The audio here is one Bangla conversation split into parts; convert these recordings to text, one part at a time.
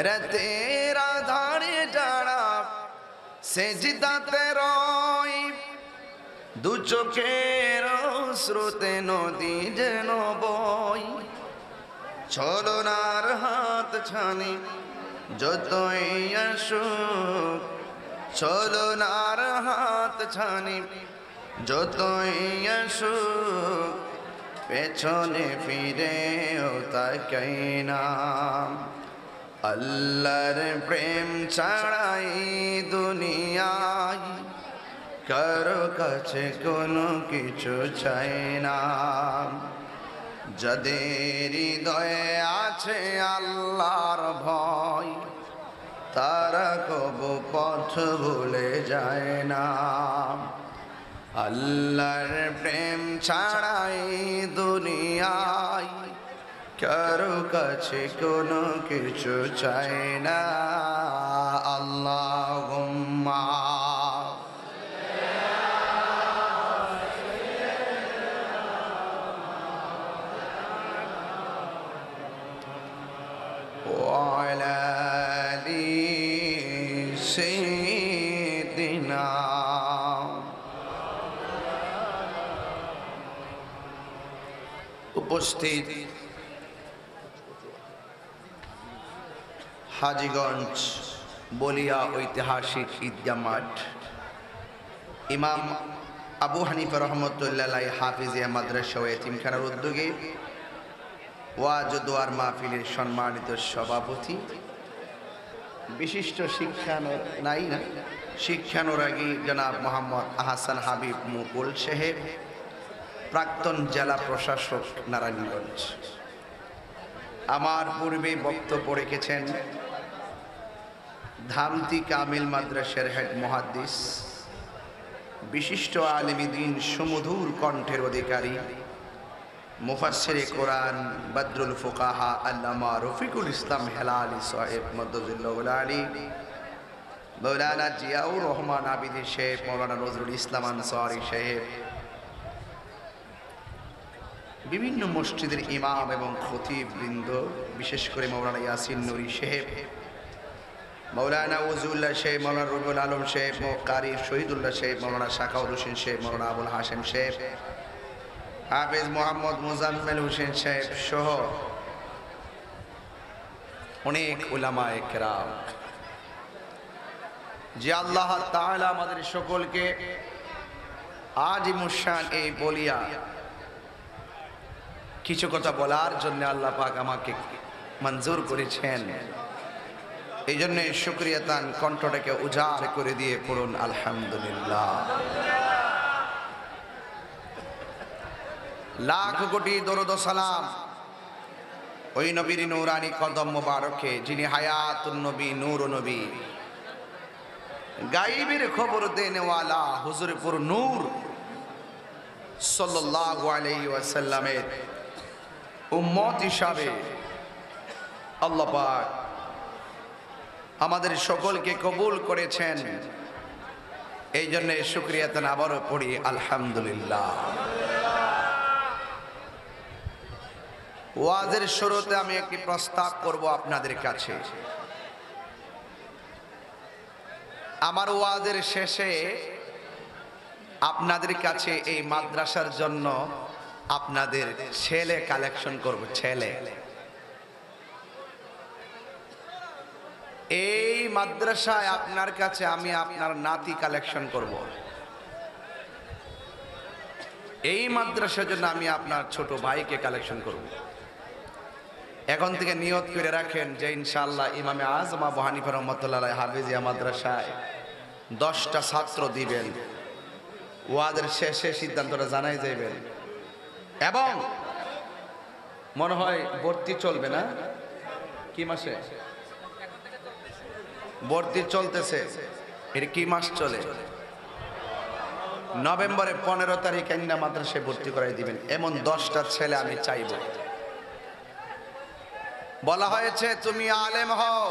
রাতের আধারে যারা সেজদাতে রয়, দু চোখের স্রোতে নদী যেন বয়। ছলনার হাত ছানি যতই আসুক, ছলনার হাত ছানি যতই আসুক, পেছনে ফিরেও তাকাই না। আল্লাহর প্রেম ছাড়াই দুনিয়ায় কারো কাছে কোনো কিছু চাই না। যাদের হৃদয়ে আছে আল্লাহর ভয়, তারা কবু পথ ভুলে যায় না। আল্লাহর প্রেম ছাড়াই দুনিয়ায় কারো কাছে কোনো কিছু চাই না। আল্লাহুম্মা ওয়ালা আলি সাইয়্যিদিনা। উপস্থিত হাজীগঞ্জ বলিয়া ঐতিহাসিক ঈদগাহ মাঠ, ইমাম আবু হানিফা রহমতুল্লাহ হাফিজিয়া মাদ্রাসা ও এতিমখানার উদ্যোগে ওয়াজ ও দোয়ার মাহফিলের সম্মানিত সভাপতি, বিশিষ্ট শিক্ষানুরাগী জনাব মোহাম্মদ আহসান হাবিব মুকুল সাহেব, প্রাক্তন জেলা প্রশাসক নারায়ণগঞ্জ। আমার পূর্বে বক্তব্য রেখেছেন ধামতি কামিল মাদ্রাসার হেড মুহাদ্দিস, বিশিষ্ট আলেম দ্বীন, সুমধুর কণ্ঠের অধিকারী, মুফাসসিরে কোরআন, বদরুল ফুকাহা আল্লামা রফিকুল ইসলাম হেলালি সাহেব মদ্দুল্লাহুল আলী, মৌলানা জিয়াউর রহমান আবিদি সাহেব, মৌলানা নজরুল ইসলাম আনসারী সাহেব, বিভিন্ন মসজিদের ইমাম এবং খতিব বৃন্দ, বিশেষ করে মৌলানা ইয়াসিন নুরি সাহেব, মৌলানা ওয়াজুল্লাহ সাহেব, মৌলানা রবিউল আলম সাহেব, কারি শহীদুল্লাহ সাহেব, মৌলানা শাকাউল হোসেন সাহেব, মৌলানা আবুল হাশেম সাহেব, হাফেজ মোহাম্মদ মুজাম্মেল হোসেন সাহেব সহ অনেক উলামায়ে কেরাম, যে আল্লাহ তাআলা আমাদের সকলকে আজিমুশান এই বলিয়া কিছু কথা বলার জন্য আল্লাহ পাক আমাকে মঞ্জুর করেছেন। এই জন্য শুকরিয়া তান কণ্ঠটাকে উজাড় করে দিয়ে পড়ুন আলহামদুলিল্লাহ। লাখ কোটি দরুদ ও সালাম ওই নবীর নূরানি কদম মোবারকে, যিনি হায়াতুন নবী, নূর নবী, গায়বের খবর দেনেওয়ালা হুজুর পুর নূর সাল্লাল্লাহু আলাইহি ওয়াসাল্লামের উম্মত হিসাবে আল্লাহ পাক আমাদের সকলকে কবুল করেছেন। এই জন্য শুকরিয়া তান আবারও পড়ি আলহামদুলিল্লাহ। ওয়াজের শুরুতে আমি একটি প্রস্তাব করব আপনাদের কাছে। আমার ওয়াজের শেষে আপনাদের কাছে এই মাদ্রাসার জন্য আপনাদের ছেলে কালেকশন করব। ছেলে, এই মাদ্রাসায় আপনার কাছে আমি আপনার নাতি কালেকশন করব। এই মাদ্রাসার জন্য আমি আপনার ছোট ভাইকে কালেকশন করব। এখন থেকে নিয়ত করে রাখেন যে ইনশাআল্লাহ ইমামে আজম আবু হানিফা রহমাতুল্লাহ হাফিজিয়া মাদ্রাসায় 10টা ছাত্র দিবেন। ওয়াদের শেষে সিদ্ধান্তটা জানাই যাইবেন। এবং মনে হয় ভর্তি চলবে না, কি মাসে ভর্তি চলতেছে? এর কি মাস চলে? নভেম্বরে 15 তারিখ এন্না মাদ্রাসায় ভর্তি করাই দিবেন। এমন 10টা ছেলে আমি চাইব। বলা হয়েছে তুমি আলেম হও,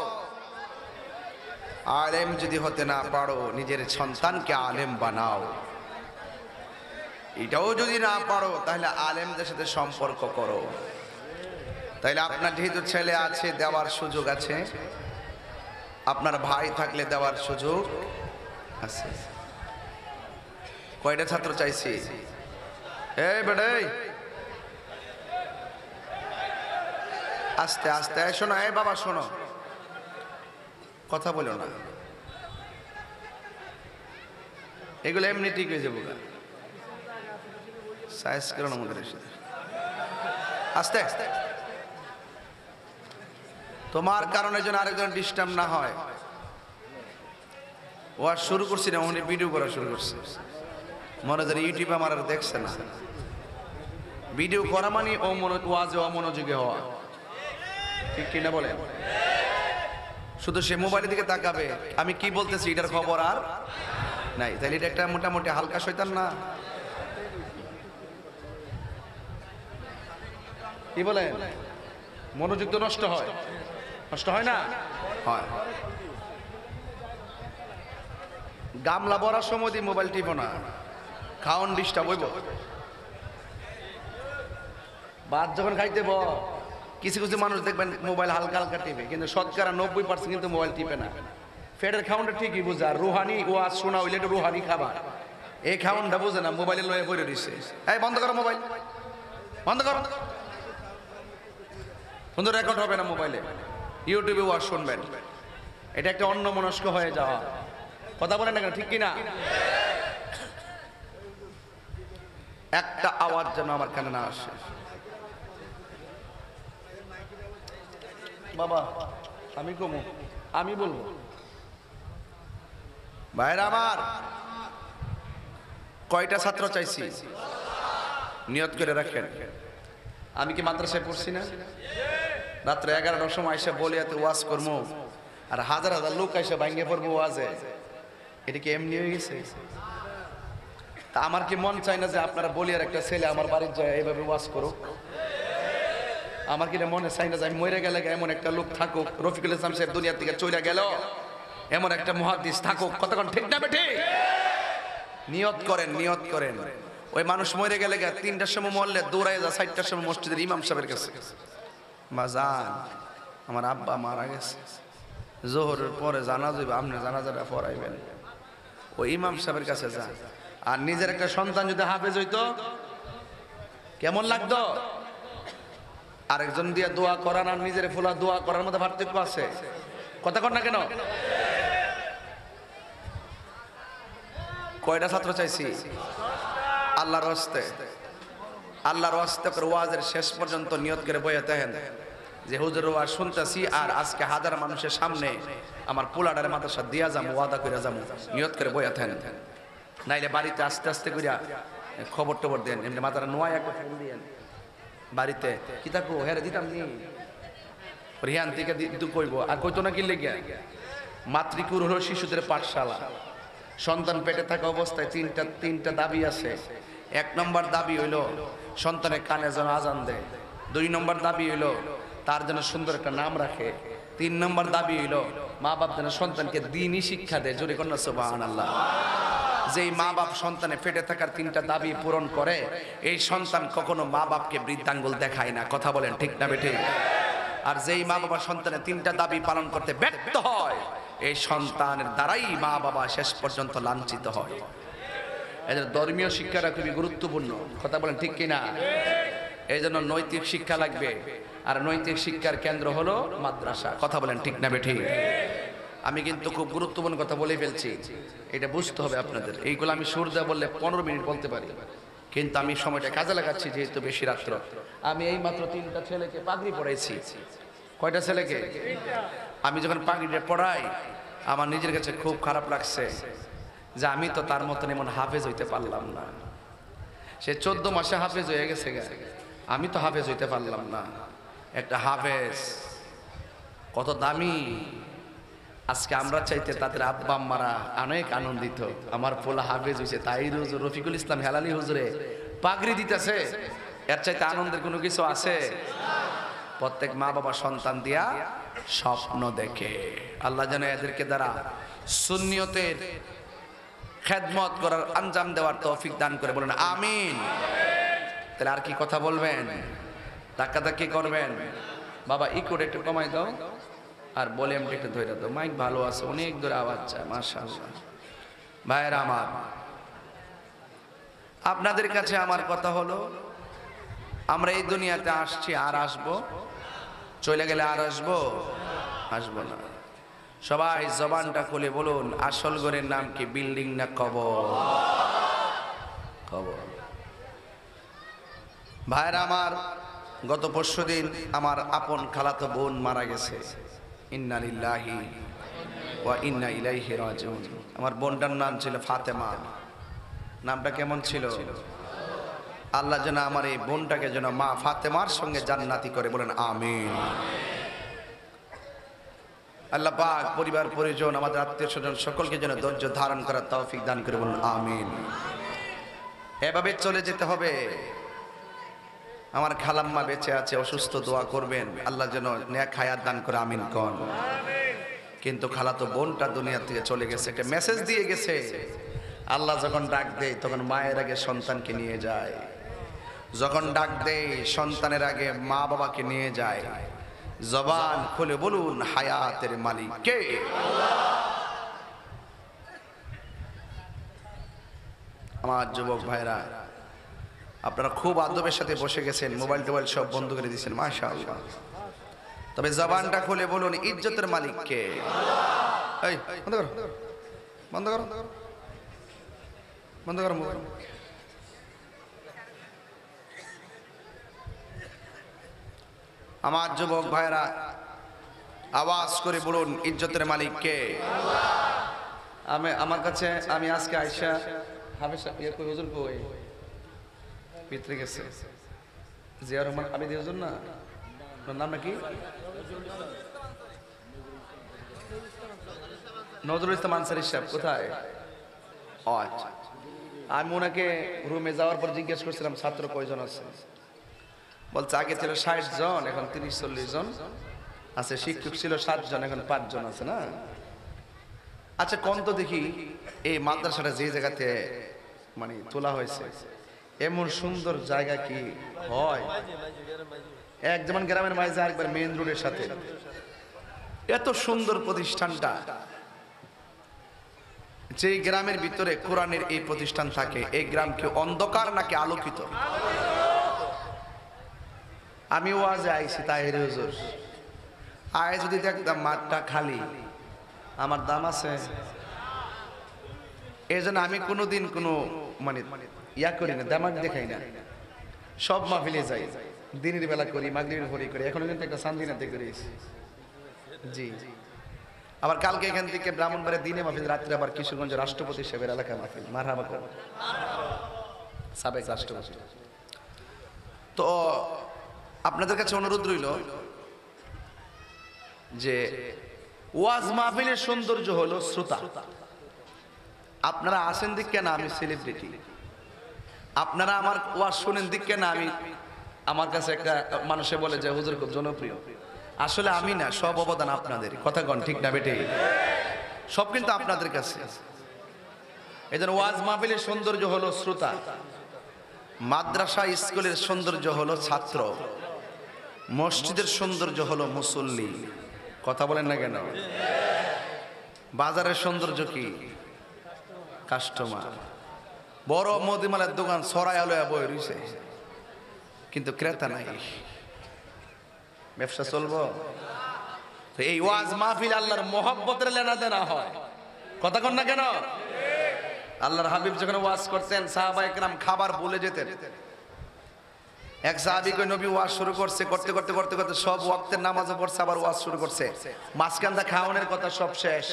আলেম যদি হতে না পারো নিজের সন্তানকে আলেম বানাও। এটাও যদি না পারো তাহলে আলেমদের সাথে সম্পর্ক করো। তাইলে আপনার যেহেতু ছেলে আছে দেওয়ার সুযোগ আছে, আপনার ভাই থাকলে দেওয়ার সুযোগ আছে। কয়টা ছাত্র চাইছি? এই বেড়ে আস্তে আস্তে শোনো, এই বাবা শোনো, কথা বলো না, এগুলো এমনি ঠিক হয়ে যাবো। সাইজ করো না আমাদের সাথে, আস্তে আস্তে, তোমার কারণে যেন আরেকজন ডিস্টার্ব না হয়। ও আর শুরু করছি না, উনি ভিডিও করা শুরু করছে, মনে হয় ইউটিউবে আমার আর দেখছে না। ভিডিও করা মানে ওয়াজে অমনোযোগী হওয়া, ঠিক কিনা বলে? শুধু সে মোবাইলের দিকে তাকাবে, আমি কি বলতেছি এটার খবর আর নাই। তাহলে এটা একটা মোটামুটি হালকা শয়তান না? কি বলেন? মনোযোগ তো নষ্ট হয়, নষ্ট হয় না? হয়। গামলা ভরার সময় দিয়ে মোবাইল টিপো না, খাওয়ান ডিস্টার্ব হইব। ভাত যখন খাইতে কিছু কিছু মানুষ দেখবেন মোবাইল হালকা হালকা টিপে, কিন্তু শতকরা 90% কিন্তু মোবাইল টিপে না। ফেটের খাওয়ানটা ঠিকই বুঝে, আর রুহানি ওয়াজ শোনা হইলে এটা রুহানি খাবার, এই খাওয়ানটা বুঝে না, মোবাইলে লয়ে পড়ে দিচ্ছে। এই বন্ধ করো মোবাইল, বন্ধ করো, কিন্তু রেকর্ড হবে না মোবাইলে, ইউটিউবে ওয়াজ শুনবেন। এটা একটা অন্যমনস্ক হয়ে যাওয়া, কথা বলেন না কেন, ঠিক কিনা? একটা আওয়াজ যেন আমার কানে না আসে। বাবা আমি কমু, আমি বলবো, ভাইরা আমার, কয়টা ছাত্র চাইছি? নিয়ত করে রাখেন। আমি কি মাদ্রাসায় পড়ছি না? রাত্রে 11টার সময় এসে বলিয়াতে ওয়াজ করবো, আর হাজার হাজার লোক এসে ভাঙ্গে পড়বো ওয়াজে। এটা কি এমনি হয়ে গেছে? তা আমার কি মন চায় না যে আপনারা বলিয়ার একটা ছেলে আমার বাড়ির যায় এইভাবে ওয়াজ করুক? আমার কি মনে চাই না যে আমি মরে গেলে এমন একটা লোক থাকুক, রফিকুল ইসলাম সাহেব দুনিয়ার থেকে চলে গেল, এমন একটা মুহাদ্দিস থাকুক, কতক্ষণ ঠিক না বেঠি? নিয়ত করেন, নিয়ত করেন। ওই মানুষ মরে গেলে 3টার সময় মরলে দৌড়ায় যা 4টার সময় মসজিদের ইমাম সাহেবের কাছে, বাজান আমার আব্বা মারা গেছে, জোহরের পরে জানাজা হইবে, আপনি জানাজাটা পড়াইবেন। ওই ইমাম সাহেবের কাছে যান। আর নিজের একটা সন্তান যদি হাফেজ হইতো কেমন লাগতো? আরেকজন দিয়ে দোয়া করান আর নিজের ফুলা দোয়া করার মধ্যে পার্থক্য আছে, কথা কর না কেন? কয়টা ছাত্র চাইছি? আল্লাহর রাস্তে, আল্লাহর রাস্তে করে ওয়াজের শেষ পর্যন্ত নিয়ত করে বইতে হেন যে হুজুর ওয়াজ শুনতেছি, আর আজকে হাজার মানুষের সামনে আমার পোলাডারে মাদ্রাসা দিয়া যাবো, ওয়াদা করে যাবো, নিয়ত করে বইতে হেন। নাইলে বাড়িতে আস্তে আস্তে করিয়া খবর টবর দেন, এমনি মাথাটা নোয়া একটা ফোন দিয়েন বাড়িতে, কি থাকবো হ্যাঁ দিতাম নি রিহান থেকে কইব, আর কইতো না কি লেগে। মাতৃকুর হলো শিশুদের পাঠশালা। সন্তান পেটে থাকা অবস্থায় তিনটা দাবি আছে। 1 নম্বর দাবি হইলো সন্তানের কানে যেন আজান দেয়। 2 নম্বর দাবি হইলো তার যেন সুন্দর একটা নাম রাখে। 3 নম্বর দাবি হইলো মা বাপ যেন সন্তানকে দ্বীনি শিক্ষা দেয়। জোরে কন্যা সুবহানাল্লাহ। যেই মা বাপ সন্তানে পেটে থাকার 3টা দাবি পূরণ করে, এই সন্তান কখনো মা বাপকে বৃদ্ধাঙ্গুল দেখায় না, কথা বলেন ঠিক না বেঠিক? আর যেই মা বাবা সন্তানের 3টা দাবি পালন করতে ব্যর্থ হয়, এই সন্তানের দ্বারাই মা বাবা শেষ পর্যন্ত লাঞ্ছিত হয়। এদের ধর্মীয় শিক্ষাটা খুবই গুরুত্বপূর্ণ, কথা বলেন ঠিক কিনা? এই জন্য নৈতিক শিক্ষা লাগবে, আর নৈতিক শিক্ষার কেন্দ্র হলো মাদ্রাসা, কথা বলেন ঠিক না বেঠিক? আমি কিন্তু খুব গুরুত্বপূর্ণ কথা বলে ফেলছি, এটা বুঝতে হবে আপনাদের। এইগুলো আমি সুর দেওয়া বললে 15 মিনিট বলতে পারি, কিন্তু আমি সময়টা কাজে লাগাচ্ছি যেহেতু বেশি রাত্র। আমি এই মাত্র 3টা ছেলেকে পাগড়ি পড়াইছি। কয়টা ছেলেকে? আমি যখন পাগড়িটা পড়াই আমার নিজের কাছে খুব খারাপ লাগছে যে আমি তো তার মতন এমন হাফেজ হইতে পারলাম না। সে 14 মাসে হাফেজ হয়ে গেছে, আমি তো হাফেজ হইতে পারলাম না। একটা হাফেজ কত দামি! আজকে আমরা চাইতে তাদের আব্বা আম্মারা অনেক আনন্দিত, আমার পোলা হাফেজ হয়েছে। তাই হুজুর রফিকুল ইসলাম হেলালি হুজুরে পাগড়ি দিতেছে, এর চাইতে আনন্দের কোনো কিছু আছে? প্রত্যেক মা বাবা সন্তান দিয়া স্বপ্ন দেখে, আল্লাহ যেন এদেরকে দ্বারা সুন্নিয়তের খেদমত করার আঞ্জাম দেওয়ার তৌফিক দান করে, বলেন আমিন। তাহলে আর কি কথা বলবেন? ধাক্কাধাক্কি করবেন, বাবা ইকোটা একটু কমাই দাও আর ভলিউমটা একটু ধরে দাও, মাইক ভালো আছে, অনেক দূরে আওয়াজ যায়, মাশাআল্লাহ। ভাইয়েরা আমার, আপনাদের কাছে আমার কথা হলো, আমরা এই দুনিয়াতে আসছি আর আসবো, চলে গেলে আর আসবো না। সবাই জবানটা খুলে বলুন, আসল ঘরের নাম কি, বিল্ডিং না কবর? কবর। ভাইরা আমার, গত পরশুদিন আমার আপন খালাতো বোন মারা গেছে। ইন্না লিল্লাহি ওয়া ইন্না ইলাইহি রাজিউন। আমার বোনটার নাম ছিল ফাতেমা। নামটা কেমন ছিল? আল্লাহ যেন আমার এই বোনটাকে যেন মা ফাতেমার সঙ্গে জান্নাতি করে, বলেন আমিন। আল্লাহ পাক পরিবার পরিজন আমাদের আত্মীয় স্বজন সকলকে যেন ধৈর্য ধারণ করার তৌফিক দান করে, বলুন আমিন। এভাবে চলে যেতে হবে। আমার খালাম্মা বেঁচে আছে, অসুস্থ, দোয়া করবেন আল্লাহ যেন নেক হায়াত দান করে, আমিন কোন। কিন্তু খালাতো বোনটা দুনিয়া থেকে চলে গেছে, একটা মেসেজ দিয়ে গেছে, আল্লাহ যখন ডাক দেয় তখন মায়ের আগে সন্তানকে নিয়ে যায়, যখন ডাক দেয় সন্তানের আগে মা বাবাকে নিয়ে যায়। জবান খুলে বলুন, হায়াতের মালিক কে? আমার যুবক ভাইরা, আপনারা খুব আদবের সাথে বসে গেছেন, মোবাইল টোবাইল সব বন্ধ করে দিয়েছেন, মাশাআল্লাহ। তবে জবানটা খুলে বলুন, ইজ্জতের মালিক কে? এই বন্ধ করো, বন্ধ করো, বন্ধ করো মোবাইল। আমার যুবক ভাইরা, আওয়াজ করে বলুন, ইজ্জতের মালিক কে? আমার কাছে আমি আজকে আইসা হামেশা কই হুজুর কই ভিতরে গেছে, জিয়া রহমান আবিদ হুজুর না, নাম নাকি নজরুল ইসলাম আনসারী সাহেব, কোথায়? ও আচ্ছা। আমি ওনাকে রুমে যাওয়ার পর জিজ্ঞেস করছিলাম ছাত্র কয়জন আছে, বলছে আগে ছিল 60 জন, এখন 30-40 জন আছে। শিক্ষক ছিল 7 জন, এখন 5 জন আছে না? আচ্ছা কোন তো দেখি, এই মাদ্রাসাটা যে জায়গাতে মানে তোলা হয়েছে, এমন সুন্দর জায়গা কি হয়? এক যেমন গ্রামের মাঝে, আরেকবার মেইন রোডের সাথে, এত সুন্দর প্রতিষ্ঠানটা। যে গ্রামের ভিতরে কোরআনের এই প্রতিষ্ঠান থাকে, এই গ্রাম কি অন্ধকার নাকি আলোকিত? আমি ওয়াজে আইছি তাহির হুজুর, আয় যদি দেখতাম মাঠটা খালি, আমার দাম আছে। এই জন্য আমি কোনোদিন কোনো মানে ইয়া করি না, দামাক দেখাই না, সব মাহফিলে যাই, দিনের বেলা করি, মাগরিবের পরে করি। এখনো কিন্তু একটা সান্দিনাতে করেছি। জি, আবার কালকে এখান থেকে ব্রাহ্মণবাড়িয়া দিনে মাহফিল, রাত্রে আবার কিশোরগঞ্জ রাষ্ট্রপতি সাহেবের এলাকা মাহফিল। মারহাবা করো, সাবেক রাষ্ট্রপতি। তো আপনাদের কাছে অনুরোধ রইল যে ওয়াজ মাহফিলের সৌন্দর্য হলো শ্রোতা। আপনারা আসেন দিক কেন আমি সেলিব্রিটি, আপনারা আমার ওয়াজ শুনেন দিক কেন আমি, আমার কাছে একটা মানুষে বলে যে হুজুর খুব জনপ্রিয়। আসলে আমি না, সব অবদান আপনাদের। কথা কন ঠিক না বেটে? সব কিন্তু আপনাদের কাছে। এই জন্য ওয়াজ মাহফিলের সৌন্দর্য হলো শ্রোতা, মাদ্রাসা স্কুলের সৌন্দর্য হলো ছাত্র, মসজিদের সৌন্দর্য হলো মুসল্লি। কথা বলেন না কেন? বাজারের সৌন্দর্য কি? কাস্টমার। বড় মুদিমালের দোকান ছড়ায় আলোয়া বই রইছে, কিন্তু ক্রেতা নাই, ব্যবসা চলবো? তো এই ওয়াজ মাহফিল আল্লাহর মহব্বতের লেনা দেনা হয়। কথা কন না কেন? আল্লাহর হাবিব যখন ওয়াজ করতেন, সাহাবায়ে কেরাম খাবার ভুলে যেতেন। এক সাহাবী কই নবী ওয়াজ শুরু করছে, করতে করতে করতে করতে সব ওয়াক্তের নামাজও পড়ছে, আবার ওয়াজ শুরু করছে, মাঝখানটা খাওয়ানোর কথা সব শেষ।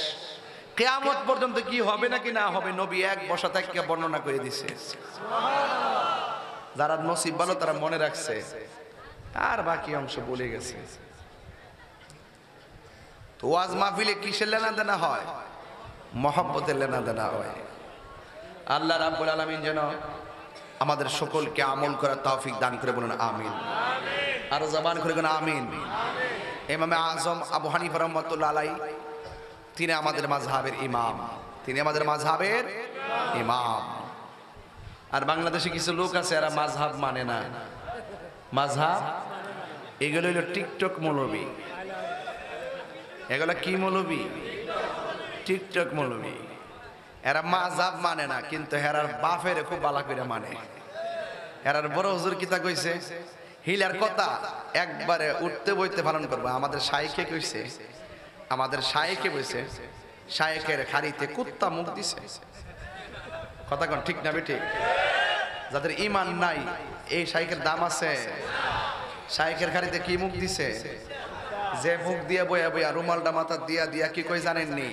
কিয়ামত পর্যন্ত কি হবে নাকি না হবে নবী এক বসা থেকে বর্ণনা করে দিছে। যারা নসিব ভালো তারা মনে রাখছে, আর বাকি অংশ বলে গেছে। তো ওয়াজ মাহফিলে কিসের লেনা দেনা হয়? মহব্বতের লেনা দেনা হয়। আল্লাহ রাব্বুল আলামিন যেন আমাদের সকলকে আমল করার তৌফিক দান করে, বলুন আমিন। আর জবান করে বলুন আমিন। ইমামে আজম আবু হানিফা রাহমাতুল্লাহ আলাইহি, তিনি আমাদের মাযহাবের ইমাম, তিনি আমাদের মাযহাবের ইমাম। আর বাংলাদেশে কিছু লোক আছে এরা মাযহাব মানে না, মাযহাব এগুলো হইল টিকটক মৌলবী। এগুলো কি মৌলবী? টিকটক মৌলবী। এরা মাযহাব মানে না, কিন্তু হেরার বাপের খুব বালা করে মানে। হেরার বড় হুজুর কিতা কইছে, হিলার কথা একবারে উঠতে বইতে পালন করবো। আমাদের শাইখে কইছে, আমাদের শাইখে কইছে, শাইখের খাড়িতে কুত্তা মুখ দিছে। কথা কোন ঠিক না বেঠিক? যাদের ঈমান নাই এই শাইখের দাম আছে? শাইখের খাড়িতে কি মুখ দিছে? যে মুখ দিয়ে বইয়া বইয়া রুমালটা মাথা দিয়া দিয়া কি কই জানেননি?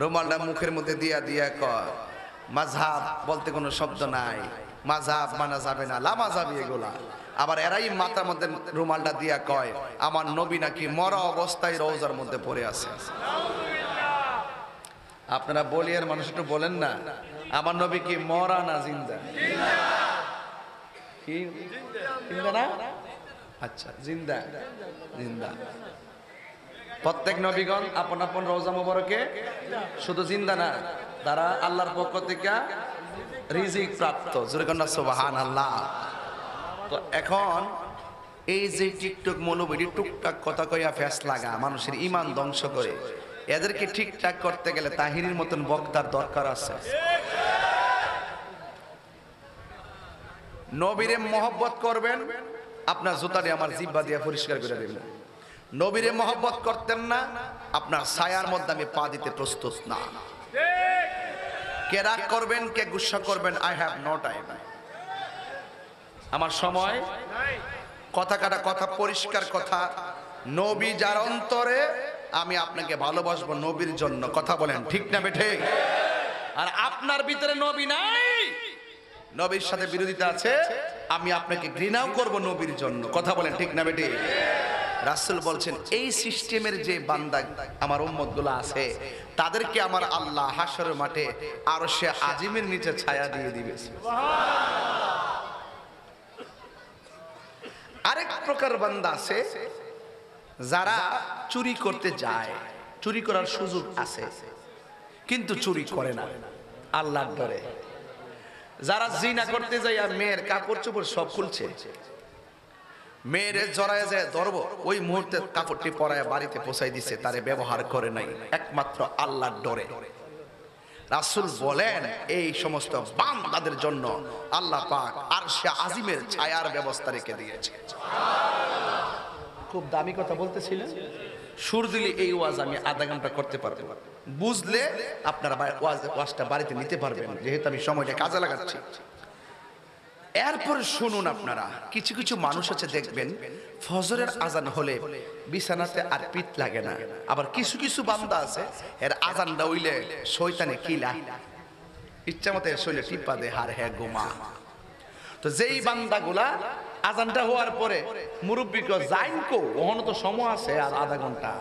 রুমালটা মুখের মধ্যে দিয়া দিয়া কয় মাযহাব বলতে কোনো শব্দ নাই, মাযহাব মানা যাবে না, লামাযাবি এগুলা। আবার এরাই মাথার মধ্যে রুমালটা দিয়া কয় আমার নবী নাকি মরা অবস্থায় রওজার মধ্যে পড়ে আছে। আপনারা বলিয়ার মানুষ একটু বলেন না, আমার নবী কি মরা না জিন্দা? কি জিন্দা না? আচ্ছা জিন্দা, জিন্দা। প্রত্যেক নবীগণ আপন আপন রওজা মোবারকে শুধু জিন্দা না, তারা আল্লাহর পক্ষ থেকে রিজিক প্রাপ্ত। জোরে কন্যা সুবহানাল্লাহ। তো এখন এই যে টিকটক মৌলবী টুকটাক কথা কইয়া ফ্যাস লাগা মানুষের ঈমান ধ্বংস করে, এদেরকে ঠিকঠাক করতে গেলে তাহিরির মতন বক্তার দরকার আছে। নবীরে মহব্বত করবেন, আপনার জুতাটি আমার জিহ্বা দিয়ে পরিষ্কার করে দেবেন। নবীরে মহব্বত করতেন না, আপনার ছায়ার মধ্যে আমি পা দিতে প্রস্তুত না। কে রাগ করবেন, কে গুসা করবেন, আই হ্যাভ নো টাইম। আমার সময় কথা কাটা কথা, পরিষ্কার কথা। নবী যার অন্তরে, আমি আপনাকে ভালোবাসবো নবীর জন্য। কথা বলেন ঠিক না বেঠে? আর আপনার ভিতরে নবী নাই, নবীর সাথে বিরোধিতা আছে, আমি আপনাকে ঘৃণাও করব নবীর জন্য। কথা বলেন ঠিক না বেঠে? রাসূল বলছেন এই সিস্টেমের যে বান্দা আমার উম্মত গুলো আছে, তাদেরকে আমার আল্লাহ হাশরের মাঠে আরশে আজিমের নিচে ছায়া দিয়ে দিবে। আরেক প্রকার বান্দা আছে যারা চুরি করতে যায়, চুরি করার সুযোগ আছে কিন্তু চুরি করে না আল্লাহর ডরে। যারা জিনা করতে যায় আর মেয়ের কাপড় চোপড় সব খুলছে, মেয়েরে জড়ায় যায় ধরবো, ওই মুহূর্তে কাপড়টি পরায় বাড়িতে পৌঁছাই দিছে, তারে ব্যবহার করে নাই একমাত্র আল্লাহর ডরে। রাসূল বলেন এই সমস্ত বান্দাদের জন্য আল্লাহ পাক আরশে আজিমের ছায়ার ব্যবস্থা রেখে দিয়েছে। খুব দামি কথা বলতেছিলেন, সুর দিলে এই ওয়াজ আমি আধা ঘন্টা করতে পারবো, বুঝলে আপনারা ওয়াজটা বাড়িতে নিতে পারবেন, যেহেতু আমি সময়টা কাজে লাগাচ্ছি। এরপরে শুনুন আপনারা, কিছু কিছু মানুষ আছে দেখবেন ফজরের আজান হলে বিছানাতে আর পিঠ লাগে না। আবার কিছু কিছু বান্দা আছে এর আজানটা হইলে শয়তানে কিলা ইচ্ছা মতো শৈলে টিপা দে হার হ্যাঁ গোমা। তো যেই বান্দাগুলা আজানটা হওয়ার পরে মুরব্বী কো যাইন কো, ওখানে তো সময় আছে আর আধা ঘন্টা,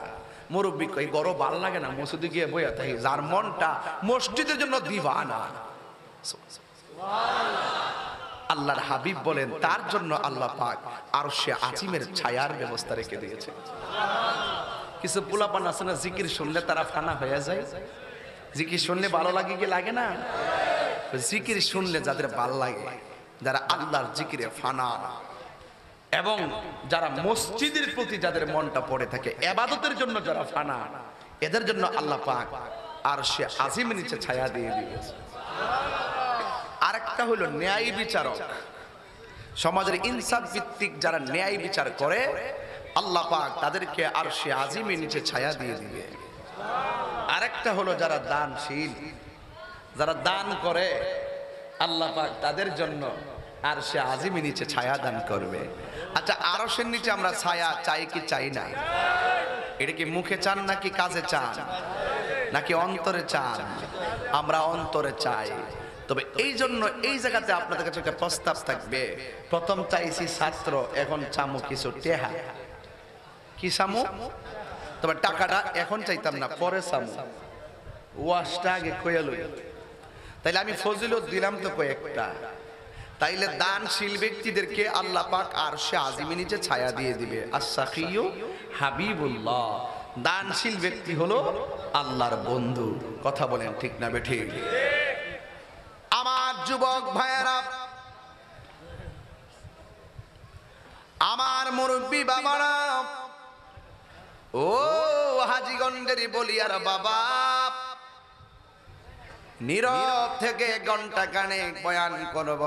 মুরব্বী কই গরম ভাল লাগে না, মসজিদে গিয়ে বইয়া থাকি। যার মনটা মসজিদের জন্য দিবানা, আল্লাহর হাবিব বলেন তার জন্য আল্লাহ পাক আরশে আজিমের ছায়ার ব্যবস্থা রেখে দিয়েছে। কিছু পোলাপান আছে না, জিকির শুনলে তারা ফানা হয়ে যায়। জিকির শুনলে ভালো লাগে কি লাগে না? জিকির শুনলে যাদের ভালো লাগে, যারা আল্লাহর জিকিরে ফানা, এবং যারা মসজিদের প্রতি যাদের মনটা পড়ে থাকে, ইবাদতের জন্য যারা ফানা, এদের জন্য আল্লাহ পাক আরশে আজিমের নিচে ছায়া দিয়ে দিয়েছে। আরেকটা হলো ন্যায় বিচারক, সমাজের ইনসাফ ভিত্তিক যারা ন্যায় বিচার করে, আল্লাহ পাক তাদেরকে আরশে আজিমের নিচে ছায়া দিয়ে দিবে। আরেকটা হলো যারা দানশীল, যারা দান করে, আল্লাহ পাক তাদের জন্য আরশে আজিমের নিচে ছায়া দান করবে। আচ্ছা, আরশের নিচে আমরা ছায়া চাই কি চাই না? এটা কি মুখে চান নাকি কাজে চান নাকি অন্তরে চান? আমরা অন্তরে চাই। তবে এই জন্য এই জায়গাতে আপনাদের কাছে একটা প্রস্তাব থাকবে। প্রথম চাইছি ছাত্র, এখন চামু কিছু টেহা। কি চামু? তবে টাকাটা এখন চাইতাম না, পরে চামু। ওয়াশটা আগে কইয়া লই, তাইলে আমি ফজিলত দিলাম তো কয়েকটা। তাইলে দানশীল ব্যক্তিদেরকে আল্লাহ পাক আরশে আজিমের নিচে ছায়া দিয়ে দিবে। আস-সাখিয়্যু হাবিবুল্লাহ, দানশীল ব্যক্তি হলো আল্লাহর বন্ধু। কথা বলেন ঠিক না বেঠিক? আমার যুবক ভাইয়েরা, আমার মুরব্বী বাবারা, ও হাজীগঞ্জেরই বলিয়ার বাবা, নীরব থেকে ঘন্টা কানেক বয়ান করব,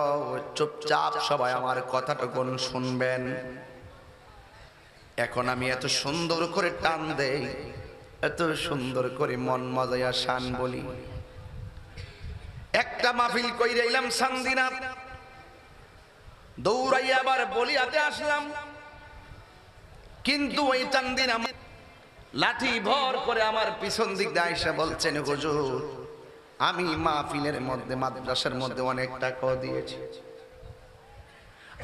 চুপচাপ সবাই আমার কথাটুকুন শুনবেন। এখন আমি এত সুন্দর করে টান দেই, এত সুন্দর করে মন মজায়া শান বলি। একটা মাহফিল কইরা এলাম সান্দিনা, দৌড়াইয়া আবার বলিয়াতে আসলাম, কিন্তু ওই চান্দিনা লাঠি ভর করে আমার পিছন দিক দিয়ে আইসা বলছেন, হুজুর আমি মাহফিলের মধ্যে মাদ্রাসার মধ্যে অনেক টাকা দিয়েছি,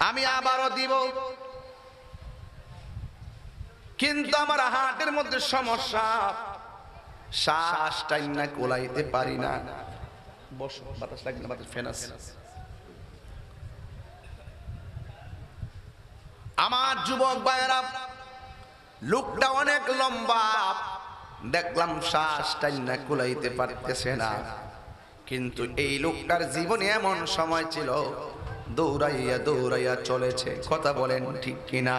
আমি আবারও দিব, কিন্তু আমার হার্টের মধ্যে সমস্যা, শ্বাস টাইনা কোলাইতে পারি না। বসো, বাতাস লাগবে না, বাতাস ফ্যান আছে। আমার যুবক ভাইয়েরা, লোকটা অনেক লম্বা, দেখলাম শ্বাস টাইনা কোলাইতে পারতেছে না, কিন্তু এই লোকটার জীবনে এমন সময় ছিল দৌড়াইয়া দৌড়াইয়া চলেছে। কথা বলেন ঠিক কিনা?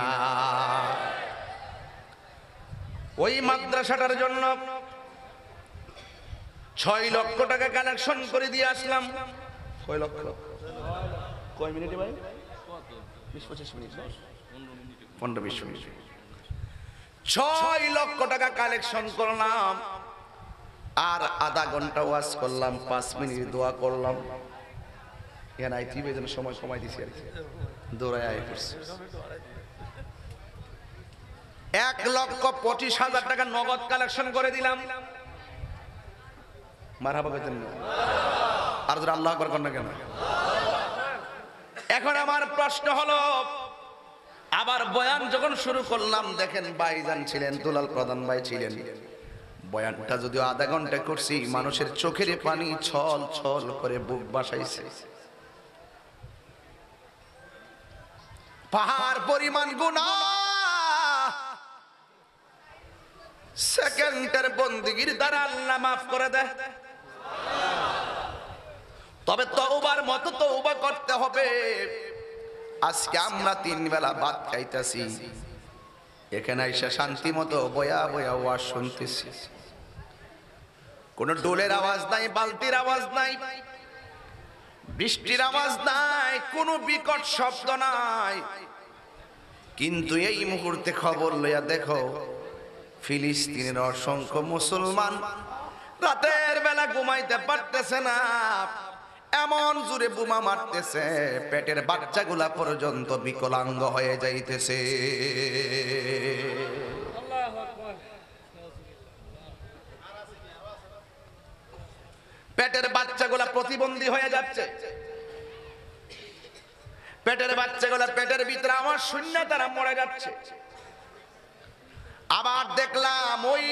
ওই মাদ্রাসাটার জন্য 6 লক্ষ টাকা কালেকশন করে দিয়ে আসলাম। 6 লক্ষ কয় মিনিটে ভাই? 20-25 মিনিট, 15-20 মিনিট। 6 লক্ষ টাকা কালেকশন করলাম, আর আধা ঘন্টা ওয়াজ করলাম, 5 মিনিট দোয়া করলাম। এখানে আইতি বেজন সময় কমাই দিছি আর কি, দৌড়ায় আয় করছি। 1,25,000 টাকা নগদ কালেকশন করে দিলাম। মারহাবা বেতন আর যারা আল্লাহ আকবার করেন না কেন? এখন আমার প্রশ্ন হলো, আবার বয়ান যখন শুরু করলাম, দেখেন ভাইজান ছিলেন, দুলাল প্রধান ভাই ছিলেন। বয়ানটা যদিও আধা ঘন্টা করছি, মানুষের চোখের পানি ছল ছল করে বুক বাসাইছে। পাহাড় পরিমাণ গুনাহ, সেকেন্ডের বন্দিগির দ্বারা আল্লাহ মাফ করে দেয়। তবে তওবার মতো তওবা করতে হবে। আজকে আমরা 3 বেলা ভাত খাইতেছি, এখানে এসে শান্তি মতো বয়া বয়া ওয়াজ শুনতেছি, কোন ডোলের আওয়াজ নাই, বালতির আওয়াজ নাই, বৃষ্টির আওয়াজ নাই, কোনো বিকট শব্দ নাই। কিন্তু এই মুহূর্তে খবর লইয়া দেখো, ফিলিস্তিনের অসংখ্য মুসলমান রাতের বেলা ঘুমাইতে পারতেছে না, এমন জোরে বোমা মারতেছে, পেটের বাচ্চাগুলা পর্যন্ত বিকলাঙ্গ হয়ে যাইতেছে। পেটের বাচ্চাগুলা প্রতিবন্ধী হয়ে যাচ্ছে, পেটের বাচ্চাগুলা পেটের ভিতরে আমার শূন্য, তারা মরে যাচ্ছে। আবার দেখলাম ওই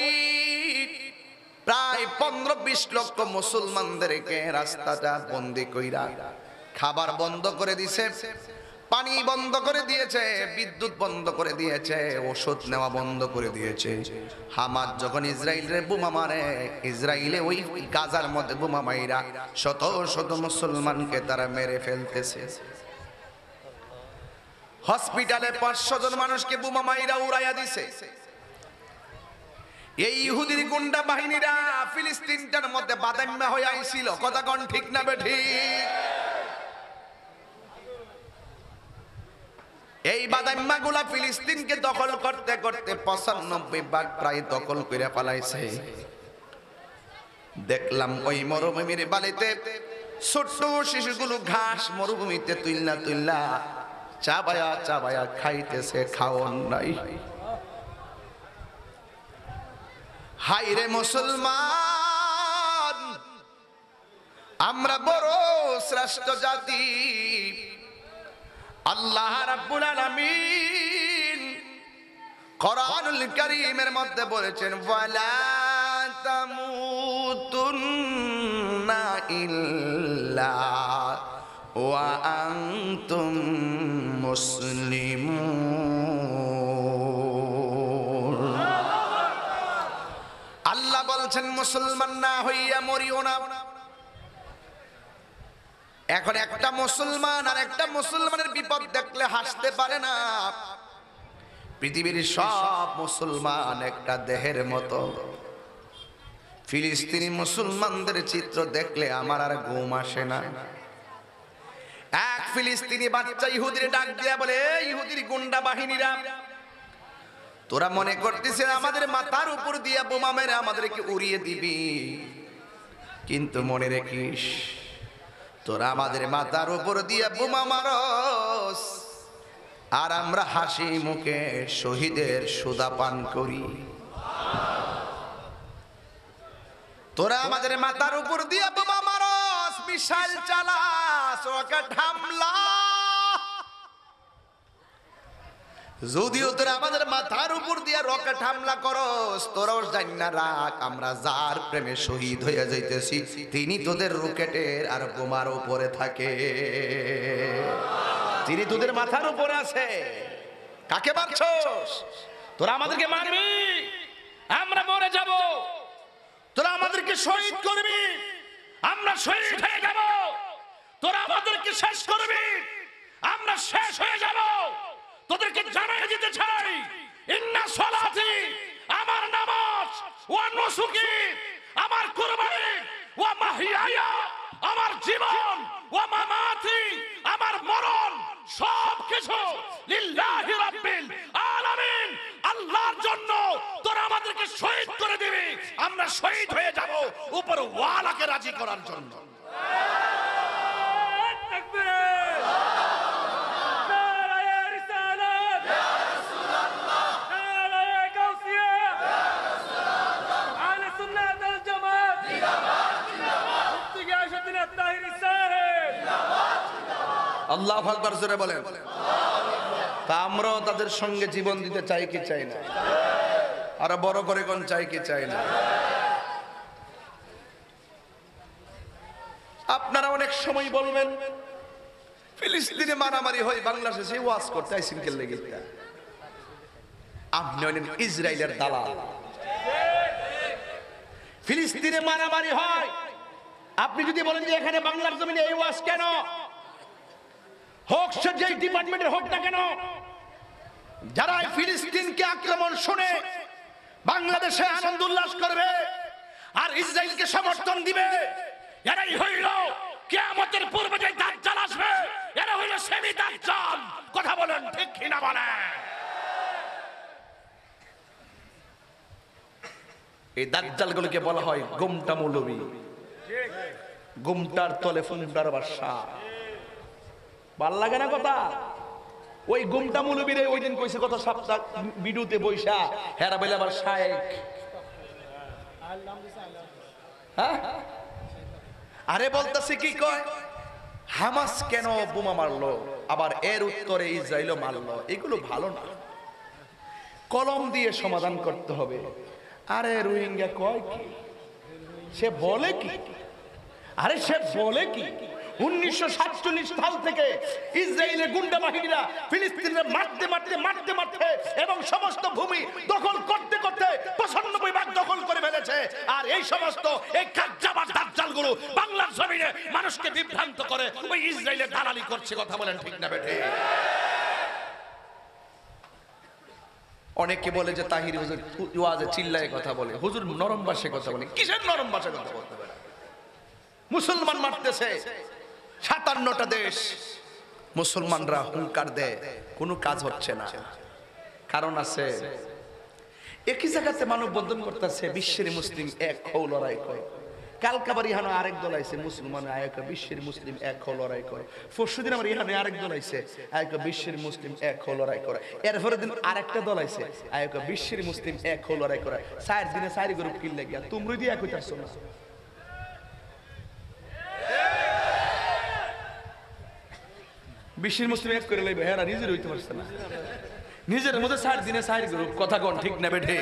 প্রায় 15-20 লক্ষ মুসলমানদেরকে রাস্তাটা বন্দি কইরা খাবার বন্ধ করে দিয়েছে, পানি বন্ধ করে দিয়েছে, বিদ্যুৎ বন্ধ করে দিয়েছে, ওষুধ নেওয়া বন্ধ করে দিয়েছে। হামাস যখন ইসরায়েলের বোমা মারে, ইসরায়েলে ওই গাজার মধ্যে বোমা মাইরা শত শত মুসলমানকে তারা মেরে ফেলতেছে। হসপিটালে 500 জন মানুষকে বোমা মাইরা উড়াইয়া দিছে। এই ইহুদির গুন্ডা বাহিনীরা ফিলিস্তিনটার মধ্যে বাদাম্মা হয়ে আইছিল। কথা কোন ঠিক না বেঠিক? এই বাদাম্মা গুলা ফিলিস্তিনকে দখল করতে করতে 95% প্রায় দখল করে পালাইছে। দেখলাম ওই মরুভূমির বালিতে ছোট্ট শিশুগুলো ঘাস মরুভূমিতে তুইল্লা তুইল্লা চাবায়া চাবায়া খাইতেছে, খাওন নাই। হাইরে মুসলমান, আমরা বড় শ্রেষ্ঠ জাতি। আল্লাহ রাব্বুল আলামিন কোরআনুল কারীমের মধ্যে বলেছেন, ওয়ালা তামুতুন্না ইল্লা ওয়া আনতুম মুসলিমুন। আল্লাহ বলছেন মুসলমান না হইয়া মরিও না। এখন একটা মুসলমান আর একটা মুসলমানের বিপদ দেখলে হাসতে পারে না, পৃথিবীর সব মুসলমান একটা দেহের মতো। ফিলিস্তিনি মুসলমানদের চিত্র দেখলে আমার আর ঘুম আসে না। এক ফিলিস্তিনি বাচ্চা ইহুদির ডাক দিয়া বলে, ইহুদির গুন্ডা বাহিনীরা, তোরা মনে করতেছে আমাদের মাথার উপর দিয়া বোমা মেরে আমাদেরকে উড়িয়ে দিবি, কিন্তু মনে রেখিস তোরা আমাদের মাথার উপর দিয়া বোমা মারস আর আমরা হাসি মুখে শহীদের সুধা পান করি। তোরা আমাদের মাথার উপর দিয়া বোমা মারস, মিসাইল চালাস, রকেট হামলা, যদিও তোরা আমাদের মাথার উপর দিয়া রকেট হামলা করস, তোরাও জানি না রাখ আমরা যার প্রেমে শহীদ হয়ে যাইতেছি তিনি তোদের রকেটের আর বোমার উপরে থাকে, তিনি তোদের মাথার উপরে আছে। কাকে মারছস? তোরা আমাদেরকে মারবি, আমরা মরে যাব, তোরা আমাদেরকে শহীদ করবি, আমরা শহীদ হয়ে যাব, তোরা আমাদেরকে শেষ করবি, আমরা শেষ হয়ে যাব। তোদেরকে জানাই দিতে চাই, ইন্না সলাতি, আমার নামাজ, ওয়া নুসুকি, আমার কুরবানি, ওয়া মাহইয়া, আমার জীবন, ওয়া মামাতি, আমার মরণ, সব কিছু লিল্লাহি রাব্বিল আলামিন, আল্লাহর জন্য। তোরা আমাদেরকে শহীদ করে দিবি, আমরা শহীদ হয়ে যাব উপর ওয়ালাকে রাজি করার জন্য। আল্লাহু আকবার জোরে বলেন। তা আমরাও তাদের সঙ্গে জীবন দিতে চাই কি চাই না? আর বড় করে কোন চাই কি চাই না? আপনারা অনেক সময় বলবেন ফিলিস্তিনে মারামারি হয়, বাংলাদেশে ওয়াজ করতে আইছেন কে লাগি? আপনি হলেন ইসরায়েলের দালাল। ফিলিস্তিনে মারামারি হয়, আপনি যদি বলেন যে এখানে বাংলার জমিনে এই ওয়াজ কেন হোক, সে যে ডিপার্টমেন্টের হোক না কেন, যারা ফিলিস্তিনকে আক্রমণ শুনে বাংলাদেশে আনন্দ উল্লাস করবে আর ইসরায়েলকে সমর্থন দিবে, এরাই হইল কিয়ামতের পূর্বে যে দাজ্জাল আসবে, এরা হইল সেমি দাজ্জাল। কথা বলেন ঠিক কি না বলেন? এই দাজ্জালগুলোকে বলা হয় গোমটা মৌলবী, গোমটার তলে ফুমটার বাসা। ভাল লাগে না কথা? ওই গুমটা মৌলবীরে ওই দিন কইছে কথা সপ্তাহ ভিডিওতে বইসা, হেরা বলে আবার শায়েক। আরে বলতেছে কি কয়, হামাস কেন বোমা মারলো, আবার এর উত্তরে ইসরায়েলও মারলো। এগুলো ভালো না, কলম দিয়ে সমাধান করতে হবে। আরে রোহিঙ্গা কয় কি, সে বলে কি? আরে সে বলে কি? 1947 সাল থেকে ইসরায়েলের গুন্ডা বাহিনীরা ফিলিস্তিনের মারতে মারতে মারতে মারতে এবং সমস্ত ভূমি দখল করতে করতে 95% দখল করে ফেলেছে। আর এই সমস্ত এই কাজ্জাবার দাজ্জালগুলো বাংলার জমিনে মানুষকে বিভ্রান্ত করে ওই ইসরায়েলের দালালি করছে। কথা বলেন ঠিক না বেঠে? অনেকে বলে যে তাহির হুজুর ওয়াজে চিল্লায় কথা বলে, হুজুর নরম ভাষায় কথা বলে। কিসের নরম ভাষায় কথা বলতে পারে? মুসলমান মারতেছে 57টা দেশ, মুসলমানরা হুঙ্কার দেয়, কোনো কাজ হচ্ছে না। কারণ আছে, একই জায়গাতে মানববন্ধন করতেছে, বিশ্বের মুসলিম এক হও লড়াই করে। কালকাবার ইহানো আরেক দল আইছে, মুসলমান আয়ক বিশ্বের মুসলিম এক হও লড়াই করে। পরশুদিন আমার ইহানে আরেক দল আইছে, আয়ক বিশ্বের মুসলিম এক হও লড়াই করে। এরপরের দিন আরেকটা দল আইছে, আয়ক বিশ্বের মুসলিম এক হও লড়াই করে। 4 দিনে 4 গ্রুপ কিনলে গিয়া তোমরা দিয়ে এক হইতাছ না। বিশ্বের মুসলিম এক করে লইবে, হ্যাঁ নিজের হইতে পারছে না। নিজের মধ্যে 4 দিনে 4 গ্রুপ। কথা কোন ঠিক না বেঠে?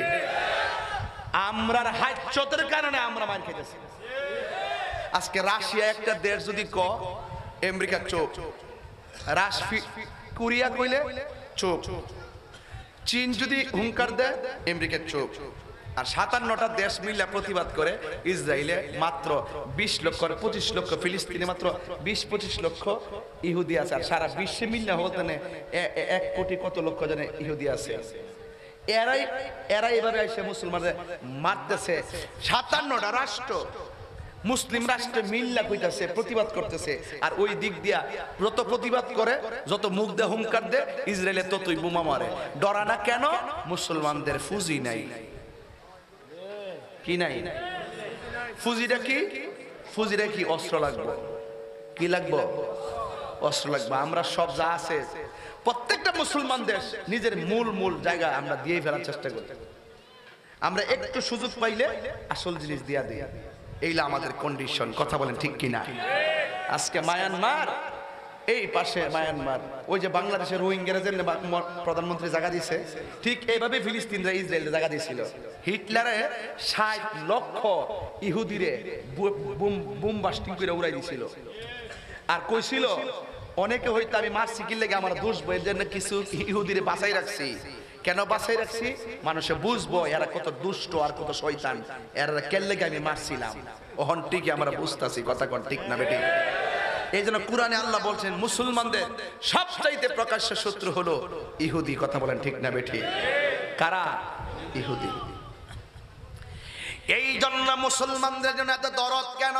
আমরার হাইচ্যতের কারণে আমরা মার খেতেছি। আজকে রাশিয়া একটা দেশ যদি ক, আমেরিকা চোখ, কোরিয়া কইলে চোখ, চীন যদি হুঙ্কার দেয় আমেরিকার চোখ, আর 57টা দেশ মিলে প্রতিবাদ করে ইসরায়েলে মাত্র 20 লক্ষ 25 লক্ষ, ফিলিস্তিনে মাত্র 20-25 লক্ষ ইহুদি আছে। আর সারা বিশ্বে মিলে হতে 1 কোটি কত লক্ষ জন ইহুদি আছে। এরাই এভাবে এসে মুসলমানদের মারতেছে। 57টা রাষ্ট্র মুসলিম রাষ্ট্রে মিল্লা কইতাছে, প্রতিবাদ করতেছে। আর ওই দিক দিয়া যত প্রতিবাদ করে, যত মুখ দিয়ে হুঙ্কার দেয়, ইসরায়েলে ততই বোমা মারে। ডরা না কেন? মুসলমানদের ফুজি নাই। কি নাই? ফুজিটা কি? ফুজিটা কি? অস্ত্র লাগবে। কি লাগবে? অস্ত্র লাগবে। আমরা সব যা আছে প্রত্যেকটা মুসলমান দেশ নিজের মূল জায়গা আমরা দিয়ে ফেলার চেষ্টা করি। আমরা একটু সুযোগ পাইলে আসল জিনিস দিয়া দিই। এইলা আমাদের কন্ডিশন। কথা বলেন ঠিক কিনা? আজকে মায়ানমার, এই পাশে মায়ানমার, ওই যে বাংলাদেশের রোহিঙ্গারা যে প্রধানমন্ত্রী জায়গা দিছে, ঠিক এইভাবে ফিলিস্তিনরা ইসরায়েলে জায়গা দিয়েছিল। হিটলারে 60 লক্ষ ইহুদিরে বুম বাস্টিং করে উড়াই দিছিল। আর কইছিল অনেকে হয়তো আমি মারছি কি লেগে আমার দোষ বই, এর জন্য কিছু ইহুদিরে বাঁচাই রাখছি। কেন বাঁচাই রাখছি? মানুষে বুঝবো এরা কত দুষ্ট আর কত শয়তান, এরা কেন লেগে আমি মারছিলাম। ওহন ঠিকই আমরা বুঝতেছি। কথা কন ঠিক না বেটি? এই জন্য কোরআনে আল্লাহ বলছেন মুসলমানদের সবচাইতে প্রকাশ্য শত্রু হলো ইহুদি। কথা বলেন ঠিক না বেটি? কারা? ইহুদি। এই জন্য মুসলমানদের জন্য এত দরদ কেন?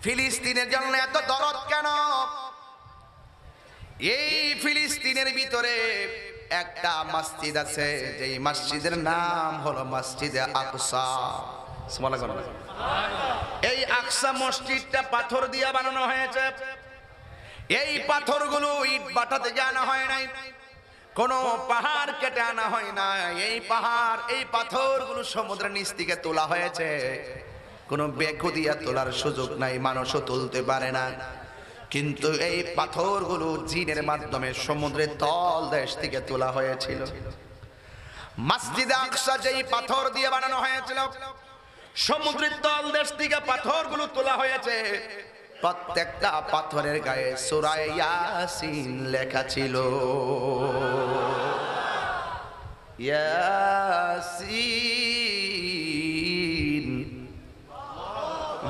ফিলিস্তিনের জন্য এত দরদ কেন? এই ফিলিস্তিনের ভিতরে একটা মসজিদ আছে, যেই মসজিদের নাম হলো মসজিদে আকসা। সুবহানাল্লাহ। এই আকসা মসজিদটা পাথর দিয়ে বানানো হয়েছে। এই পাথরগুলো ইট ভাটা থেকে আনা হয় নাই, কোনো পাহাড় কেটে আনা হয় না। এই পাহাড়, এই পাথরগুলো সমুদ্রের নিচ থেকে তোলা হয়েছে। কোনো বেকু দিয়া তোলার সুযোগ নাই, মানুষও তুলতে পারে না। কিন্তু এই পাথরগুলো জিনের মাধ্যমে সমুদ্রের তল দেশ থেকে তোলা হয়েছিল। মসজিদে আকসা যেই পাথর দিয়ে বানানো হয়েছিল, সমুদ্রের তল দেশ থেকে পাথরগুলো তোলা হয়েছে। প্রত্যেকটা পাথরের গায়ে সূরা ইয়াসিন লেখা ছিল। ইয়াসিন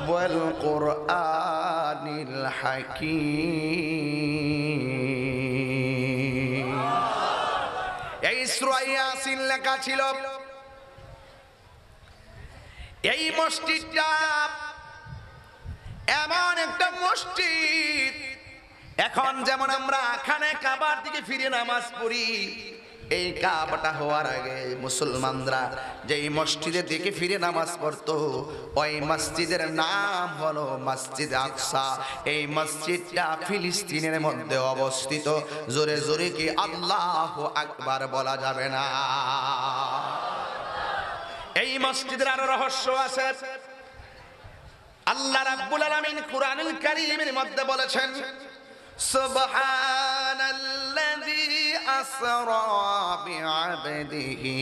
ওয়াল কুরআনিল হাকীম। এই সূরা ইয়াসিন লেখা ছিল। এই মসজিদটা এমন একটা মসজিদ, এখন যেমন আমরা খানে কাবার দিকে ফিরে নামাজ পড়ি, এই কাবাটা হওয়ার আগে মুসলমানরা যেই মসজিদের দিকে ফিরে নামাজ পড়তো, ওই মসজিদের নাম হলো মসজিদ আকসা। এই মসজিদটা ফিলিস্তিনের মধ্যে অবস্থিত। জোরে জোরে কি আল্লাহু আকবার বলা যাবে না? এই মসজিদের আরো রহস্য আছে। আল্লাহ রাব্বুল আলামিন কুরআনুল কারীমের মধ্যে বলেছেন, সুবহানাল্লাযী আসরা বিআবদিহি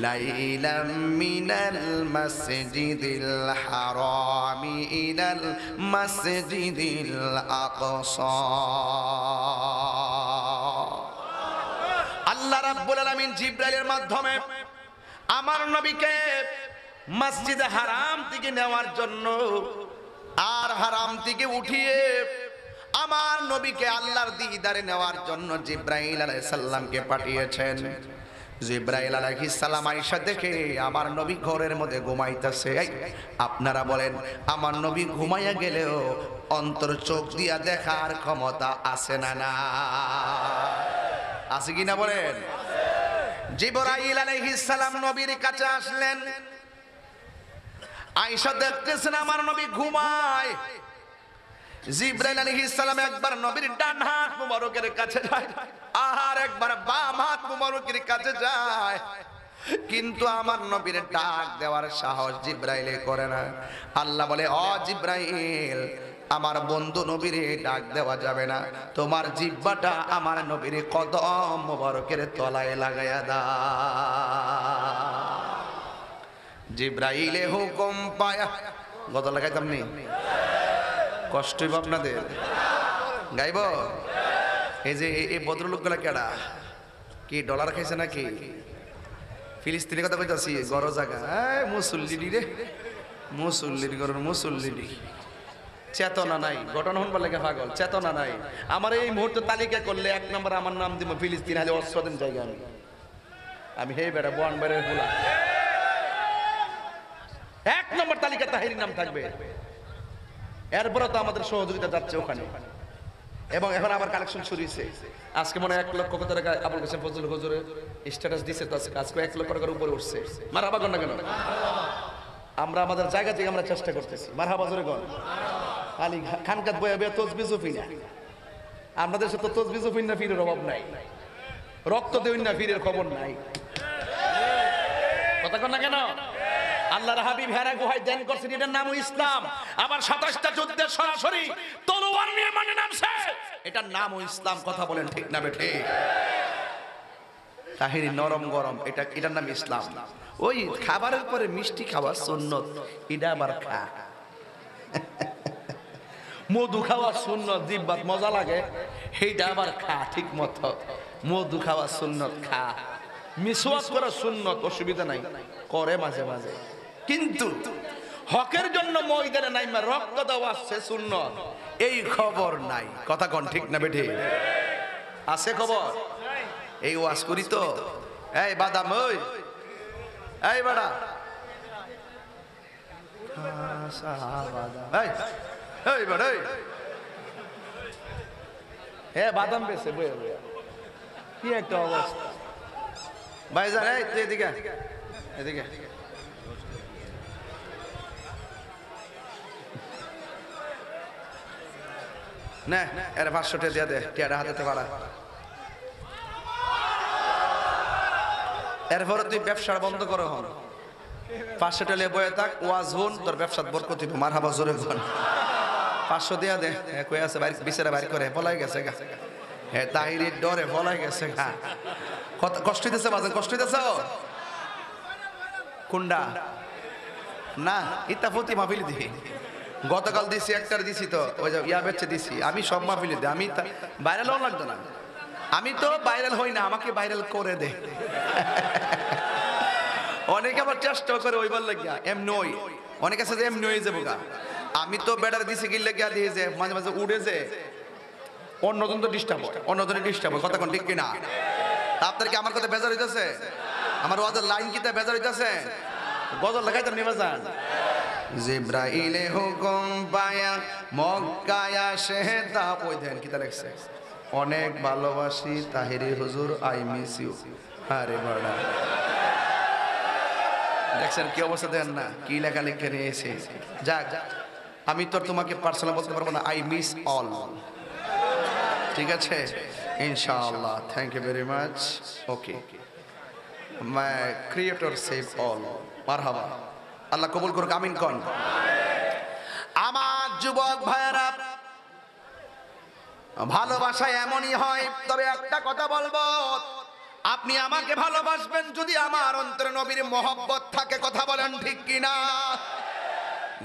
লাইলাম মিনাল মাসজিদিল হারামি ইলাল মাসজিদিল আকসা। আল্লাহ রাব্বুল আলামিন জিবরাইলের মাধ্যমে আমার নবীকে মসজিদে হারাম থেকে নেওয়ার জন্য আর হারাম থেকে উঠিয়ে আমার নবীকে আল্লাহর দিদারে নেওয়ার জন্য জিবরাইল আলাইহিস সালামকে পাঠিয়েছেন। জিবরাইল আলাইহিস সালাম আয়েশা দেখে আমার নবী ঘরের মধ্যে ঘুমাইতেছে। আপনারা বলেন, আমার নবী ঘুমাইয়া গেলেও অন্তর চোখ দিয়া দেখার ক্ষমতা আছে না? না আছে কিনা বলেন? জিবরাইল আলাইহিস সালাম নবীর কাছে আসলেন। আয়েশা দেখতেছেন আমার নবী ঘুমায়। জিবরাইল আলাইহিস সালাম একবার নবীর ডান হাত মুবারকের কাছে যায়, আর একবার বাম হাত মুবারকের কাছে যায়, কিন্তু আমার নবীর ডাক দেওয়ার সাহস জিবরাইলে করে না। আল্লাহ বলে, ও জিবরাইল, আমার বন্ধু নবীর ডাক দেওয়া যাবে না, তোমার জিহ্বাটা আমার নবীর কদম মুবারকের তলায় লাগায়া দাও। জিবরাইলে হুকুম পায়া, গত লাগাইতাম নি, কষ্ট হইব আপনাদের, গাইব? এই যে এই ভদ্রলোকগুলা কেডা? কি ডলার খাইছে নাকি? ফিলিস্তিনের কথা কইতাছি গড় জায়গা মুসল্লি রে মুসল্লির গড় মুসল্লি চেতনা নাই ঘটনা হন বলে পাগল চেতনা নাই আমার এই মুহূর্তে তালিকা করলে 1 নম্বর আমার নাম দিব ফিলিস্তিন হাজার অস্বাধীন জায়গা আমি হে বেড়া বন বেড়ে বলা 1 নম্বর তালিকা তাহিরির নাম থাকবে এরপরে তো আমাদের সহযোগিতা যাচ্ছে ওখানে এবং এখন আবার কালেকশন শুরু হয়েছে আজকে মনে 1 লক্ষ কত টাকা আবুল কাসেম ফজলুল হুজুরের স্ট্যাটাস দিছে তো আজকে 1 লক্ষ টাকার উপরে উঠছে মারহাবা গণ না কেন আমরা আমাদের জায়গা থেকে আমরা চেষ্টা করতেছি মারহাবা জোরে গণ আলী খানকাত বয়া বয়া তসবিজও ফিনা আমাদের সাথে তসবিজও ফিনা ফিরের অভাব নাই রক্ত দেউন না ফিরের খবর নাই কথা কন না কেন আল্লাহর হাবিব হেরা গুহায় ধ্যান করছেন এটার নাম ইসলাম আবার 27টা যুদ্ধে সরাসরি তলোয়ার নিয়ে মানে নামছে এটার নাম ইসলাম কথা বলেন ঠিক না বেঠে তাহিরি নরম গরম এটার নাম ইসলাম ওই খাবারের পরে মিষ্টি খাওয়া সুন্নত এটা আবার খা মধু খাওয়া সুন্নত জিহ্বাত মজা লাগে এইটা আবার খা ঠিক মতো মধু খাওয়া সুন্নত খা মিসওয়াক করা সুন্নত অসুবিধা নাই করে মাঝে মাঝে কিন্তু হকের জন্য ময়দানে নাইমা রক্ত দেওয়া আছে সুন্নত এই খবর নাই কথা কোন ঠিক না বেঠে আছে খবর এই ওয়াজ করি তো এই বাদাম ওই এই বাড়া এই বাড়া এই বাদাম বেছে বয়ে বয়ে কি একটা অবস্থা ভাইজান এই তুই এদিকে এদিকে না এর 500 টাকা দিয়ে দে টিয়াটা হাতে পারা এরপরে তুই ব্যবসা বন্ধ করো হন 500 টাকা বয়ে থাক ওয়াজ হন তোর ব্যবসাত বরকত হইব মারহাবা জোরে বল 500 দিয়া দে কই আছে বাইরে বিছারা বাইরে করে পলাই গেছে গা হে তাহিরির ডরে পলাই গেছে গা কষ্ট হইতেছে বাজার কষ্ট হইতেছে কুন্ডা না ইতা প্রতি মাহফিল দি গতকাল দিছি একটার দিছি তো ওই যে ইয়া বেচে দিছি আমি সব মাহফিলে দিই আমি ভাইরাল হওয়া লাগতো না আমি তো ভাইরাল হই না আমাকে ভাইরাল করে দে অনেকে আবার চেষ্টা করে ওইবার লাগিয়া এমনি ওই অনেক আছে যে এমনি হয়ে যাবো গা আমি তো বেড়ার দিছি গিয়ে লেগে দিয়ে যে মাঝে মাঝে উড়ে যে অন্যজন তো ডিস্টার্ব হয় অন্যজনের ডিস্টার্ব হয় কথা কোন ঠিক কিনা আপনাদেরকে আমার কথা বেজার হইতেছে আমার ওয়াজের লাইন কিতা বেজার হইতেছে গজল লাগাইতাম নিবা যান জিব্রাইলে হুকুম পায়া মক্কায় আসে তা ওই দেন কিতা লেখছে অনেক ভালোবাসি তাহিরি হুজুর আই মিস ইউ আরে বড়া দেখছেন কি অবস্থা দেন না কি লেখা লিখে নিয়েছে যাক আমি তো তোমাকে পার্সোনাল বলতে পারবো না আই মিস অল ঠিক আছে ইনশাআল্লাহ thank you very much okay my creator save all মারহাবা আল্লাহ কবুল করুক আমিন কোন আমার যুবক ভাইরা ভালোবাসা এমনই হয় তবে একটা কথা বলবো আপনি আমাকে ভালোবাসবেন যদি আমার অন্তরে নবীর মহব্বত থাকে কথা বলেন ঠিক কিনা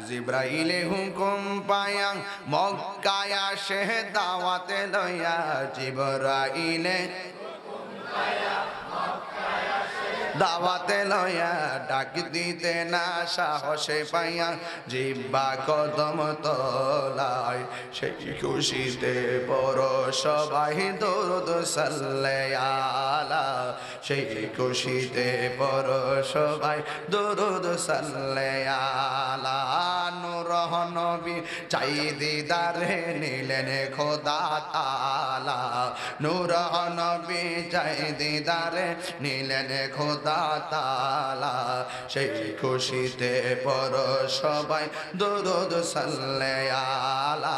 জিব্রাইলে হুকুম পায়া মক্কায় আসে দাওয়াতে লইয়া জিব্রাইলে হুকুম পায়া মক্কায় আসে দাওয়াতে লইয়া ডাক দিতে না সাহসে পাইয়া জিব্বা কদম তলায় সেই খুশিতে বড় সবাই দরুদ সাল্লাল্লাহু সেই খুশিতে বড় সবাই দরুদ সাল্লাল্লাহু নূর নবী চাই দিদারে নিলেন খোদা তাআলা নূর নবী চাই দিদারে নিলেন খোদা তাআলা সেই খুশিতে পড়ো সবাই দরুদ সাল্লাল্লাহু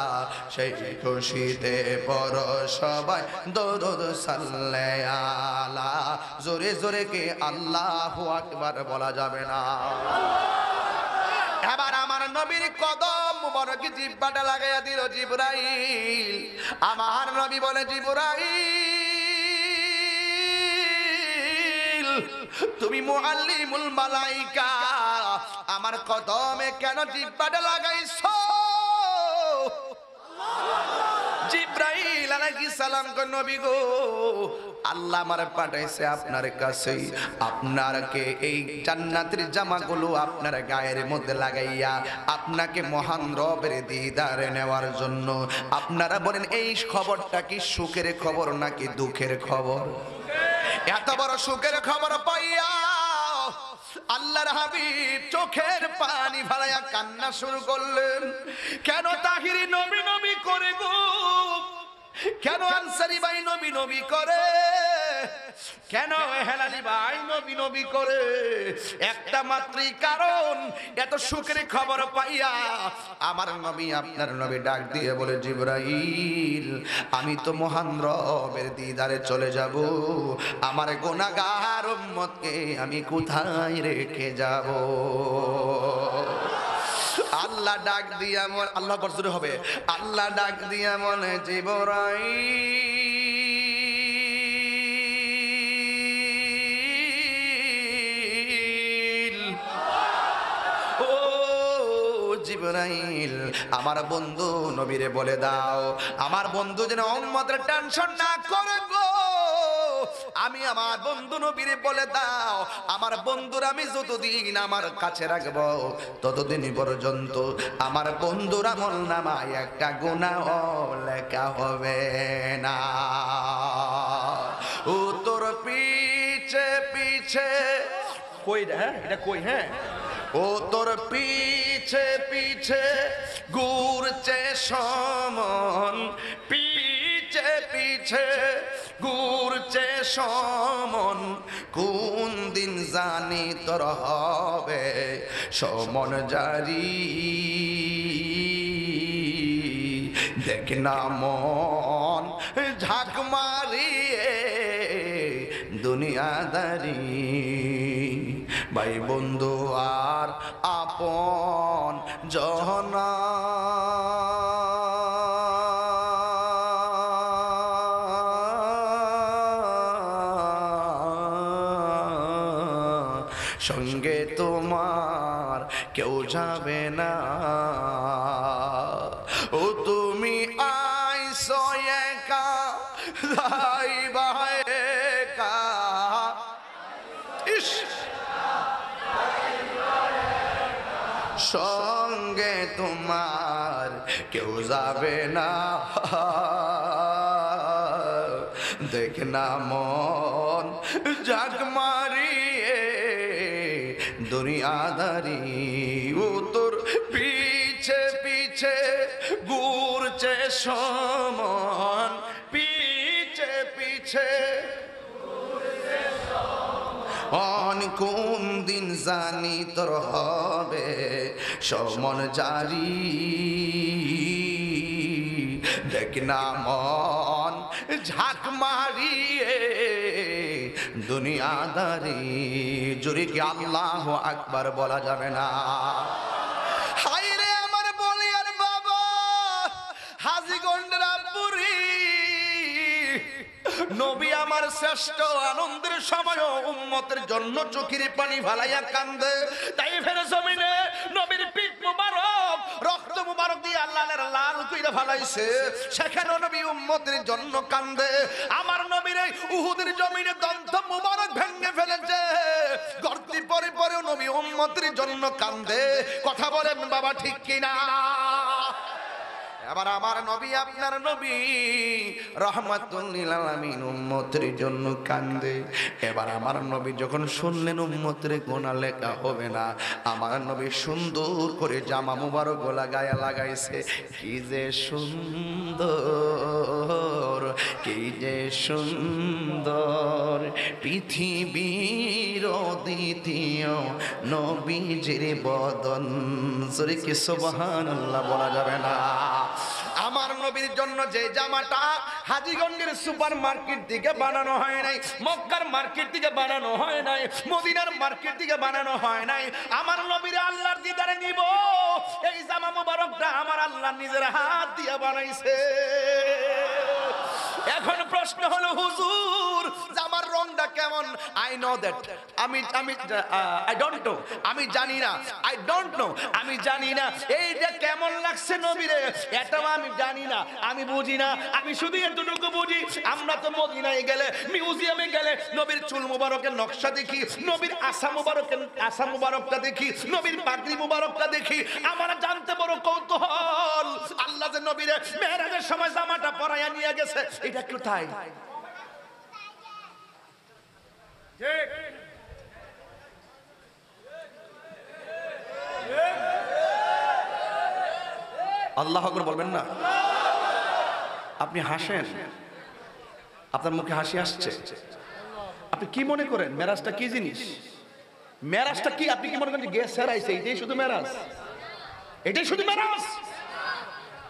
সেই খুশিতে পড়ো সবাই দরুদ সাল্লাল্লাহু জোরে জোরে কে আল্লাহু আকবার বলা যাবে না এবার আমার নবীর কদম মুবারক জিহ্বাটা লাগাইয়া দিল জিবরাইল আমার নবী বলে জিবরাইল তুমি মুআল্লিমুল মালাইকা আমার কদমে কেন জিহ্বাটা লাগাইছো জিব্রাইল আলাইহিস সালাম কই নবী গো আল্লাহ আমারে পাঠাইছে আপনার কাছে, আপনাকে এই জান্নাতের জামাগুলো আপনার গায়ের মধ্যে লাগাইয়া আপনাকে মহান রবের দিদারে নেওয়ার জন্য। আপনারা বলেন এই খবরটা কি সুখের খবর নাকি দুঃখের খবর? এত বড় সুখের খবর পাইয়া আল্লাহর হাবিব চোখের পানি ফেলাইয়া কান্না শুরু করলেন। কেন তাহিরি নবী নবী করে গো, কেন আনসারী ভাই নবী নবী করে, কেন হেলালি ভাই নবী নবী করে? একটা মাত্রই কারণ, এত সুখের খবর পাইয়া আমার নবী আপনার নবী ডাক দিয়ে বলে জিবরাইল আমি তো মহান রবের দিদারে চলে যাব, আমার গুনাহগার উম্মতকে আমি কোথায় রেখে যাব? আল্লাহ ডাক দিয়া বলে, আল্লাহ বর্জরে হবে, আল্লাহ ডাক দিয়া বলে জিবরাইল ও জিবরাইল আমার বন্ধু নবীরে বলে দাও আমার বন্ধু যেন উম্মতের টেনশন না করে গো। আমি আমার বন্ধু নবীরে বলে দাও আমার বন্ধুর আমি যতদিন আমার কাছে রাখবো ততদিন পর্যন্ত আমার বন্ধুর আমল নামায় একটা গুনাহ লেখা হবে না। ও তোর পিছে পিছে কই রে, এটা কই? হ্যাঁ, ও তোর পিছে পিছে ঘুরছে সমন, পিছে পিছে ঘুরছে সমন, কোন দিন জানি তোর হবে সমন জারি। দেখ না মন ঝাঁক মারিয়ে দুনিয়াদারি, ভাই বন্ধু আর আপন জহনা। সঙ্গে তোমার কেউ যাবে না, ও তুমি আইসো একা যাইবা একা। ইস সঙ্গে তোমার কেউ যাবে না, দেখ না মন জাগ মারিয়ে দুনিয়াদারি, ও তোর পিছে পিছে ঘুরছে সমন, পিছে পিছে কোন দিন জানি তোর হবে সমন জারি। দেখ না মন ঝাঁক মারিয়ে দুনিয়াদারি। জোরে কি আল্লাহ আকবার বলা যাবে না? হায় রে আমার বলিয়ার বাবা হাজীগঞ্জের আব্বুরি, নবী আমার শ্রেষ্ঠ আনন্দের সময় উম্মতের জন্য চোখের পানি ফালাইয়া কান্দে। তাই ফেরে জমিনে নবীর পিঠ মুবারক রক্ত মুবারক দিয়ে আল্লাহ লাল কইরা ফালাইছে, সেখানে নবী উম্মতের জন্য কান্দে। আমার নবীর এই উহুদের জমিনে দন্ত মুবারক ভেঙে ফেলেছে, গর্তি পরে পরেও নবী উম্মতের জন্য কান্দে। কথা বলেন বাবা ঠিক কিনা? এবার আমার নবী আপনার নবী রহমাতুল লিল আলামিন উম্মতের জন্য কান্দে। এবার আমার নবী যখন শুনলেন উম্মতের গুনাহ লেখা হবে না, আমার নবী সুন্দর করে জামা মুবারক গলা গায়ে লাগাইছে। কি যে সুন্দর, কি যে সুন্দর পৃথিবীর দ্বিতীয় নবীজির বদন। সরি কি সুবহানাল্লাহ বলা যাবে না? আমার নবীর জন্য যে জামাটা হাজীগঞ্জের সুপার মার্কেট থেকে বানানো হয় নাই, মক্কার মার্কেট থেকে বানানো হয় নাই, মদিনার মার্কেট থেকে বানানো হয় নাই, আমার নবীর আল্লাহর দিদারে নিব এই জামা মুবারকটা আমার আল্লাহ নিজের হাত দিয়ে বানাইছে। এখন প্রশ্ন হলো হুজুর জামার রংটা কেমন, I know that, I don't know, আমি জানি না, আই ডোন্ট নো, আমি জানি না এইটা কেমন লাগছে নবীরে, এটাও আমি জানি না, আমি বুঝি না। আমি শুধু এতটুকু বুঝি, আমরা তো মদিনায় গেলে, মিউজিয়ামে গেলে নবীর চুল মুবারকের নকশা দেখি, নবীর আশা মুবারকটা দেখি, নবীর পাগড়ি মুবারকটা দেখি। আমার জানতে বড় কৌতূহল, আল্লাহ যে নবীরে মেরাজের সময় জামাটা পরাইয়া নিয়ে গেছে, এটা কোথায়? ঠিক আল্লাহু আকবার বলবেন না? আপনি হাসেন, আপনার মুখে হাসি আসছে, আপনি কি মনে করেন মেরাজটা কি জিনিস? মেরাজটা কি? আপনি কি মনে করেন গ্যাস হারাইছে এটাই শুধু মেরাজ? এটাই শুধু মেরাজ?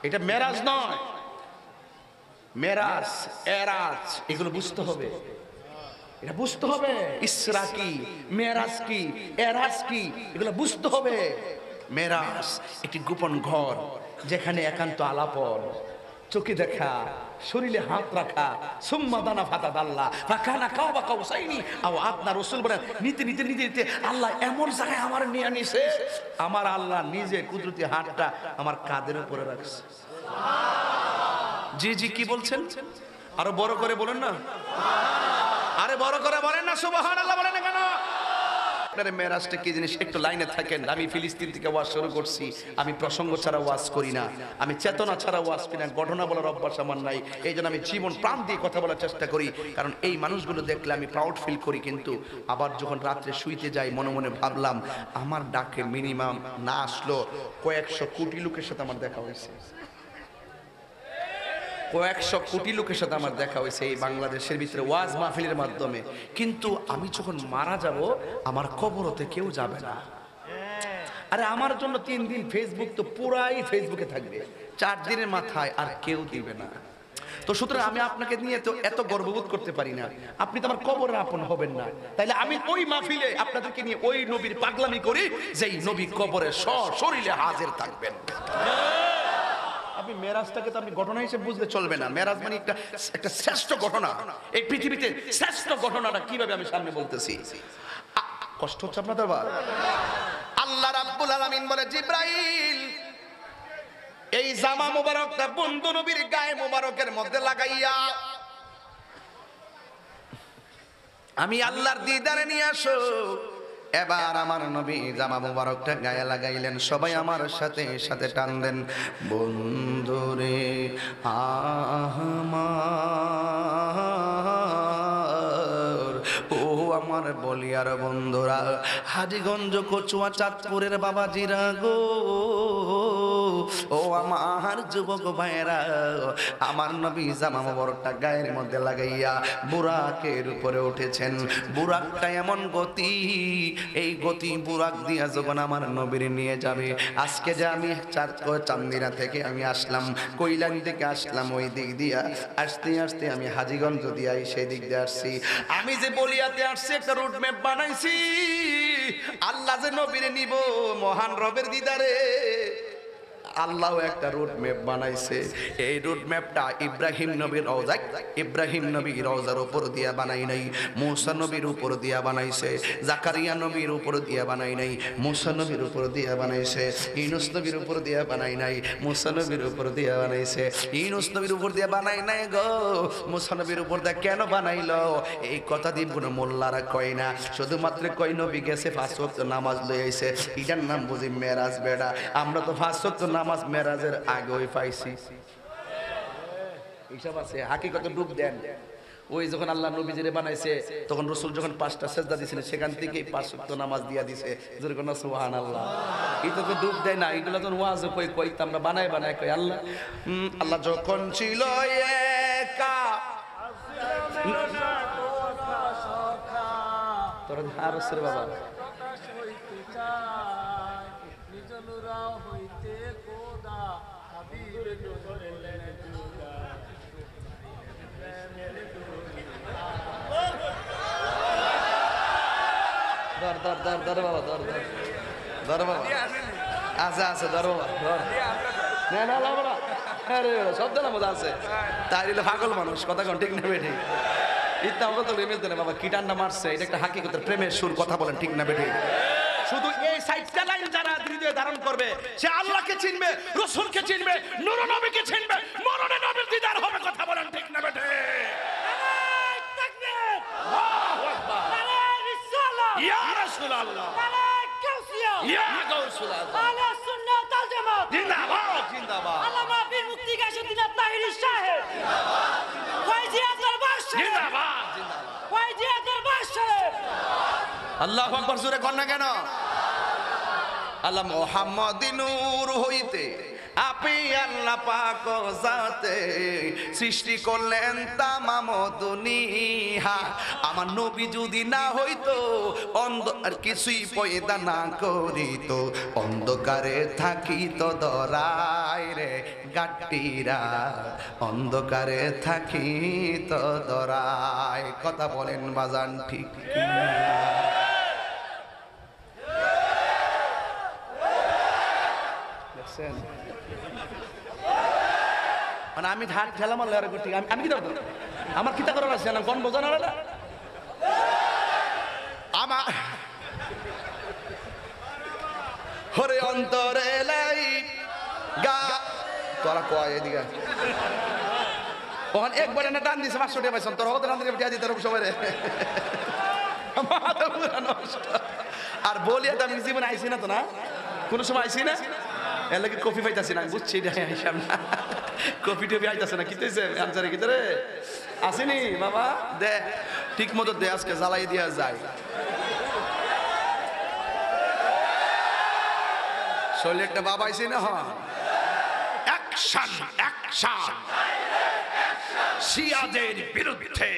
এটা মেরাজ নয়। মেরাজ, এরাজ, এগুলো বুঝতে হবে, এটা বুঝতে হবে। ইসরা কি, মেরাজ কি, এরাজ কি, এগুলো বুঝতে হবে। মেরাজ একটি গোপন ঘর, যেখানে একান্ত আলাপন, চোখে দেখা, শরীরে হাত রাখা, সুম্মা দানা ফাতা দাল্লা ফাকানা কাওবা কাউসাইনি আও, আপনার রাসূল বলেন নিতে নিতে নিতে নিতে আল্লাহ এমন জায়গায় আমার নিয়ে আনিছে, আমার আল্লাহ নিজে কুদরতি হাতটা আমার কাঁধের উপরে রাখছে। জি জি, কি বলছেন? আরো বড় করে বলেন না, আরে বড় করে বলেন না, সুবহানাল্লাহ বলেন না কেন? আপনার মেরাজটা কি জিনিস একটু লাইনে থাকেন। আমি ফিলিস্তিন থেকে ওয়াজ শুরু করছি, আমি প্রসঙ্গ ছাড়া ওয়াজ করি না, আমি চেতনা ছাড়া ওয়াজ করি না, ঘটনা বলার অভ্যাস আমার নাই। এই জন্য আমি জীবন প্রাণ দিয়ে কথা বলার চেষ্টা করি, কারণ এই মানুষগুলো দেখলে আমি প্রাউড ফিল করি। কিন্তু আবার যখন রাত্রে শুইতে যাই, মনে মনে ভাবলাম আমার ডাকে মিনিমাম না আসলো কয়েকশো কোটি লোকের সাথে আমার দেখা হয়েছে, কয়েকশো কোটি লোকের সাথে আমার দেখা হয়েছে এই বাংলাদেশের ভিতরে ওয়াজ মাহফিলের মাধ্যমে। কিন্তু আমি যখন মারা যাব, আমার কবরতে কেউ যাবে না। আরে আমার জন্য 3 দিন ফেসবুক তো পুরাই ফেসবুকে থাকবে, 4 দিনের মাথায় আর কেউ দিবে না। তো সুতরাং আমি আপনাকে নিয়ে তো এত গর্ববোধ করতে পারি না, আপনি তো আমার কবরে আপন হবেন না। তাইলে আমি ওই মাহফিলে আপনাদেরকে নিয়ে ওই নবীর পাগলামি করি, যেই নবী কবরে সশরীরে হাজির থাকবেন। আপনি মেরাজটাকে তো আপনি ঘটনা হিসেবে বুঝলে চলবে না। মেরাজ মানে একটা শ্রেষ্ঠ ঘটনা, এই পৃথিবীতে শ্রেষ্ঠ ঘটনাটা কিভাবে আমি সামনে বলতেছি। কষ্ট হচ্ছে আপনাদের? আল্লাহ রাব্বুল আলামিন বলে, জিব্রাইল এই জামা মুবারকটা বন্ধু নবীর গায়ে মুবারকের মধ্যে লাগাইয়া আমি আল্লাহর দিদারে নিয়ে আসো। এবার আমার নবী জামা মুবারকটা গায়ে লাগাইলেন, সবাই আমার সাথে সাথে টান দেন, বন্ধুরে আমার, ও আমার বলিয়ার বন্ধুরা, হাজীগঞ্জ কচুয়া চাঁদপুরের বাবাজিরা গো, ও আমার যুবক ভাইরা, আমার নবী জামা মুবারকটা গায়ের মধ্যে লাগাইয়া বুরাকের উপরে উঠেছেন। বুরাকটা এমন গতি, এই গতি বুরাক দিয়া যখন আমার নবীর নিয়ে যাবে, আজকে যে আমি চান্দিনা থেকে আমি আসলাম, কৈলান থেকে আসলাম, ওই দিক দিয়া আসতে আসতে আমি হাজীগঞ্জ দিয়া সেই দিক দিয়ে আসছি। আমি যে বলিয়াতে আসছি, একটা রুট ম্যাপ বানাইছি, আল্লাহ যে নবীরে নিব মহান রবের দিদারে, আল্লাহ একটা রুট ম্যাপ বানাইছে। এই রুট ম্যাপটা ইব্রাহিম নবীর রওজা, ইব্রাহিম নবীর রওজার উপর দিয়া বানাই নাই, মুসা নবীর উপর দিয়া বানাইছে, জাকারিয়া নবীর উপর দিয়া বানাই নাই, মুসা নবীর উপর দিয়া বানাইছে, ইউনূস নবীর উপর দিয়া বানাই নাই, মুসা নবীর উপর দিয়া বানাইছে, ইউনূস নবীর উপর দিয়া বানাই নাই গো। মুসা নবীর উপর দিয়া কেন বানাইলো এই কথা দিব কোনো মোল্লারা কয় না, শুধুমাত্র কয় নবী গেছে 5 ওয়াক্ত নামাজ লই আইছে, এটার নাম বুঝি মেরাজ। বেড়া আমরা তো 5 ওয়াক্ত নামাজ মেরাজের আগেই পাইছি, হিসাব আছে। হাকিকত ডুব দেন, ওই যখন আল্লাহ নবীজিরে বানাইছে তখন রাসূল যখন 5টা সিজদা দিয়েছিলেন, সেখান থেকেই 5 ওয়াক্ত নামাজ দিয়া দিছে। যেরকম সুবহানাল্লাহ, এটা তো ডুব দেয় না, এগুলো তো ওয়াজ কইতাম আমরা বানায় বানায় কই আল্লাহ। আল্লাহ যখন ছিল একা, তোর ধারসের বাবা পাগল মানুষ কথা কোন ঠিক নেবে ঠিক। ইতা আমাকে তো রেমেল দেন বাবা, কি টান্না মারছে, এটা একটা হাকিকতের প্রেমের সুর, কথা বলেন ঠিক না বেঠিক? শুধু এই সাইডটা লাইন যারা হৃদয়ে ধারণ করবে সে আল্লাহকে চিনবে, রাসূলকে চিনবে, নূর নবীকে চিনবে, মরণে নবীর দিদার হবে, কথা বলেন ঠিক না বেঠিক? নারায়ে তাকবীর, আল্লাহু আকবার, নারায়ে রিসালাত, ইয়া রাসূলুল্লাহ, নারায়ে গাউসিয়া, ইয়া গাউসুল্লাহ, আহলে সুন্নাত ওয়াল জামাত, জিন্দাবাদ জিন্দাবাদ, আল্লামা বীর মুফতি গায়সউদ্দিন তাহিরি সাহেব জিন্দাবাদ, ফয়জিয়া দরবার সাহেব জিন্দাবাদ জিন্দাবাদ, ফয়জিয়া দরবার সাহেব। আল্লাহু আকবার জোরে কর না কেন? আল্লাহ মুহাম্মাদি নূর হইতে আপনি আল্লাহ পাক জাতে সৃষ্টি করলেন তামাম দুনিয়া। আমার নবী যদি না হইতো, আর কিছুই পয়দা না করিত, অন্ধকারে থাকিত দরাই রে গাট্টিরা, অন্ধকারে থাকিত দরাই, কথা বলেন বাজান ঠিক কি? মানে আমি ঢাক ঠেলা মারলে আর ঠিক আমি কি করবো? আমার কিতা করার আছে না, কোন বোঝানো না আমার হরে অন্তরে লাই গা তোরা কয় এদিকে ওখানে একবারে না টান দিছে 500 টাকা পাইছেন, তোর হতে টান দিয়ে দিয়া দিতে রকম সবাই রে আর বলিয়া তো আমি জীবনে আইছি না তো, না কোনো সময় আইছি না, এর লাগে কফি পাইতাছি না, বুঝছি আইসাম না, কফি টফি আইতাছে না, কিতেছে আনসারে কিতরে আসেনি বাবা, দে ঠিক মতো দে, আজকে জ্বালাই দিয়া যায়, শরীরে একটা বাবা আইছি না, হ্যাঁ অ্যাকশন অ্যাকশন শিয়াদের বিরুদ্ধে,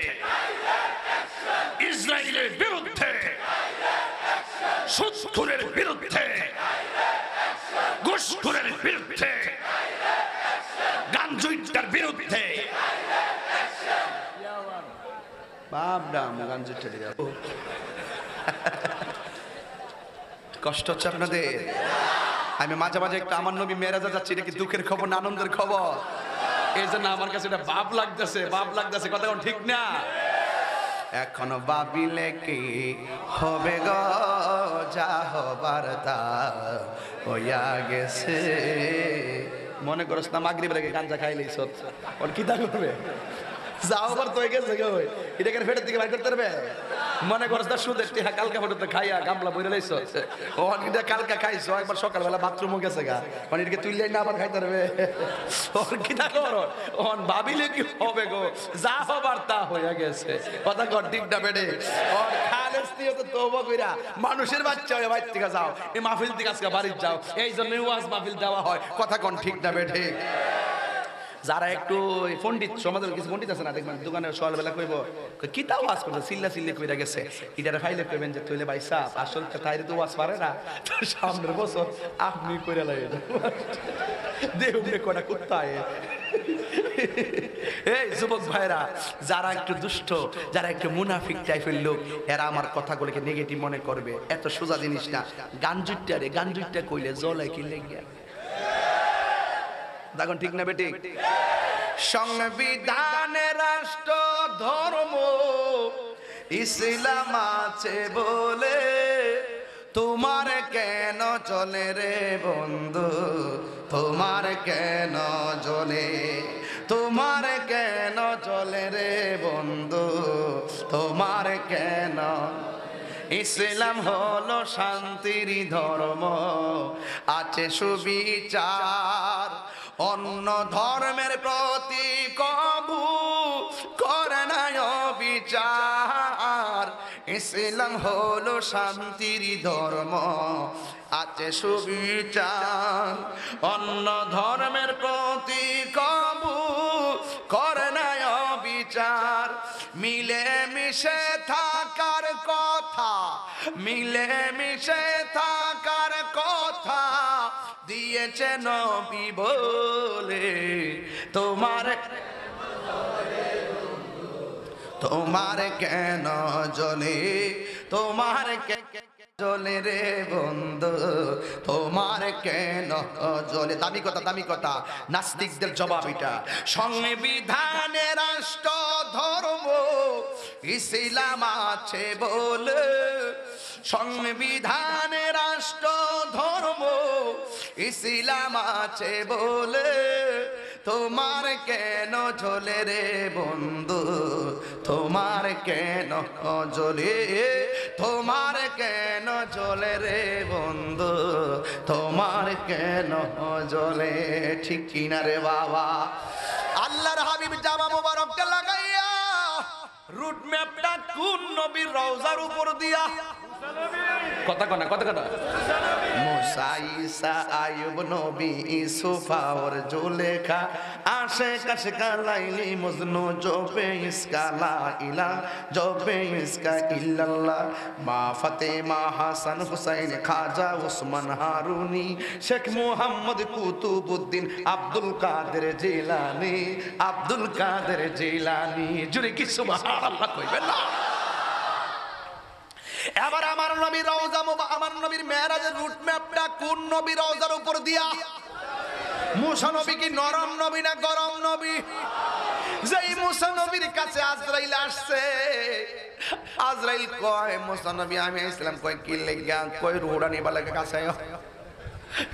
ইসরায়েলের বিরুদ্ধে, সুৎখুরের বিরুদ্ধে, ঘুষখোরের বিরুদ্ধে, গাঞ্জুইটার বিরুদ্ধে, কষ্ট হচ্ছে আপনাদের? আমি মাঝে মাঝে একটা আমার নবী মেরাজে যাচ্ছি, এটা কি দুঃখের খবর না আনন্দের খবর? এই জন্য আমার কাছে এটা বাপ লাগতেছে, বাপ লাগতেছে, কথা ঠিক না? এখনো ভাবিলে কি হবে গো, যা হবার তা হইয়া গেছে। মনে করছ না মাগরিবের আগে গাঞ্জা খাইলেই সত ওর কি তা করবে, যাও আবার তো হয়ে গেছে গো, এটা কেন ফেটের দিকে বাইর করতে পারবে? মনে করছ না সুদের টিহা কালকা ফটোতে খাইয়া গামলা বইরে লাইছ, ওখান এটা কালকা খাইছো, একবার সকালবেলা বাথরুমও গেছে গা, মানে এটাকে তুললেই না আবার খাইতে পারবে? ওর কি তা কর, ওখান ভাবিলে কি হবে গো, যা হবার তা হইয়া গেছে, কথা কর ঠিক না বেডে? ওর খালেস দিয়ে তো তওবা কইরা মানুষের বাচ্চা হয়ে বাইর থেকে যাও, এই মাহফিল থেকে আজকে বাড়ি যাও, এই জন্য ওয়াজ মাহফিল দেওয়া হয়, কথা কন ঠিক না বেডে? যারা একটু পণ্ডিত সমাজের কিছু পণ্ডিত আছে না, দেখবেন দোকানে সকালবেলা কইব কি তাও ওয়াজ করছে, চিল্লা চিল্লি কইরা গেছে, এটারে ফাইলে কইবেন যে তইলে ভাই সাহেব আসল তাইরে তো ওয়াজ পারে না, তো সামনের বছর আপনি কইরা লাগে দেউনে কোটা কুত্তায়। এই যুবক ভাইরা, যারা একটু দুষ্ট, যারা একটু মুনাফিক টাইপের লোক, এরা আমার কথাগুলোকে নেগেটিভ মনে করবে, এত সোজা জিনিস না। গাঞ্জুইটারে গাঞ্জুইটা কইলে জলে কি লেগে দেখুন ঠিক না বেটি? সংবিধানে রাষ্ট্র ধর্ম ইসলাম আছে বলে তোমার কেন চলে রে বন্ধু, তোমার কেন চলে, তোমার কেন চলে রে বন্ধু, তোমার কেন? ইসলাম হলো শান্তির ধর্ম, আছে সুবিচার, অন্য ধর্মের প্রতি কবু করে না বিচার। ইসলাম হলো শান্তির ধর্ম, আছে সুবিচার, অন্য ধর্মের প্রতি কবু করে না বিচার। মিলে মিশে থাকার কথা, মিলে মিশে থাকার কথা দিয়েছে নবী বলে, তোমার তোমার কেন জ্বলে, তোমার জ্বলে রে বন্ধু, তোমার কেন জ্বলে? দামি কথা, দামি কথা, নাস্তিকদের জবাব এটা। সংবিধানে রাষ্ট্র ধর্ম ইসলাম আছে বলে, সংবিধানে রাষ্ট্র ধর্ম ইসলাম আছে বলে, তোমার কেন জ্বলে রে বন্ধু, তোমার কেন জ্বলে, তোমার কেন জ্বলে রে বন্ধু, তোমার কেন জ্বলে, ঠিক কিনা রে বাবা? আল্লাহর হাবিব জামা মোবারকটা লাগাইয়া রুট ম্যাপটা কোন নবীর রওজার উপর দিয়া, কথা কনা কথা কথা, মুসা ঈসা আইয়ুব নবী ইউসুফ আর জুলেখা, আশিক আশিকা লাইলি মজনু জবে ইসকা লা ইলাহা জবে ইসকা ইল্লাল্লাহ, মা ফাতেমা হাসান হুসাইন খাজা ওসমান হারুনি, শেখ মুহাম্মদ কুতুবউদ্দিন আব্দুল কাদের জিলানী, আব্দুল কাদের জিলানী, জুড়ে কি সুবহানাল্লাহ কইবেন না? এবার আমার নবীর রওজা, আমার নবীর মেরাজের রুট ম্যাপটা কোন নবীর রওজার উপর দিয়া? মুসা নবী কি নরম নবী না গরম নবী? যেই মুসা নবীর কাছে আজরাইল আসছে, আজরাইল কয় মুসা নবী আমি ইসলাম, কয় কি লাগা, কয় রুহটা নিবার লাগে কাছে আয়।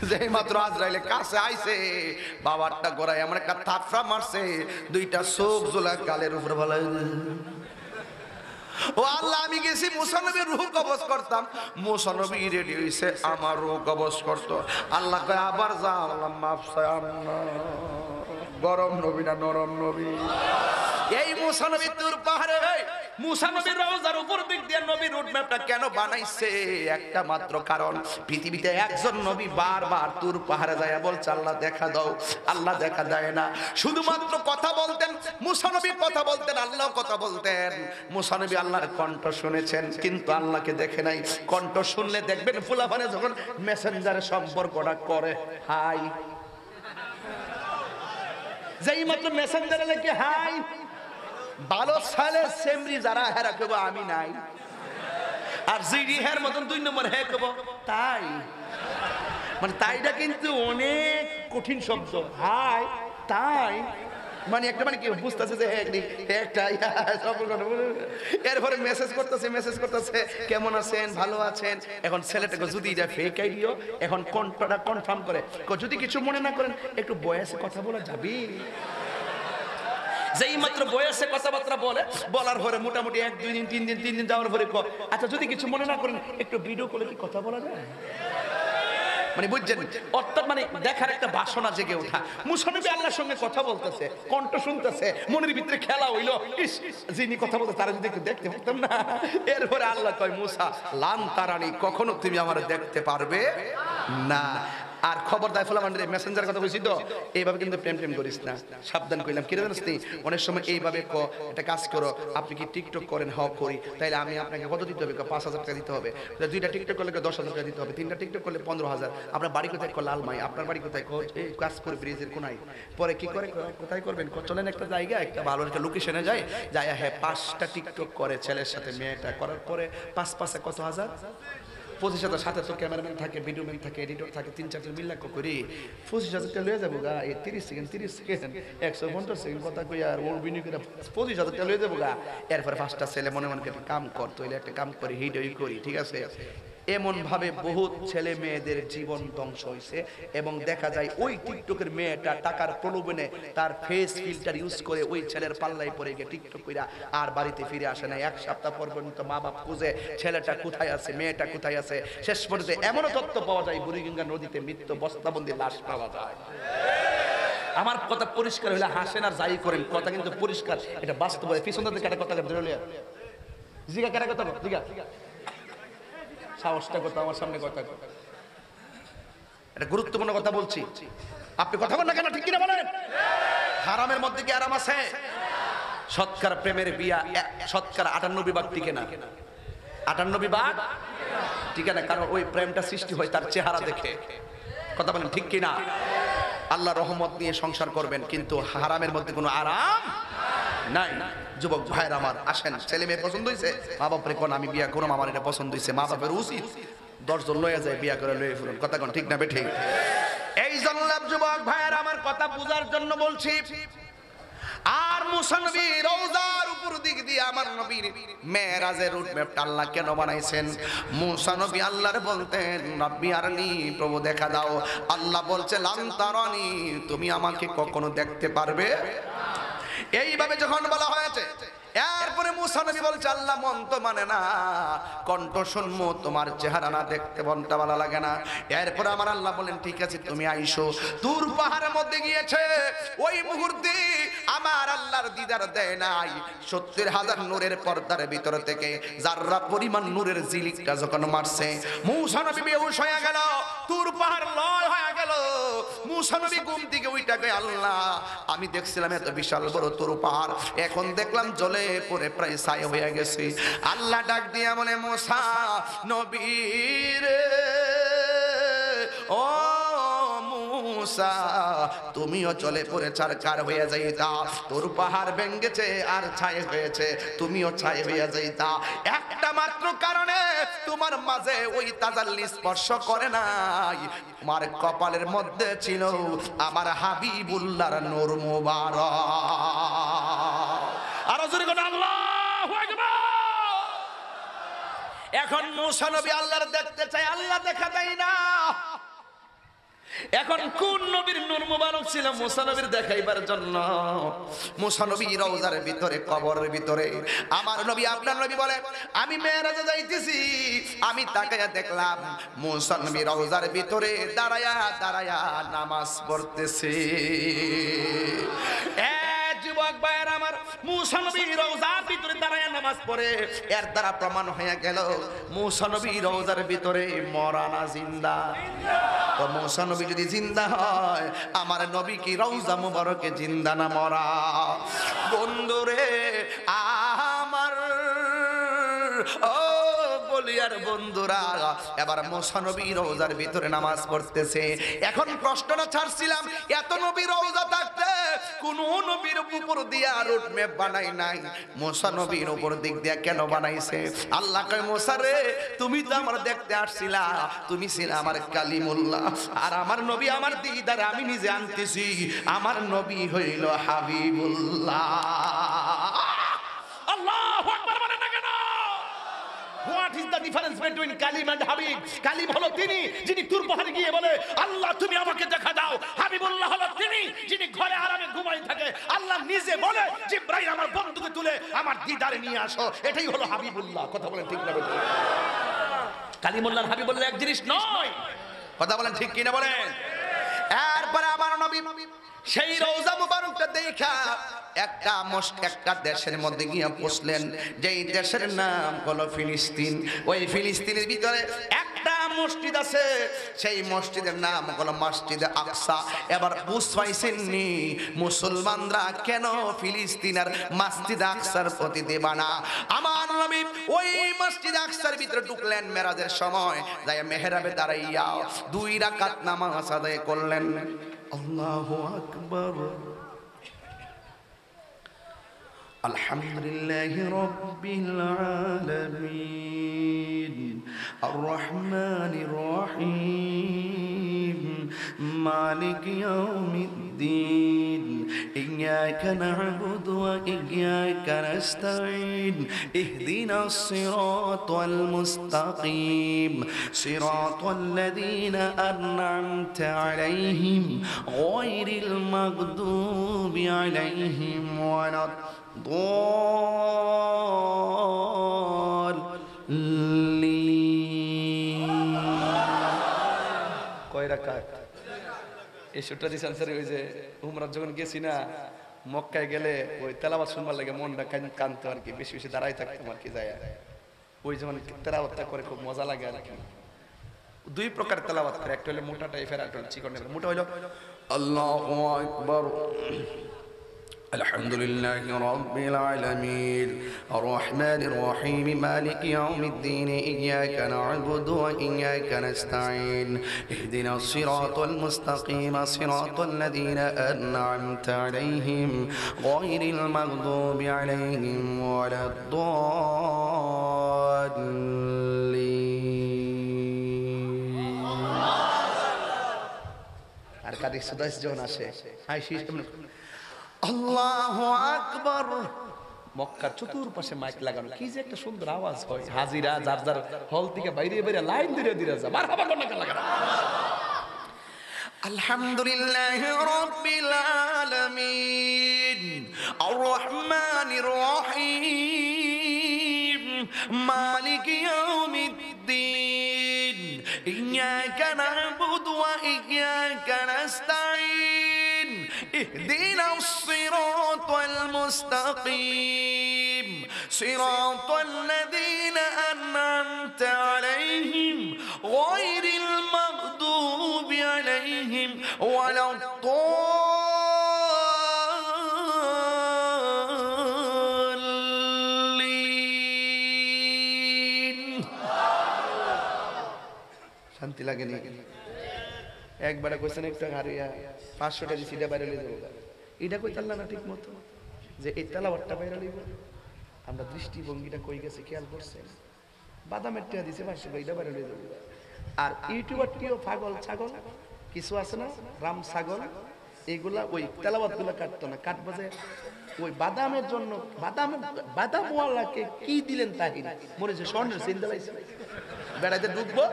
যেই মাত্র আজরাইলের কাছে আইছে, বাবারটা গড়ায় এমন একটা থাপড়া মারছে, দুইটা চোখ জোলা গালের উপর ভালো। ও আল্লাহ, আমি গেছি মুসা নবীর রূহ কবজ করতাম, মুসা নবী রেডি হইছে আমার রূহ কবজ করত। আল্লাহ কয় আবার যা, আল্লাহ মাফ চাই, গরম নবী না নরম নবী? এই মুসা নবী তুর পাহাড়ে, মুসা নবীর রওজার উপর দিক দিয়ে নবীর রুট ম্যাপটা কেন বানাইছে? একটা মাত্র কারণ, পৃথিবীতে একজন নবী বারবার তুর পাহাড়ে যায় বলছে আল্লাহ দেখা দাও, আল্লাহ দেখা দেয় না। শুধুমাত্র কথা বলতেন মুসা নবী, কথা বলতেন, আল্লাহ কথা বলতেন। মুসা নবী আল্লাহর কণ্ঠ শুনেছেন কিন্তু আল্লাহকে দেখে নাই। কণ্ঠ শুনলে দেখবেন ফুলাফানে যখন মেসেঞ্জারে সম্পর্কটা করে, হাই, যেই মাত্র মেসেঞ্জারে লেখে হাই, ভালো সালে সেমরি যারা হেরা কেব আমি নাই, আর জিডি হের মতন 2 নম্বর হে কেব তাই। মানে তাইটা কিন্তু অনেক কঠিন শব্দ, হাই তাই মানে একটা মানে কি বুঝতেছে যে একটা এরপরে মেসেজ করতেছে কেমন আছেন, ভালো আছেন। এখন ছেলেটাকে যদি এটা ফেক আইডিও, এখন কণ্ঠটা কনফার্ম করে, যদি কিছু মনে না করেন একটু বয়সে কথা বলা যাবি। যেই মাত্র বয়সে কথাবার্তা বলে, বলার পরে মোটামুটি 1 2 দিন 3 দিন 3 দিন যাওয়ার পরে আচ্ছা যদি কিছু মনে না করেন একটু ভিডিও কলে কি কথা বলা যায়? মানে বুঝছেন, অর্থাৎ মানে দেখার একটা বাসনা জেগে ওঠা। মুসা নবী আল্লাহর সঙ্গে কথা বলতেছে, কণ্ঠ শুনতেছে, মনের ভিতরে খেলা হইলো, ইস যিনি কথা বলতে তারা যদি একটু দেখতে পারতাম না। এরপরে আল্লাহ কয় মুসা লান তারানি, কখনো তুমি আমার দেখতে পারবে না। আর খবরদার ফুলামান্ডে মেসেঞ্জার কথা বলছি তো, এইভাবে কিন্তু প্রেম করিস না, সাবধান কইলাম। কি জানিস নি, অনেক সময় এইভাবে একটা কাজ করো, আপনি কি টিকটক করেন? হক করি, তাইলে আমি আপনাকে কত দিতে হবে? 5,000 টাকা দিতে হবে। 2টা টিকটক করলে 10,000 টাকা দিতে হবে। 3টা টিকটক করলে 15,000। আপনার বাড়ি কোথায়? লালমাই। আপনার বাড়ি কোথায়? এই কাজ করে ব্রিজের কোনায়। পরে কি করে, কোথায় করবেন? চলেন একটা জায়গা, একটা ভালো একটা লোকেশনে যায়, হ্যাঁ 5টা টিকটক করে ছেলের সাথে মেয়েটা, করার পরে 5 কত হাজার, 25,000 সাথে তো ক্যামেরাম্যান থাকে, ভিডিওম্যান থাকে, এডিটর থাকে, 3-4 মিল লাখ করি 25,000 টাকা লয়ে যাবো গা। এই 30 সেকেন্ড 150 সেকেন্ড কথা কই আর ওর বিনিয়োগ করে 25,000 টাকা লয়ে যাবো গা। এরপর 5টা ছেলে মনে মনে একটা কাম করতো, একটা কাম করে হিডই করি, ঠিক আছে। এমন ভাবে বহুত ছেলে মেয়েদের জীবন ধ্বংস হয়েছে। এবং দেখা যায় ওই টিকটকের মেয়েটা টাকার প্রলোভনে তার ফেস ফিল্টার ইউজ করে ওই ছেলের পাল্লায় পড়ে গিয়ে টিকটক কইরা আর বাড়িতে ফিরে আসে না। 1 সপ্তাহ পর্যন্ত মা বাপ খুঁজে ছেলেটা কোথায় আছে, মেয়েটা কোথায় আছে। শেষ পর্যন্ত এমনও তথ্য পাওয়া যায় বুড়িগঙ্গা নদীতে মৃত বস্তাবন্দি লাশ পাওয়া যায়। আমার কথা পরিষ্কার হইলে হাসেন আর যাই করেন, কথা কিন্তু পরিষ্কার, এটা বাস্তব। পিছন থেকে একটা কথা ধরে জিগা কেন কথা জিগা সাহসটা কথা আমার সামনে কথা, এটা গুরুত্বপূর্ণ কথা বলছি। আপনি কথা বলেন না কেন, ঠিক কিনা বলেন? হারামের মধ্যে কি আরাম আছে? সৎকার প্রেমের বিয়া সৎকার 98 ভাগ টিকে না, 98 ভাগ টিকে না, কারণ ওই প্রেমটা সৃষ্টি হয় তার চেহারা দেখে। কথা বলেন ঠিক কিনা? আল্লাহ রহমত নিয়ে সংসার করবেন, কিন্তু হারামের মধ্যে কোনো আরাম নাই। যুবক ভাইয়ের আমার, আসেন, ছেলে মেয়ে পছন্দ হয়েছে, মা বাপরে কোন আমি বিয়া করুম, আমার এটা পছন্দ হয়েছে, মা বাপের উচিত 10 জন লয়ে যায় বিয়া করে লয়ে ফুরুন। কথা কোন ঠিক না বেঠিক? এই জন্য যুবক ভাইয়ের আমার কথা বুঝার জন্য বলছি, আর মুসা নবী রওজার উপর দিক দিয়ে আমার নবীর মেরাজের রুট ম্যাপটা আল্লাহ কেন বানাইছেন? মুসা নবী আল্লাহর বলতেন রব্বি আরনি, প্রভু দেখা দাও। আল্লাহ বলছে লান তারানি, তুমি আমাকে কখনো দেখতে পারবে। এইভাবে যখন বলা হয়েছে, এরপরে মুসা নবী বলছে আল্লাহ মন তো মানে না, কণ্ঠ শুনবো, তোমার চেহারা না দেখতে মনটা ভালো লাগে না। এরপরে আমার আল্লাহ বলেন ঠিক আছে তুমি আইসো। তুর পাহাড়ের মধ্যে গিয়েছে, ওই মুহূর্তে আমার আল্লাহর দিদার দেয় নাই। 70,000 নূরের পর্দার ভিতর থেকে যাররা পরিমাণ নূরের জিলিকটা যখন মারছে, মুসা নবী বেহুশ হয়ে গেল, তুর পাহাড় লয় হয়ে গেল। মুসা নবী ঘুম থেকে উঠে গেল, আল্লাহ আমি দেখছিলাম এত বিশাল বড় তুর পাহাড়, এখন দেখলাম জলে পরে প্রায় ছাই হয়ে গেছে। আল্লাহ ডাক দিয়া বলে মুসা নবী রে, ও মুসা তুমিও চলে পড়ে চারকার হয়ে যাইতা, তোর পাহাড় ভেঙ্গেছে আর ছাই হয়েছে, তুমিও ছাই হয়ে যাইতা। একটা মাত্র কারণে তোমার মাঝে ওই তাজাল্লি স্পর্শ করে নাই, তোমার কপালের মধ্যে ছিল আমার হাবিবুল্লাহর নূর মুবারক। আর জোরে করে আল্লাহু আকবার। এখন মুসা নবী আল্লাহর দেখতে চায়, আল্লাহ দেখা দেয় না। এখন কোন নবীর নূর মুবারক ছিল মুসা নবীর দেখাইবার জন্য? মুসা নবী রওজার ভিতরে, কবরের ভিতরে। আমার নবী আপনার নবী বলে আমি মেরাজে যাইতেছি, আমি তাকায়া দেখলাম মুসা নবী রওজার ভিতরে দাঁড়ায়া দাঁড়ায়া নামাজ পড়তেছে। যুবক ভাইয়ের আমার, মুসা নবী রওজার ভিতরে দাঁড়ায়া নামাজ পড়ে, এর দ্বারা প্রমাণ হয়ে গেল মুসা নবী রওজার ভিতরে মরা না জিন্দা। তো মুসা নবী যদি জিন্দা হয়, আমার নবী কি রওজা মুবারকে জিন্দা না মরা? বন্ধুরে আমার, ও বলিয়ার বন্ধুরা, এবার মুসা নবী রওজার ভিতরে নামাজ পড়তেছে। এখন প্রশ্নটা ছাড়ছিলাম, এত নবী রওজা থাকতে কোন নবীর উপর দিয়া রুট ম্যাপ বানাই নাই, মুসা নবীর উপর দিক দিয়া কেন বানাইছে? আল্লাহ কয় মুসা রে, তুমি তো আমার দেখতে আসছিলা, তুমি ছিল আমার কালিমুল্লাহ, আর আমার নবী আমার দিদার আমি নিজে আনতেছি, আমার নবী হইল হাবিবুল্লাহ। আল্লাহু আকবার বলেন না কেন? What is the difference between Kalim and Habib? Kalim হলো তিনি যিনি তুর পাহাড়ে গিয়ে বলে আল্লাহ তুমি আমাকে দেখা দাও। হাবিবুল্লাহ হলো তিনি যিনি ঘরে আরামে ঘুমাই থাকে, আল্লাহ নিজে বলে জিবরাইল আমার বন্ধুকে তুলে আমার দিদারে নিয়ে আসো। এটাই হলো হাবিবুল্লাহ। কথা বলেন ঠিক না বেঠিক? কালিমুল্লাহ আর হাবিবুল্লাহ এক জিনিস নয়। কথা বলেন ঠিক কি না বলেন? এরপরে আমার নবী সেই রওজা মুবারকটা দেখা একটা দেশের মধ্যে গিয়ে পৌঁছলেন, যেই দেশের নাম হলো ফিলিস্তিন। ওই ফিলিস্তিনের ভিতরে একটা মসজিদ আছে, সেই মসজিদের নাম হলো মসজিদে আকসা। এবার বুঝাইছেননি মুসলমানরা কেন ফিলিস্তিনের মসজিদ আকসার প্রতি দেবানা? আমার নবী ওই মসজিদ আকসার ভিতরে ঢুকলেন মেরাজের সময়, যাই মেহরাবে দাঁড়াইয়া 2 রাকাত নামাজ আদায় করলেন। আল্লাহু আকবার। আলহামদুলিল্লাহি রাব্বিল আলামিন আর রহমানির রহিম মালিক ইয়াউমিদ্দিন ইয়্যাকা না'বুদু ওয়া ইয়্যাকা নাস্তাঈন ইহদিনাস সিরাতাল মুস্তাকিম সিরাতাল লাযীনা আন'আমতা আলাইহিম গায়রিল মাগদুবি আলাইহিম ওয়ালাদ কয় রাকাত? এই সুটটা দিছেন স্যার। ওই যে উমরাহ যখন গেছি না, মক্কায় গেলে ওই তেলাওয়াত শুনবার লাগে মনটা কানতো আর কি, বেশি বেশি দাঁড়াই থাকতাম আর কি। যায় ওই যেমন তেলাওয়াতটা করে খুব মজা লাগে আর কি। 2 প্রকার তেলাওয়াত করে, একটা হলো মোটা টাইপের, একটা হলো চিকন টাইপের। মোটা হইলো আল্লাহু আকবার الحمد لله رب العالمين الرحمن الرحيم مالك يوم الدين إياك نعبد وإياك نستعين اهدنا الصراط المستقيم صراط الذين أنعمت عليهم غير المغضوب عليهم ولا الضالين আর কাদি সুদাস যখন আসে হাই সিস্টেম আল্লাহু আকবার। মক্কার চতুর্পাশে মাইক লাগানো, কি যে একটা সুন্দর আওয়াজ হয়। হাজিরা যার যার হল থেকে বাইরে বাইরে লাইন ধরে ধীরে যা মারহাবা করনা লাগা। আলহামদুলিল্লাহ রাব্বিল আলামিন আর রহমানির রহিম মালিক ইয়াউমিদ্দিন ইয়াকা না'বুদু ওয়া ইয়াকা নাস্তাঈন ইহদিনাস সিরাতাল মুস্তাকিম সিরাতাল লাযীনা আন'আমতা আলাইহিম গায়রিল মাগদুবি আলাইহিম ওয়ালাদ দাল্লিন। শান্তি লাগে নি? একবারে কইছেন একটা হারিয়া 500 টাকা সিটা বাইরে লই যাব, এটা কইতাল্লা না ঠিক মতো যে এই তেলাওয়াতটা বাইরে লইব। আমরা দৃষ্টিভঙ্গিটা কই গেছে খেয়াল করছেন? বাদামের টাকা দিছে 500 টাকা, এটা বাইরে লই যাব। আর ইউটিউবারটিও পাগল ছাগল কিছু আছে না, রাম ছাগল, এইগুলা ওই তেলাওয়াতগুলো কাটতো না, কাটবো যে ওই বাদামের জন্য বাদামওয়ালাকে কি দিলেন তাহির মনে হচ্ছে স্বর্ণের চিন্তা পাইছে। বেড়াইতে ঢুকবো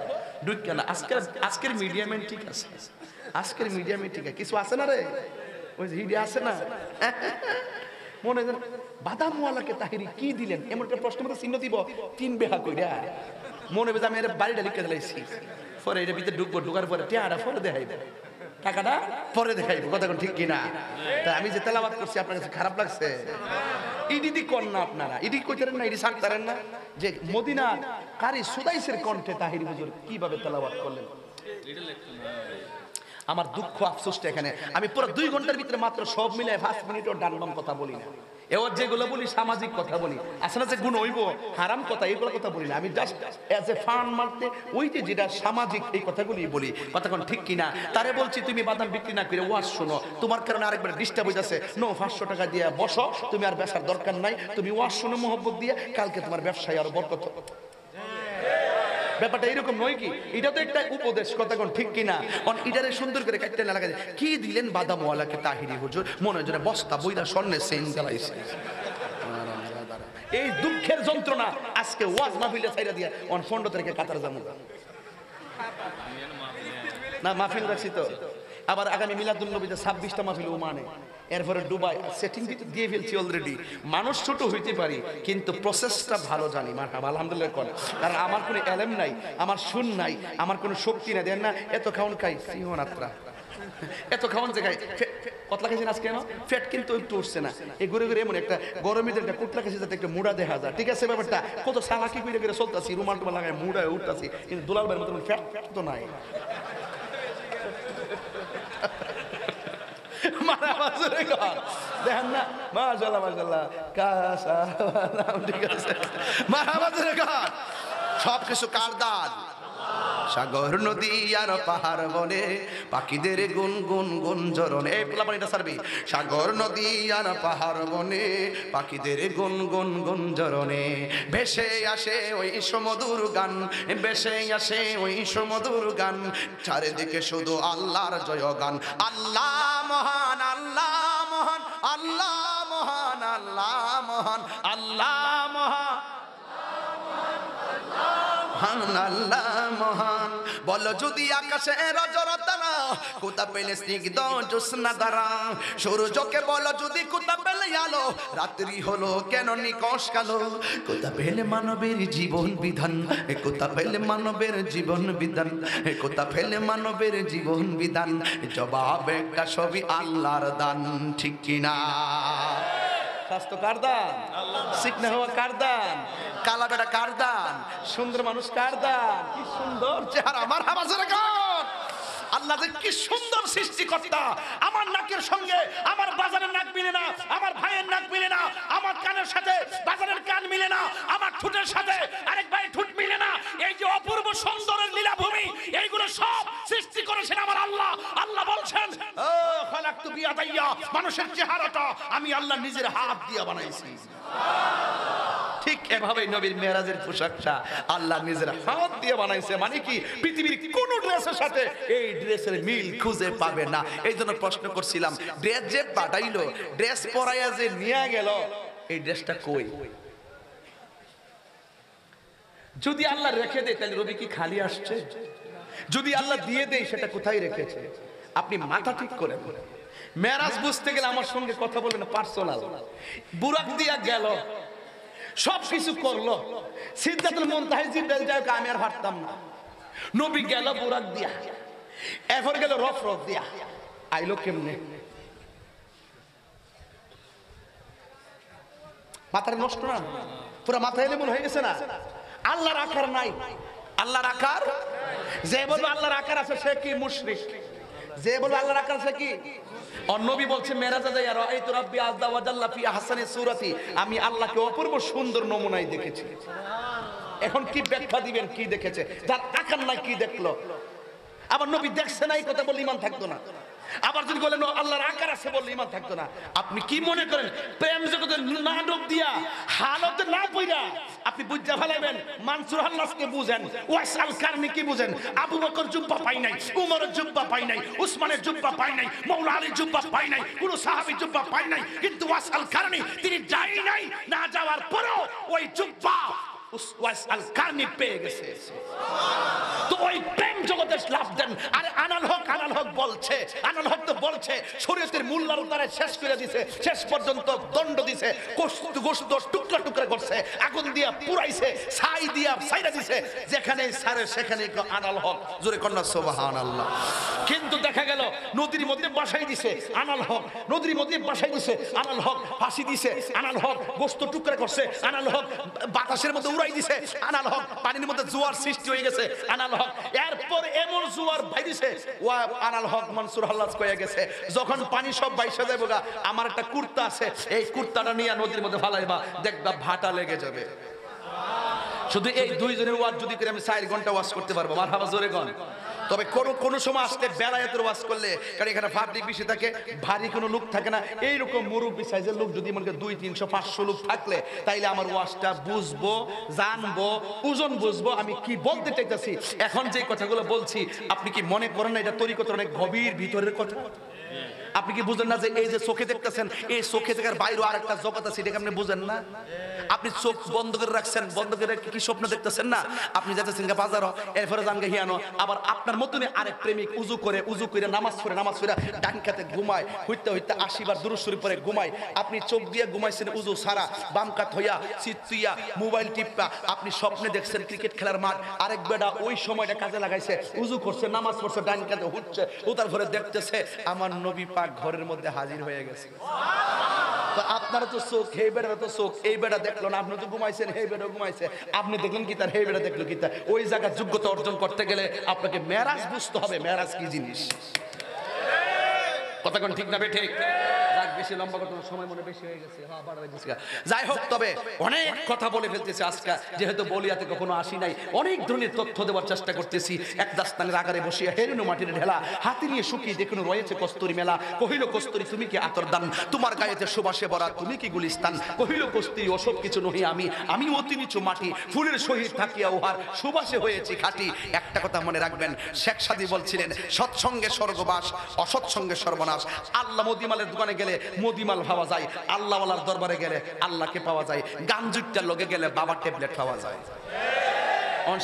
ঢুক না। আজকের মিডিয়ামে ঠিক আছে, আজকের মিডিয়ামে ঠিক আছে, কিছু আছে না রে ওই যে হিডি আছে না মনে হয় বাদামওয়ালাকে তাহিরি কি দিলেন এমন একটা প্রশ্ন মতো চিহ্ন দিব 3 বেহা কইরা মনে হবে যে আমি এর বাড়িটা লিখে দিলাইছি। পরে এটা ভিতরে ঢুকবো, ঢুকার পরে টিয়াটা পরে দেখাইব, টাকাটা পরে দেখাইব, কথা ঠিক কিনা? তা আমি যে তেলাওয়াত করছি আপনার কাছে খারাপ লাগছে? ইডি কোন না আপনারা ইডি কইতেন না, ইডি সাকতারেন না যে মদিনা কারি সুদাইসের কণ্ঠে তাহিরি হুজুর কিভাবে তেলাওয়াত করলেন। আমার দুঃখ আফসোসটা এখানে, আমি পুরো 2 ঘন্টার ভিতরে মাত্র সব মিলে 5 মিনিটও ডানবাম কথা বলি না। এবার যেগুলো বলি সামাজিক কথা বলি, আসলে যে গুণ হইব হারাম কথা এগুলো কথা বলি না। আমি জাস্ট এজ এ ফান মারতে ওই যে যেটা সামাজিক এই কথাগুলি বলি, কথা কোন ঠিক কিনা? তারে বলছি তুমি বাদাম বিক্রি না করে ওয়াজ শোনো, তোমার কারণে আরেকবার ডিস্টার্ব হইতাছে, নো 500 টাকা দিয়ে বসো, তুমি আর বেচার দরকার নাই, তুমি ওয়াজ শোনো মোহব্বত দিয়ে, কালকে তোমার ব্যবসায় আরো বরকত। ব্যাপারটা এরকম নয় কি? এটা তো একটা উপদেশ, কথা কোন ঠিক কিনা? এটারে সুন্দর করে কাটতে না লাগে কি দিলেন বাদামওয়ালাকে তাহিরি হুজুর, মনে হয় যেন বস্তা বইরা স্বর্ণের চেইন জ্বালাইছে। এই দুঃখের যন্ত্রণা আজকে ওয়াজ মাহফিলে ছাইরা দিয়া 15 তারিখে কাতার যাবো না, মাহফিল রাখছি তো। আবার আগামী মিলাদুন নবীতে 26টা মাহফিল ওমানে, এরপরে দুবাই সেটিং দিয়ে ফেলছি অলরেডি। মানুষ ছোট হইতে পারি কিন্তু প্রসেসটা ভালো জানি, মারহাবা আলহামদুলিল্লাহ কোন। কারণ আমার কোনো এলেম নাই, আমার শুন নাই, আমার কোনো শক্তি নাই। দেন না এত খাওন খাই সিংহনাত্রা, এত খাওয়ান যে খাই কতলা খাইছেন আজকে কেন ফ্যাট কিন্তু একটু উঠছে না। এই ঘুরে ঘুরে এমন একটা গরমের একটা কুটলা খাইছে যাতে একটা মুড়া দেখা যায়, ঠিক আছে ব্যাপারটা কত সালাকি করে করে চলতেছি, রুমাল টুমাল লাগায় মুড়ায় উঠতেছি, কিন্তু দুলাল ভাইয়ের মতো ফ্যাট ফ্যাট তো নাই। দেখেন না মাশাআল্লাহ মাশাআল্লাহ কাসা ঠিক আছে, মারহাবা জোরে গান। সবকিছু কার দান? সাগর নদী আর পাহাড় বনে পাখিদের গুন গুন গুঞ্জরণ। এই পোলাপানিটা সারবি। সাগর নদী আর পাহাড় বনে পাখিদের গুন গুন গুঞ্জরণে ভেসে আসে ওই সমুদর গান, ভেসে আসে ওই সমুদর গান, চারিদিকে শুধু আল্লাহর জয়গান। আল্লাহ মহান, আল্লাহ মহান, আল্লাহ মহান, আল্লাহ মহান, আল্লাহ মহান, আল্লাহ মহান। বলো যদি আকাশে রজরতারা কোথা পেলে স্নিগ্ধ জ্যোৎস্না দ্বারা, সূর্যকে বলো যদি কোথা পেলে আলো, রাত্রি হলো কেন নিকশ কালো, কোথা পেলে মানবের জীবন বিধান, কোথা পেলে মানবের জীবন বিধান, কোথা পেলে মানবের জীবন বিধান, জবাব একটা সবই আল্লাহর দান, ঠিক কিনা? স্বাস্থ্য কার দান? শিখনা হওয়া কার দান? কালা বেটা কার দান? সুন্দর মানুষ কার দান? কি সুন্দর চেহারা, আমার হাবাজের গান। আল্লাহ যে কি সুন্দর সৃষ্টিকর্তা। আমার নাকের সঙ্গে আমার বাজারের নাক মিলে না, আমার ভাইয়ের নাক মিলে না, আমার কানের সাথে বাজারের কান মিলে না, আমার ঠোঁটের সাথে আরেক ভাইয়ের ঠোঁট মিলে না। এই যে অপূর্ব সুন্দরের লীলাভূমি, এইগুলো সব সৃষ্টি করেছেন আমার আল্লাহ। আল্লাহ বলছেন ও খালাকতু বিয়াদাইয়া, মানুষের চেহারাটা আমি আল্লাহ নিজের হাত দিয়ে বানাইছি। ঠিক এভাবে নবীর মেরাজের পোশাকটা আল্লাহ নিজের হাত দিয়ে বানাইছে, মানে কি পৃথিবীর কোন ড্রেসের সাথে এই ড্রেসের মিল খুঁজে পাবে না। এই জন্য প্রশ্ন করছিলাম, ড্রেস যে পাঠাইলো, ড্রেস পরাইয়া যে নিয়ে গেল, এই ড্রেসটা কই? যদি আল্লাহ রেখে দেয় তাহলে রবি কি খালি আসছে? যদি আল্লাহ দিয়ে দেয় সেটা কোথায় রেখেছে? আপনি মাথা ঠিক করেন। মেরাজ বুঝতে গেলে আমার সঙ্গে কথা বলবেন পার্সোনাল। বুরাক দিয়া গেল, সব কিছু করলো, সিদ্ধাতুল মুনতাহা জিব্রাইল যায়, আমি আর পারতাম না। নবী গেল বুরাক দিয়া, এরপর গেল রফ দিয়া, আইলো কেমনে? মাথার নষ্ট না, পুরো মাথা এলেমন হয়ে গেছে না? আল্লাহর আকার নাই, আল্লাহর আকার। যে বলবে আল্লাহর আকার আছে সে কি মুশরিক, যে বলবে আল্লাহর আকার আছে কি। নবী বলছে মেরাজে যাই আর এই তো রাব্বি আযজা ওয়া জাল্লা ফি আহসানি সূরাতি, আমি আল্লাহকে অপূর্ব সুন্দর নমুনায় দেখেছি। এখন কি ব্যাখ্যা দিবেন কি দেখেছে? যার আকার নাই কি দেখলো? আবার নবী দেখছে না এই কথা বললে ঈমান থাকতো না। আবার যদি বলেন আল্লাহর আকার আছে বললে ঈমান থাকতো না। আপনি কি মনে করেন প্রেম জগতে না ডুব দিয়া হালতে না পইরা আপনি বুঝা ফেলাবেন? মানসুর হাল্লাসকে বুঝেন, ওয়াইস আল কারনি কি বুঝেন? আবু বকর জুব্বা পাই নাই, উমরের জুব্বা পাই নাই, উসমানের জুব্বা পাই নাই, মাওলা আলীর জুব্বা পাই নাই, কোন সাহাবী জুব্বা পাই নাই, কিন্তু ওয়াইস আল কারনি তিনি যাই নাই, না যাওয়ার পরেও ওই জুব্বা ওয়াইস আল কারনি পেয়ে গেছে। তো ওই প্রেম জগতে লাভ দেন। আরে আনাল হক বলছে, আনাল হক তো বলছে শরীয়তের মূল্যার উতারে শেষ করে দিছে, শেষ পর্যন্ত দণ্ড দিছে, গোশত টুকরা টুকরা করছে, আগুন দিয়া পুরাইছে, ছাই দিয়া ছাইরা দিছে, যেখানে সারে সেখানে আনাল হক, জোরে কন্যা সুবহানাল্লাহ। কিন্তু দেখা গেল নদীর মধ্যে বাসাই দিছে আনাল হক, নদীর মধ্যে বাসাই দিছে আনাল হক, ফাঁসি দিছে আনাল হক, গোশত টুকরা করছে আনাল হক, বাতাসের মধ্যে উড়াই দিছে আনাল হক, পানির মধ্যে জোয়ার সৃষ্টি হয়ে গেছে আনাল হক, এরপর এমন জোয়ার বাইদিছে ওয়া আনাল হক মানসুর হাল্লাস কয়ে গেছে, যখন পানি সব বাইসা যাবে গা, আমার একটা কুর্তা আছে, এই কুর্তাটা নিয়ে নদীর মধ্যে ফালাইবা, দেখবা ভাটা লেগে যাবে। শুধু এই দুইজনের ওয়াজ যদি করে আমি 4 ঘন্টা ওয়াজ করতে পারবো, মারহাবা জোরে কোন। তবে কোন সময় আসতে বেলায়েতের ওয়াজ করলে, কারণ এখানে পাবলিক বেশি থাকে, ভারী কোনো লোক থাকে না, এইরকম মুরব্বী সাইজের লোক যদি মনে করেন 200, 300, 500 লোক থাকলে, তাইলে আমার ওয়াজটা বুঝবো, জানবো, ওজন বুঝবো আমি কি বলতে চাইতেছি। এখন যে কথাগুলো বলছি আপনি কি মনে করেন না এটা তরিকতের অনেক গভীর ভিতরের কথা? আপনি কি বুঝেন না যে এই যে চোখে দেখতেছেন, এই চোখে দেখার বাইরে আরেকটা জগৎ আছে, এটাকে আপনি বুঝেন না? আপনি চোখ বন্ধ করে রাখছেন, বন্ধ করে কি স্বপ্ন দেখতেছেন না? আপনি যাচ্ছেন বাজারও, এরপরে যান গে হিয়ানো, আবার আপনার মতনই আরেক প্রেমিক উজু করে নামাজ পড়ে ডান কাতে ঘুমায়, হইতে 80 বার দুরূদ শরীফ পড়ে ঘুমায়। আপনি চোখ দিয়ে ঘুমাইছেন উজু সারা, বাম কাত হইয়া চিত্তুইয়া মোবাইল টিপা, আপনি স্বপ্নে দেখছেন ক্রিকেট খেলার মাঠ, আরেক বেটা ওই সময়টা কাজে লাগাইছে, উজু করছে, নামাজ পড়ছে, ডান কাতে হচ্ছে, ওটার ঘরে দেখতেছে আমার নবী পাক ঘরের মধ্যে হাজির হয়ে গেছে। তো আপনারা তো চোখ, হে বেড়া তো চোখ, এই বেড়া দেখলো না, আপনি তো ঘুমাইছেন, হে বেড়া ঘুমাইছে, আপনি দেখলেন কি তার, হে বেড়া দেখলো কি তার। ওই জায়গার যোগ্যতা অর্জন করতে গেলে আপনাকে মেরাজ বুঝতে হবে, মেরাজ কি জিনিস। কথা কোন ঠিক না বে ঠিক? বেশি লম্বা কথা, সময় মনে বেশি হয়ে গেছে, যাই হোক, তবে অনেক কথা বলে ফেলতেছি আজকে, যেহেতু বলিয়াতে কখনো আসি নাই, অনেক ধরনের তথ্য দেওয়ার চেষ্টা করতেছি। এক দাস্তানের আগারে বসিয়া হেরেনু মাটির ঢেলা, হাতি নিয়ে শুকিয়ে দেখুন রয়েছে কস্তুরি মেলা, কহিল কস্তুরি তুমি কি আতর দান, তোমার গায়েতে সুবাসে ভরা তুমি কি গুলিস্তান, কহিল কস্তুরি ওসব কিছু নহি আমি অতি নিচু মাটি, ফুলের সহিত থাকিয়া উহার সুবাসে হয়েছি খাঁটি। একটা কথা মনে রাখবেন, শেখ সাদী বলছিলেন সৎসঙ্গে স্বর্গবাস, অসৎসঙ্গে সর্বনাশ। আল্লাহ মদিমালের দোকানে গেলে মদিমাল পাওয়া যায়, আল্লাহওয়ালার দরবারে গেলে আল্লাহকে পাওয়া যায়, গাঞ্জুটার লগে গেলে বাবার ট্যাবলেট পাওয়া যায়।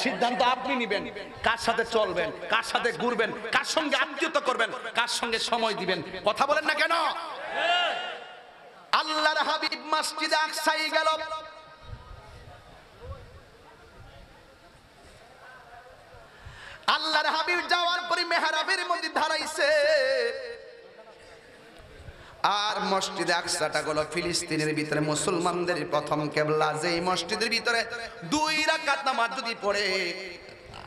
সিদ্ধান্ত আপনি নিবেন, কার সাথে চলবেন, কার সাথে ঘুরবেন, কার সঙ্গে আত্মীয়তা করবেন, কার সঙ্গে সময় দিবেন। কথা বলেন না কেন? আল্লাহর হাবিব মসজিদে আকসায় গেল, আল্লাহর হাবিব যাওয়ার পরে মেহরাবের মধ্যে দাঁড়াইছে। আর মসজিদে আকসাটা হলো ফিলিস্তিনের ভিতরে মুসলমানদের প্রথম কিবলা। যেই মসজিদের ভিতরে 2 রাকাত নামাজ যদি পড়ে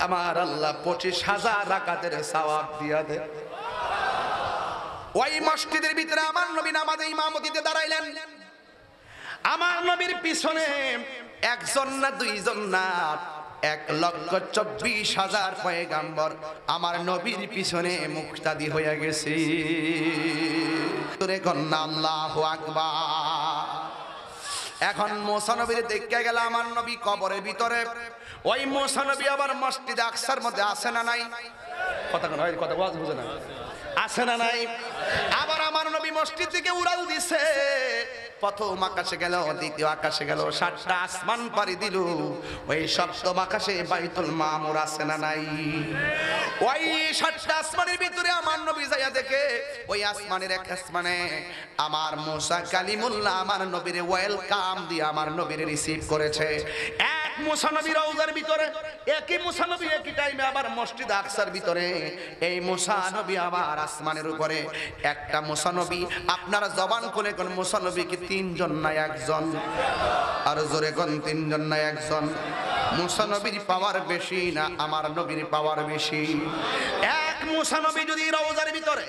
আমার আল্লাহ 25,000 রাকাতের সওয়াব দিয়া দেয়। ওই মসজিদের ভিতরে আমার নবী নামাজে ইমামতিতে দাঁড়াইলেন। আমার নবীর পিছনে একজন না দুইজন না, 1,24,000 পয়গাম্বর আমার নবীর পিছনে মুক্তাদি হয়ে গেছে। তোরে কন্যা আল্লাহু আকবার। এখন মুসা নবীর দেখতে গেল আমার নবী কবরের ভিতরে। ওই মুসা নবী আবার মসজিদে আকসার মধ্যে আছে না নাই? কথা কোন হয়, কথা বুঝে না, আছে না নাই? আবার আমার নবী মসজিদ থেকে উড়াল দিছে। প্রথম আকাশে গেল, দ্বিতীয় আকাশে গেল, 7টা আসমান পাড়ি দিল। ওই সপ্তম আকাশে বাইতুল মামুর আছে না নাই? ওই 7টা আসমানের ভিতরে আমার নবী যাইয়া দেখে ওই আসমানের এক আসমানে আমার মুসা কালিমুল্লাহ আমার নবীর ওয়েলকাম দিয়ে আমার নবীর রিসিভ করেছে। এক মুসা নবী রওজার ভিতরে, একই মুসা নবী একই টাইমে আবার মসজিদ আকসার ভিতরে। এই মুসা নবী আবার আসমানের উপরে। একটা মুসা নবী, আপনারা জবান খুলে কোন মুসা নবী কি 3 জন না 1 জন? আর জোরে কোন 3 জন না 1 জন? মুসা নবীর পাওয়ার বেশি না আমার নবীর পাওয়ার বেশি? এক মুসা নবী যদি রওজার ভিতরে,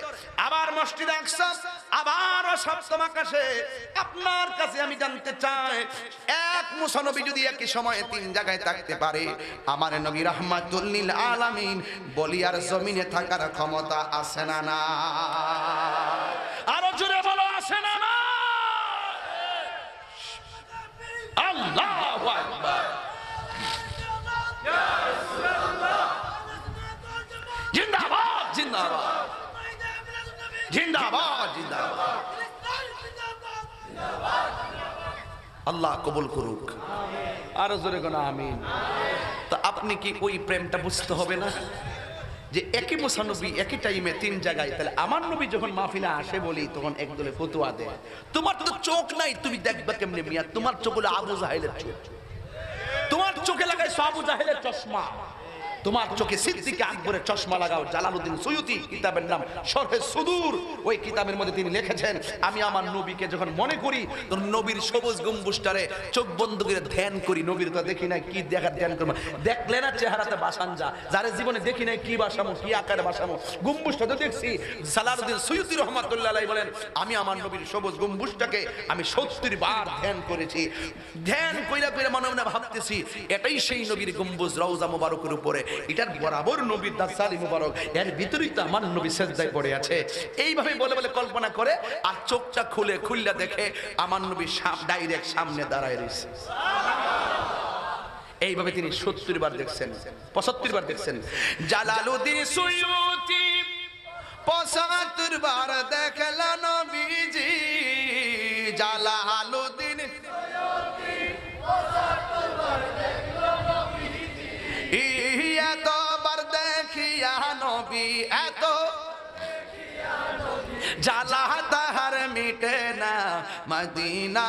আবার মসজিদ আকসা, আবার সপ্তম আকাশে, আপনার কাছে আমি জানতে চাই, এক মুসা নবী যদি একই সময়ে 3 জায়গায় থাকতে পারে, আমার নবী রাহমাতুল লিল আলামিন বলিয়ার জমিনে থাকার ক্ষমতা আছে না না? আরো জোরে বলো, আছে না না? আল্লাহু আকবার। জিন্দাবাদ জিন্দাবাদ জিন্দাবাদ জিন্দাবাদ। আল্লাহ কবুল করুক। আরো জোরে কোন আমিন। তো আপনি কি ওই প্রেমটা বুঝতে হবে না যে একই মুসা নবী একই টাইমে 3 জায়গায়? তাহলে আমার নবী যখন মাহফিলে আসে বলি তখন একদলে ফতোয়া দেয়, তোমার তো চোখ নাই, তুমি দেখবা কেমনে মিয়া? তোমার চোখ হলো আবু জাহেলের চোখ, তোমার চোখে লাগাইছো আবু জাহেলের চশমা, তোমার চোখে সিদ্দিক আকবরের চশমা লাগাও। জালালউদ্দিন সুয়ুতি কিতাবের নাম শরহে সুদূর, ওই কিতাবের মধ্যে তিনি লিখেছেন, আমি আমার নবীকে যখন মনে করি তখন নবীর সবুজ গম্বুজটারে চোখ বন্ধ করে ধ্যান করি। নবীর তো দেখি না, কি দেখার ধ্যান করবো? দেখলে না চেহারাতে বাসান যা, যারে জীবনে দেখি নাই কি বাসামো, কি আকারে বাসামো, গম্বুজটা তো দেখছি। জালালউদ্দিন সুয়ুতি রহমাতুল্লাহ আলাইহি বলেন, আমি আমার নবীর সবুজ গম্বুজটাকে আমি 70 বার ধ্যান করেছি। ধ্যান কইরা কইরা মনে মনে ভাবতেছি এটাই সেই নবীর গম্বুজ রওজা মুবারকের উপরে, এটার বরাবর নবীর দাসালি মুবারক, এর ভিতরেই তো আমার নবী সিজদায় পড়ে আছে। এইভাবে বলে বলে কল্পনা করে আর চোখটা খুললা দেখে আমার নবী ডাইরেক্ট সামনে দাঁড়ায় রয়েছে। এইভাবে তিনি 70 বার দেখছেন, 75 বার দেখছেন। জালালউদ্দিন সুয়ুতি 75 বার দেখলা নবীজি। জালালউদ্দিন সুয়ুতি 75 বার দেখলা নবীজি। এতবার দেখিয়া নবী, এত জালা তাহার মিটে না, মদিনা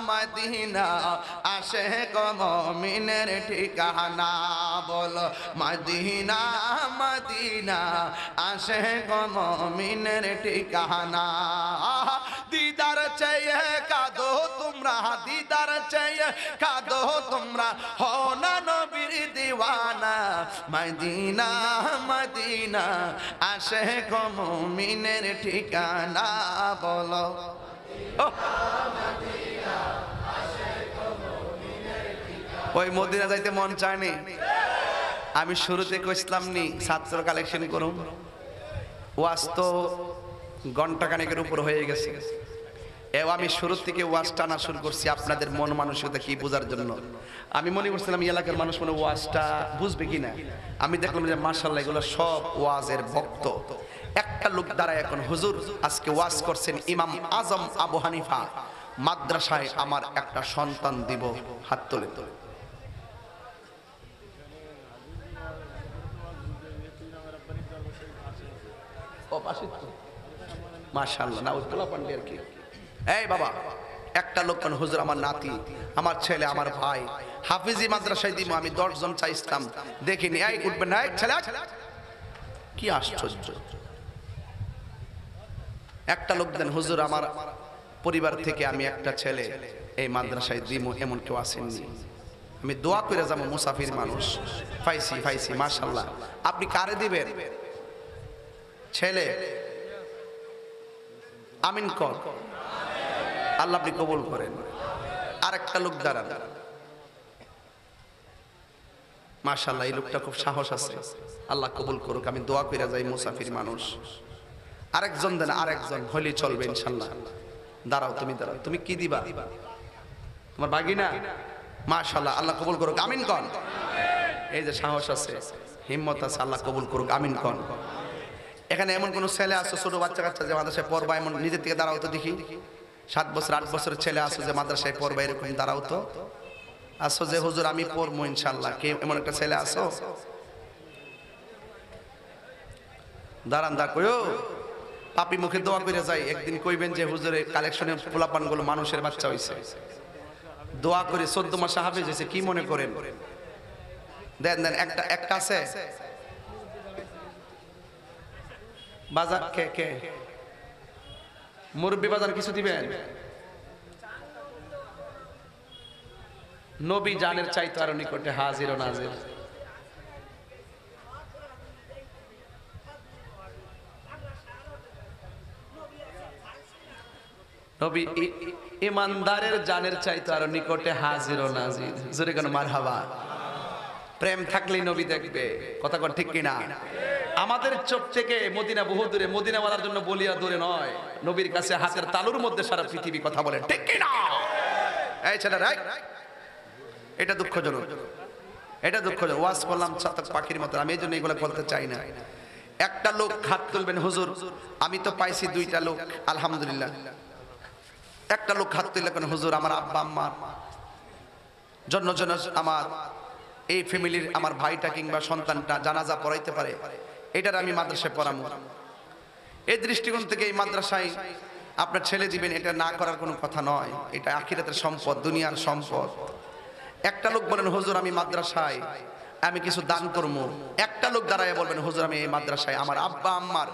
মদিনা আশিক মুমিনের ঠিকানা। বলো মদিনা মদিনা আশিক মুমিনের ঠিকানা। দিদার চেয়ে কাঁদো তোমরা, দিদার চেয়ে কাঁদো তোমরা, হও না নবীর দিওয়ানা। মদিনা মদিনা আশিক মুমিনের ঠিকানা। বলো ওই মদিনা যাইতে মন চায়নি? আমি শুরুতে কইছিলাম নি ছাত্র কালেকশন করুন, ওয়াজ তো ঘন্টা খানেকের উপর হয়ে গেছে। আমি শুরু থেকে ওয়াজ টানা শুরু করছি আপনাদের মন মানসিকতা কি বোঝার জন্য। আমি মনে করছিলাম এই এলাকার মানুষ মনে ওয়াজটা বুঝবে কিনা। আমি দেখলাম যে মাশাআল্লাহ এগুলো সব ওয়াজের ভক্ত। একটা লোক দাঁড়ায় এখন, হুজুর আজকে ওয়াজ করছেন ইমাম আজম আবু হানিফা, মাদ্রাসায় আমার একটা সন্তান দিব, হাত তোলে। মাশাআল্লাহ না উত্তলা পান্ডে আর কি। এই বাবা একটা লোক কোন হুজুর আমার নাতি, আমার ছেলে, আমার ভাই হাফিজি মাদ্রাসায় দিব, আমি 10 জন চাইছিলাম, দেখিনি। এই উঠবেন না ছেলে, কি আশ্চর্য। একটা লোক দেন, হুজুর আমার পরিবার থেকে আমি একটা ছেলে এই মাদ্রাসায় দিব, এমন কেউ আসেননি। আমি দোয়া করে যাবো, মুসাফির মানুষ ফাইসি মাশাআল্লাহ। আপনি কারে দিবেন? ছেলে, আমিন কর, আল্লাহ আপনি কবুল করেন। আর একটা লোক দাঁড়ান, মাশাআল্লাহ এই লোকটা খুব সাহস আছে, আল্লাহ কবুল করুক। আমি দোয়া করে যাই, মুসাফির মানুষ। আরেকজন দেন, আরেকজন হলে চলবে ইনশাআল্লাহ। দাঁড়াও, তুমি দাঁড়াও, তুমি কি দিবা? তোমার বাগিনা মাশাআল্লাহ, আল্লাহ কবুল করুক, আমিন কন। এই যে সাহস আছে, হিম্মত আছে, আল্লাহ কবুল করুক, আমিন কন। এখানে এমন কোন ছেলে আছে ছোট বাচ্চা কাচ্চা যে মাদ্রাসায় পড়বা, এমন নিজের থেকে দাঁড়াও তো দেখি। 7 বছর 8 বছরের ছেলে আছে যে মাদ্রাসায় পড়বা, এরকম দাঁড়াও তো। আসো যে হুজুর আমি পড়বো ইনশাআল্লাহ, কে এমন একটা ছেলে আসো? দাঁড়ান, দা কইও পাপি মুখে দোয়া করে যাই, একদিন কইবেন যে হুজুরের কালেকশনের পোলাপান গুলো মানুষের বাচ্চা হইছে, দোয়া করে 14 মাসে হাফেজ হয়েছে, কি মনে করেন? দেন দেন, একটা আছে বাজার, কে কে মুরব্বী বাজার কিছু দিবেন? নবী জানের চাইতে আরো নিকটে হাজির ও নাজির। নবী ইমানদারের জানের চাইতে আরো নিকটে হাজির ও নাজির। জোরে কেন মারহাবা। প্রেম থাকলেই নবী দেখবে, কথা কন ঠিক কিনা? আমাদের চোখ থেকে মদিনা বহু দূরে, মদিনা বলার জন্য বলিয়া দূরে নয়, নবীর কাছে হাতের তালুর মধ্যে সারা পৃথিবী, কথা বলেন ঠিক কিনা? এই ছেলে রাই, এটা দুঃখজনক, এটা দুঃখজনক। ওয়াজ করলাম চাতক পাখির মতো, আমি এই জন্য এগুলো বলতে চাই না। একটা লোক হাত তুলবেন, হুজুর আমি তো পাইছি 2টা লোক আলহামদুলিল্লাহ। একটা লোক হাত তুললে কেন, হুজুর আমার আব্বা আম্মার জন্য আমার এই ফ্যামিলির আমার ভাইটা কিংবা সন্তানটা জানাজা পড়াইতে পারে, এটার আমি মাদ্রাসায় পড়াবো। এই দৃষ্টিকোণ থেকে এই মাদ্রাসায় আপনার ছেলে দিবেন, এটা না করার কোনো কথা নয়। এটা আখিরাতের সম্পদ, দুনিয়ার সম্পদ। একটা লোক বলেন, হুজুর আমি মাদ্রাসায় আমি কিছু দান করবো। একটা লোক দাঁড়ায় বলবেন, হুজুর আমি এই মাদ্রাসায় আমার আব্বা আম্মার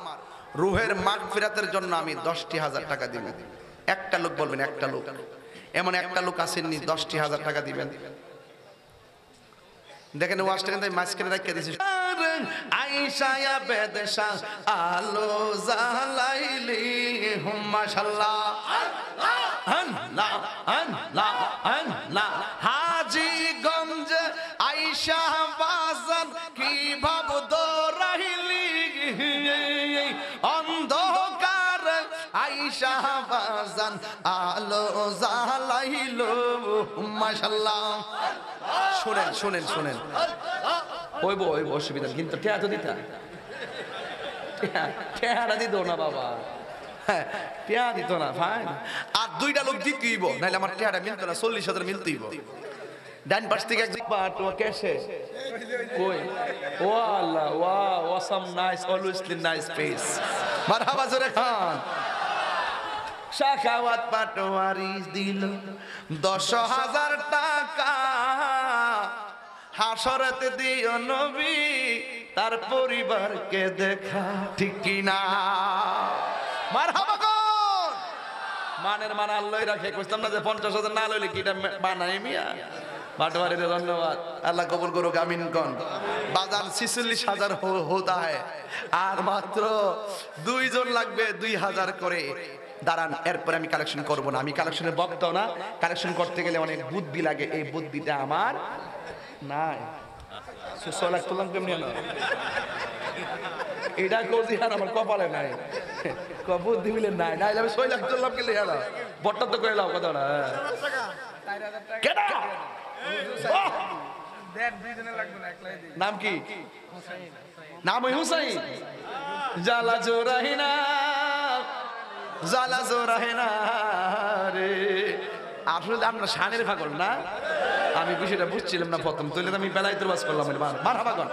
রুহের মাগফিরাতের জন্য আমি 10,000 টাকা দিব। একটা লোক বলবেন, একটা লোক। এমন একটা লোক আসেননি 10,000 টাকা দিবেন? দেখেন ওয়াজটা কিন্তু মাঝখানে রাখিয়ে দিয়েছি। আয়েশা বেদেশা আলো জালাইলি মাশাআল্লাহ, আল্লাহ আল্লাহ আল্লাহ। হাজীগঞ্জ আয়েশা বাজান কি ভাব দরাইলি, অন্ধকার আয়েশা বাজান আলো জালাইলো মাশাআল্লাহ। শুনেন শুনেন শুনেন, ওইব অসুবিধা, কিন্তু টেয়া তো দিতা, টেয়াটা দিত না বাবা, হ্যাঁ টেয়া দিত না ভাই। আর 2টা লোক দিতেইব, নাহলে আমার টেয়াটা মিলতো না, 40,000 মিলতেইব। ডান পাশ থেকে একজন পাটো কেসে কই, ও Allah wow awesome nice, always nice face, মারহাবা জোরে খান। শাখাওয়াত পাটোয়ারি দিল 10,000 টাকা, হাসরেতে দিও নবী তার পরিবারকে দেখা, ঠিক কিনা? মারহাবা কোন মানের মান আল্লাহ রাখে। কইতাম না যে 50,000 না লইলে কি এটা বানাই মিয়া? পাটোয়ারিতে ধন্যবাদ, আল্লাহ কবুল করুক, আমিন কোন। বাজার 46,000 হোতা হয়, আর মাত্র 2 জন লাগবে 2,000 করে। দাঁড়ান, এরপরে আমি কালেকশন করব না, আমি কালেকশনের বক্তাও না। কালেকশন করতে গেলে অনেক বুদ্ধি লাগে, এই বুদ্ধিটা আমার নাই। 6 লাখ তুললাম কেমনি না, এটা করছি আর আমার কপালে নাই, বুদ্ধি মিলে নাই, নাইলে আমি 6 লাখ তুললাম কে লিয়া না, বট্টা তো কইলাও কথা না। কেডা নাম কি? নাম ওই হুসাইন। জালা জোরাহিনা জালা জোরাহিনা রে। আসলে আমরা শানের পাগল না, আমি বিষয়টা বুঝছিলাম না প্রথম, তুইলে আমি বেলায় তোর বাস করলাম। মারহাবা কোন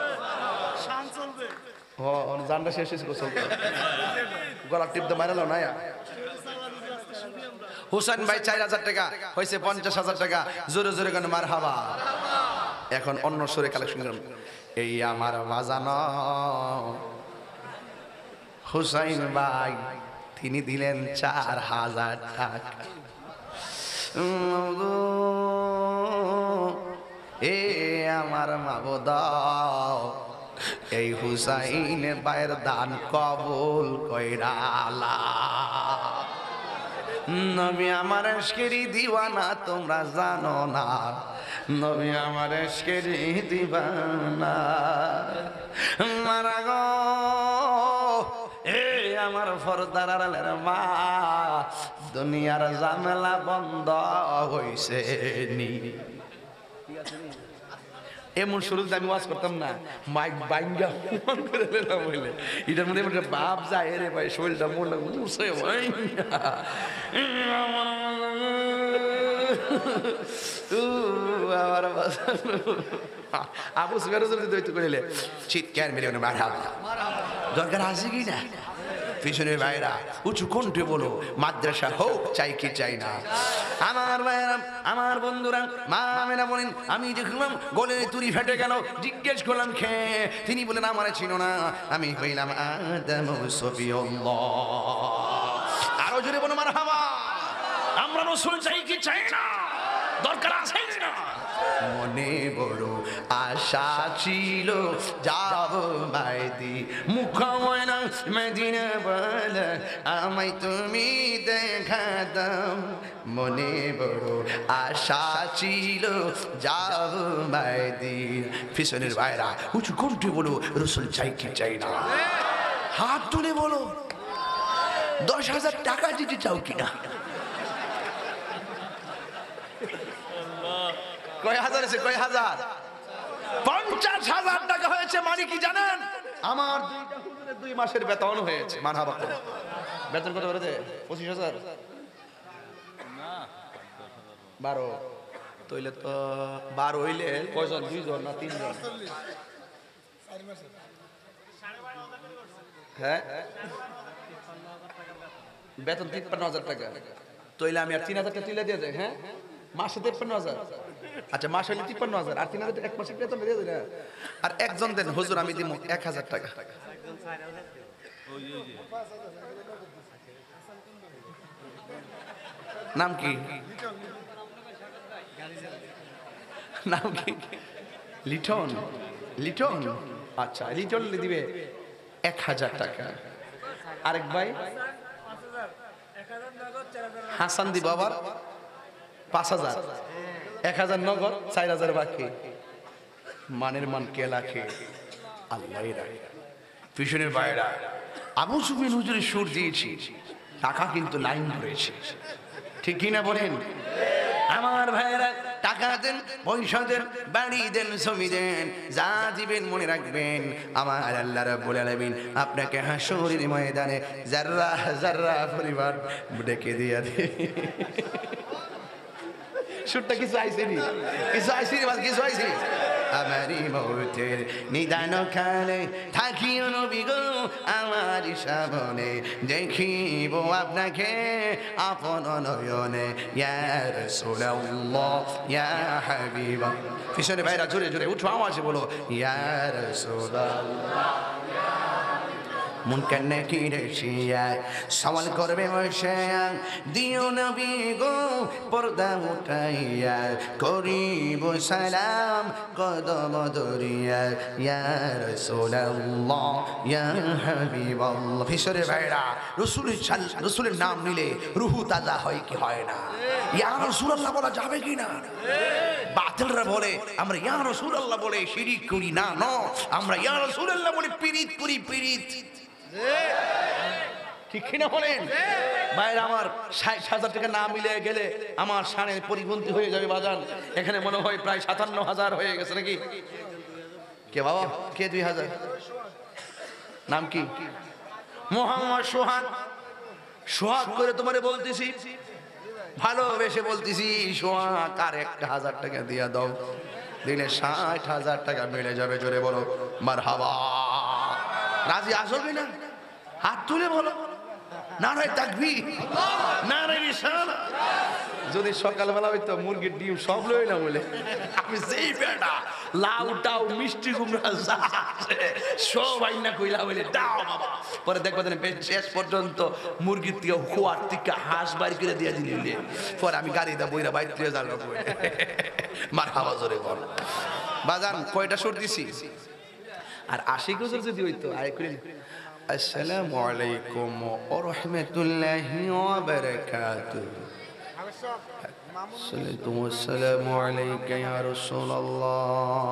জানটা শেষ হয়েছে, গলা টিপ তো মারালো না। হুসাইন ভাই 4,000 টাকা হয়েছে 50,000 টাকা, জোরে জোরে কেন মারহাবা। এখন অন্য সুরে কালেকশন করুন। এই আমার বাজানো হুসাইন ভাই, তিনি দিলেন 4,000 টাকা। এ আমার মাবুদা, এই হুসাইন ভাইয়ের দান কবুল কইরা আল্লাহ। নবী আমার এশকেরি দিওয়ানা, তোমরা জানো না, নবী আমার এশকেরি দিওয়ানা। মারা গো এ আমার পর্দার আড়ালের মা, দুনিয়ার ঝামেলা বন্ধ হইছে নি। এমন শুরুতে আমি ওয়াজ করতাম না, মাইক বাইঙ্গা ফোন করে দিলাম বলে এটার মধ্যে একটা বাপ যায় রে ভাই, শরীরটা মনটা মুছে ভাই। আমার আবু সুফিয়ান যদি দৈত্য করিলে চিৎকার মেরে মারহাবা, দরকার আছে কি না? পিছনের ভাইরা উঁচু কণ্ঠে বলো, মাদ্রাসা হোক চাই কি চাই না। আমার ভাইরা, আমার বন্ধুরা, মা আমেনা বলেন আমি দেখলাম গলে তুরি ফেটে গেল, জিজ্ঞেস করলাম খেয়ে, তিনি বলেন আমার ছিল না, আমি হইলাম আদম সফিউল্লাহ। আরো জোরে বলো মারহাবা। আমরা রাসূল চাই কি চাই না, দরকার আছে না। মনে বড় আশা ছিল যাব মাইদি মুখময়না মদিনা বলে আমায় তুমি দেখা দাও। মনে বড় আশা ছিল যাব মাইদি। পিছনের ভাইরা উঁচু কণ্ঠে বলো রাসূল চাই কি চাই না। হাত তুলে বলো 10,000 টাকা দিতে চাও কিনা। কয় হাজার আছে? কয় হাজার? 50,000 টাকা হয়েছে। মানে কি জানেন? আমার 2 মাসের বেতন হয়েছে। মারহাবা। বেতন কত করেছে? 25,000 না 12। তইলে তো 12 হইলে কয়জন? 2 জন না 3 জন? হ্যাঁ, বেতন 53,000 টাকা। তইলে আমি আর 3,000 টাকা তুলে দিয়ে যাই। হ্যাঁ, মাসে 53,000। আচ্ছা, মাস হইলে 53,000 আর 3,000 এক মাসে বেতন দিয়ে দেন। আর একজন দেন হুজুর আমি দিব 1,000 টাকা। নাম কি? নাম কি? লিটন। লিটন, আচ্ছা লিটন দিবে 1,000 টাকা। আরেক ভাই হাসান দিব আবার 5,000। 1,000 নগদ, 4,000 বাকি। মানের মান কে লাখে আল্লাহই রাখে। পিছনের ভাইরা আবু সুফিয়ান হুজুরের সুর দিয়েছি, টাকা কিন্তু লাইন ধরেছে, ঠিক কিনা বলেন? আমার ভাইরা টাকা দেন, পয়সা দেন, বাড়ি দেন, জমি দেন, যা দিবেন মনে রাখবেন আমার আল্লাহ রাব্বুল আলামিন আপনাকে হাসরের ময়দানে যাররা যাররা পরিমাণ ডেকে দিয়ে দেবে। সুরটা কিছু আইসেনি, কিছু আইসেনি, কিছু আইসেনি। আমারই মৌতের নিদান কালে থাকিও নবী গো আমার সামনে, দেখিব আপনাকে আপন নয়নে ইয়া রাসূলুল্লাহ ইয়া হাবিবা। পিছনে ভাইরা জোরে জোরে উঠো আওয়াজে বলো ইয়া রাসূলুল্লাহ। মুনকার নাকির শিয়া সওয়াল করবে বসে, দিও নবী গো পর্দা উঠাইয়া, করিব সালাম কদম ধরিয়া ইয়া রাসূলুল্লাহ ইয়া হাবিবাল্লাহ। ফিসরে ভাইরা রাসূলের নাম নিলে রূহ তাজা হয় কি হয় না? ইয়া রাসূলুল্লাহ বলা যাবে কি না? বাতিলরা বলে আমরা ইয়া রাসূলুল্লাহ বলে শিরিক করি না, ন আমরা ইয়া রাসূলুল্লাহ বলে পীড়িত করি, পীড়িত, ঠিক কিনা বলেন? ভাইরা আমার 60,000 টাকা না মিলে গেলে আমার শানের পরিপন্থী হয়ে যাবে বাজান। এখানে মনে হয় প্রায় 57,000 হয়ে গেছে নাকি? কে বাবা? কে 2,000? নাম কি? মোহাম্মদ সোহাগ। সোহাগ করে তোমারে বলতেছি, ভালোবেসে বলতেছি, সোহাগ আর 1,000 টাকা দিয়া দাও, দিলে 60,000 টাকা মিলে যাবে। জোরে বলো মারহাবা। রাজি আসবে না? হাত তুলে বলো নারায়ে তাকবীর, নারায়ে রিসালাত। যদি সকালবেলা হইতো মুরগির ডিম সব লই না বলে আমি যেই বেটা লাউটাও মিষ্টি কুমড়া যা আছে সব আইনা কইলা বলে দাও বাবা, পরে দেখবা শেষ পর্যন্ত মুরগির থেকে খোয়ার থেকে হাঁস বাড়ি করে দিয়ে দিলে, পরে আমি গাড়িটা বইরা বাইরে দিয়ে যাবো। মারহাবা জোরে বল বাজান। কয়টা সুর দিছি? আর 80 বছর যদি হইতো আয় করে আসসালামু আলাইকুম ওয়া রাহমাতুল্লাহি ওয়া বারাকাতুহু। আসসালামু আলাইকা ইয়া রাসূলুল্লাহ।